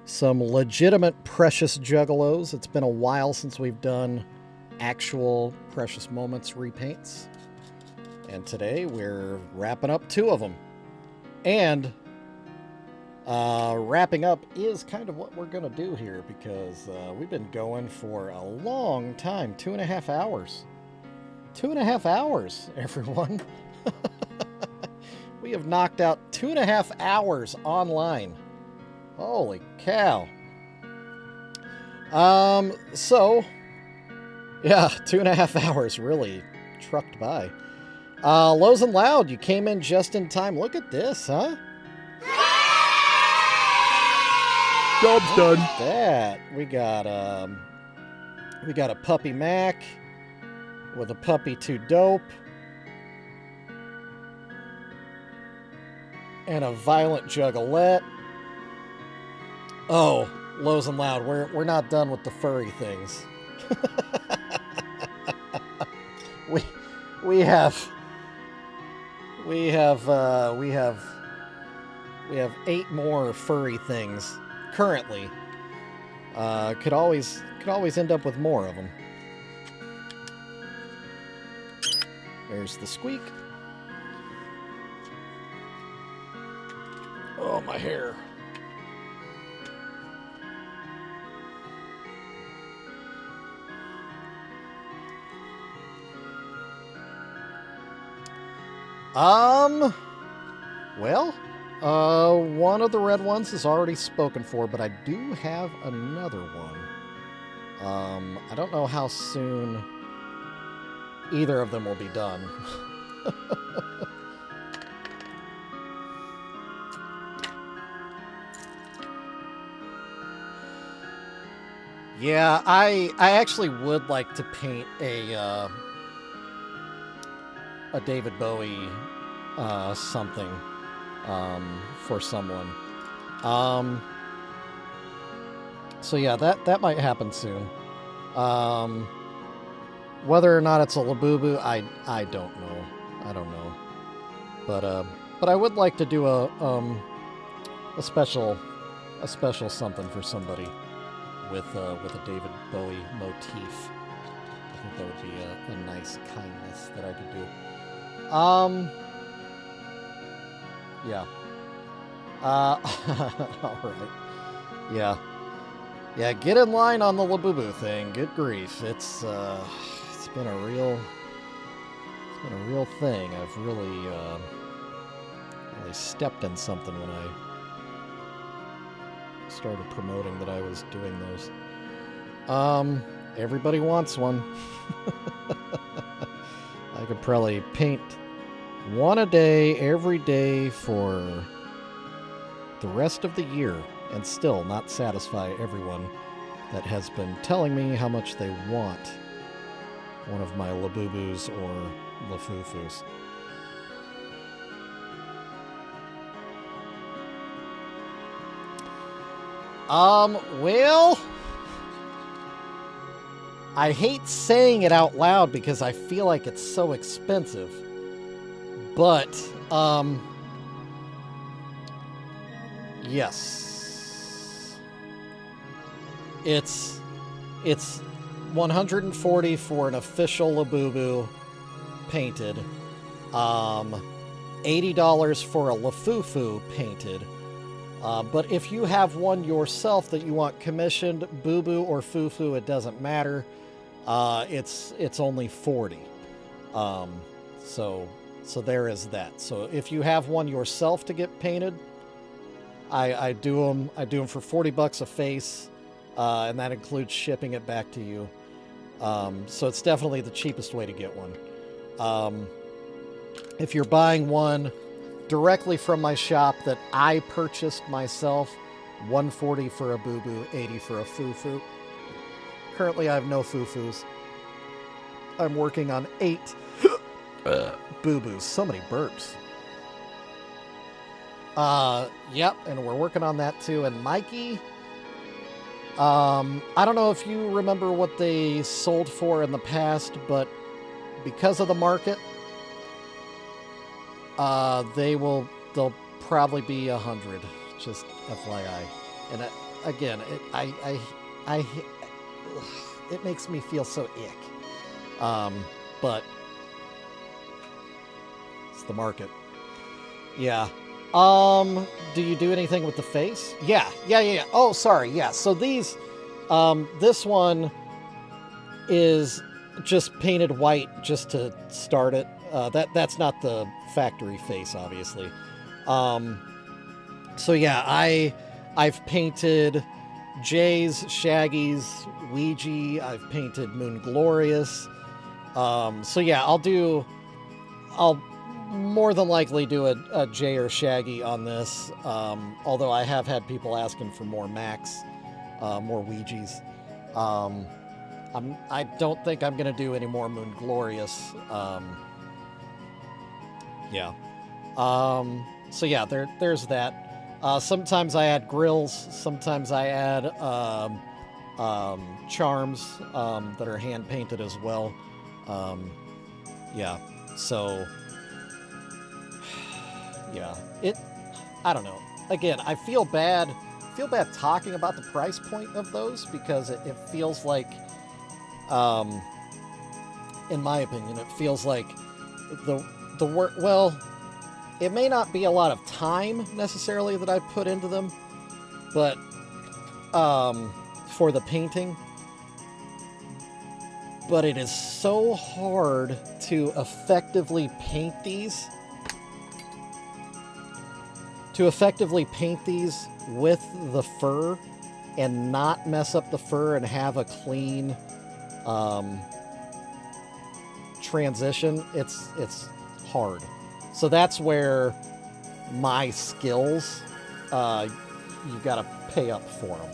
some legitimate Precious Juggalos. It's been a while since we've done actual Precious Moments repaints. And today we're wrapping up 2 of them. And wrapping up is kind of what we're going to do here because we've been going for a long time. 2.5 hours. 2.5 hours, everyone. We have knocked out 2.5 hours online. Holy cow. So, yeah, 2.5 hours really trucked by. Lows and Loud, you came in just in time. Look at this, huh? Job's done. That we got a Puppy Mac with a Puppy 2 Dope and a Violent Juggalette. Oh, Lows and Loud, we're not done with the furry things. we have 8 more furry things. Currently, could always end up with more of them. There's the squeak. Oh, my hair. Well, one of the red ones is already spoken for, but I do have another one. I don't know how soon either of them will be done. Yeah, I actually would like to paint a David Bowie something for someone. So yeah, that might happen soon. Whether or not it's a Labubu, I don't know. I don't know. But I would like to do a special something for somebody with a David Bowie motif. I think that would be a nice kindness that I could do. Yeah. All right. Yeah. Yeah, get in line on the Labubu thing. Good grief. It's been a real thing. I've really stepped in something when I started promoting that I was doing those. Everybody wants one. I could probably paint one a day, every day for the rest of the year and still not satisfy everyone that has been telling me how much they want one of my Labubus or Lafufus. Well, I hate saying it out loud because I feel like it's so expensive. But, yes. It's $140 for an official Labubu painted. $80 for a Lafufu painted. But if you have one yourself that you want commissioned, Boo-Boo or Fufu, it doesn't matter. It's only $40. So there is that. So if you have one yourself to get painted, I do them for $40 a face, and that includes shipping it back to you. So it's definitely the cheapest way to get one. If you're buying one directly from my shop that I purchased myself, $140 for a Boo-Boo, $80 for a Fufu. Currently, I have no Fufus. I'm working on 8 Boo-Boos. So many burps. Yep, and we're working on that too. And Mikey, I don't know if you remember what they sold for in the past, but because of the market, they'll probably be 100. Just FYI. And again, it makes me feel so ick. But it's the market. Yeah. Do you do anything with the face? Yeah. Oh, sorry. Yeah. So these, this one is just painted white just to start it. That's not the factory face, obviously. So yeah, I've painted Jay's, Shaggy's, Ouija. I've painted Moon Glorious. So yeah, I'll more than likely do a Jay or Shaggy on this. Although I have had people asking for more Max, more Ouijas. I don't think I'm gonna do any more Moon Glorious. Yeah. So yeah, there's that. Sometimes I add grills. Sometimes I add charms that are hand painted as well. Yeah. So yeah, I don't know. Again, I feel bad talking about the price point of those because it feels like, in my opinion, it feels like the work. Well, it may not be a lot of time necessarily that I put into them, but for the painting. But it is so hard to effectively paint these. To effectively paint these with the fur and not mess up the fur and have a clean transition, it's hard. So that's where my skills, you gotta pay up for them.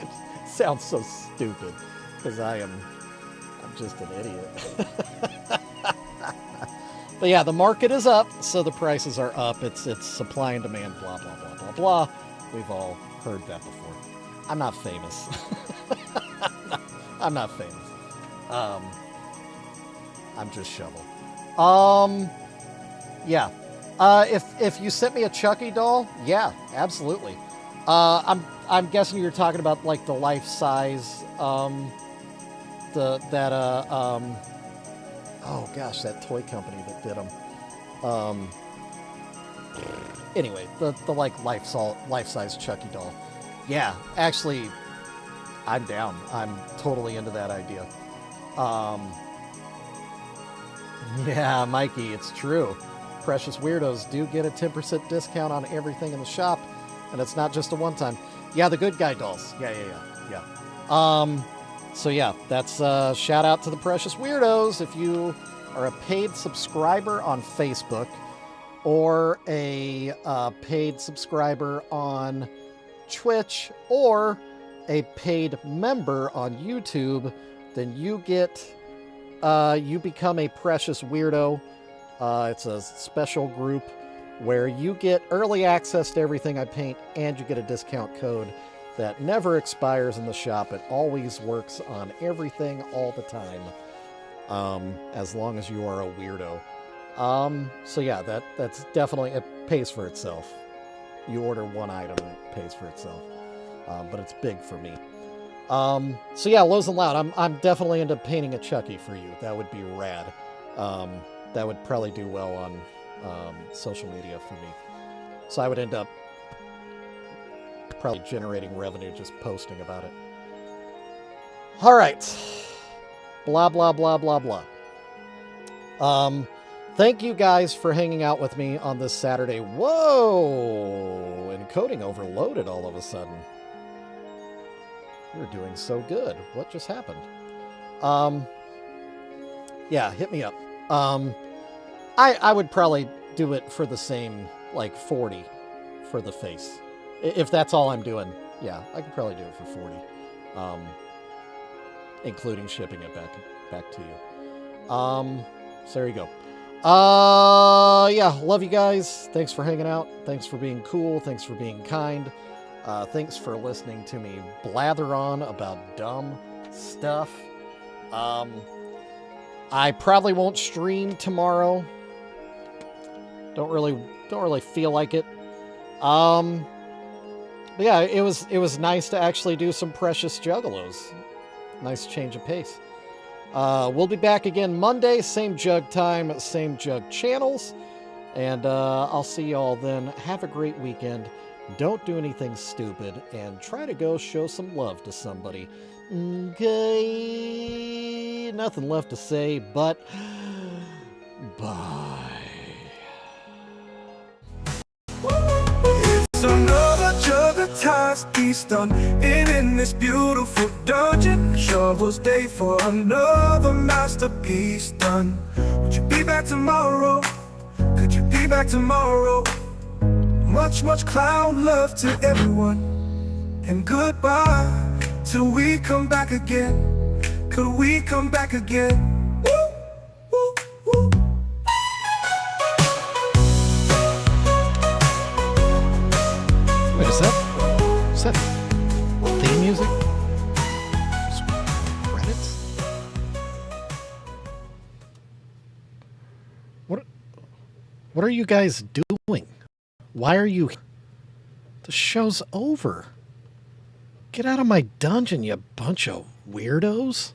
It sounds so stupid because I'm just an idiot. But yeah, the market is up, so the prices are up. It's supply and demand, blah, blah, blah, blah, blah. We've all heard that before. I'm not famous. I'm not famous. I'm just Shovel. Yeah. If you sent me a Chucky doll, yeah, absolutely. I'm guessing you're talking about like the life size, oh gosh, that toy company that did them. Anyway, the like life-size Chucky doll. Yeah, actually, I'm down. I'm totally into that idea. Yeah, Mikey, it's true. Precious Weirdos do get a 10% discount on everything in the shop, and it's not just a one-time. Yeah, the good guy dolls. Yeah. So yeah, that's shout out to the Precious Weirdos. If you are a paid subscriber on Facebook or a paid subscriber on Twitch or a paid member on YouTube, then you become a Precious Weirdo. It's a special group where you get early access to everything I paint and you get a discount code that never expires in the shop. It always works on everything all the time, as long as you are a weirdo. So yeah, that's definitely, it pays for itself. You order one item and it pays for itself. But it's big for me. So yeah, Lows and Loud, I'm definitely into painting a Chucky for you. That would be rad. That would probably do well on social media for me. So I would end up probably generating revenue just posting about it. All right. Blah, blah, blah, blah, blah. Thank you guys for hanging out with me on this Saturday. Whoa! Encoding overloaded all of a sudden. We're doing so good. What just happened? Yeah, hit me up. I would probably do it for the same, like 40 for the face. If that's all I'm doing, yeah, I could probably do it for 40. Including shipping it back to you. So there you go. Yeah, love you guys. Thanks for hanging out. Thanks for being cool. Thanks for being kind. Thanks for listening to me blather on about dumb stuff. I probably won't stream tomorrow. Don't really feel like it. But yeah, it was nice to actually do some Precious Juggalos. Nice change of pace. We'll be back again Monday, same jug time, same jug channels, and I'll see y'all then. Have a great weekend. Don't do anything stupid, and try to go show some love to somebody. Okay, nothing left to say, but bye. It's another Juggalos piece done in this beautiful dungeon. Shovels day for another masterpiece done. Would you be back tomorrow? Could you be back tomorrow? Much clown love to everyone, and goodbye till we come back again. Could we come back again? Woo, woo, woo. Wait, is that theme music? Credits? What are you guys doing? Why are you... The show's over. Get out of my dungeon, you bunch of weirdos.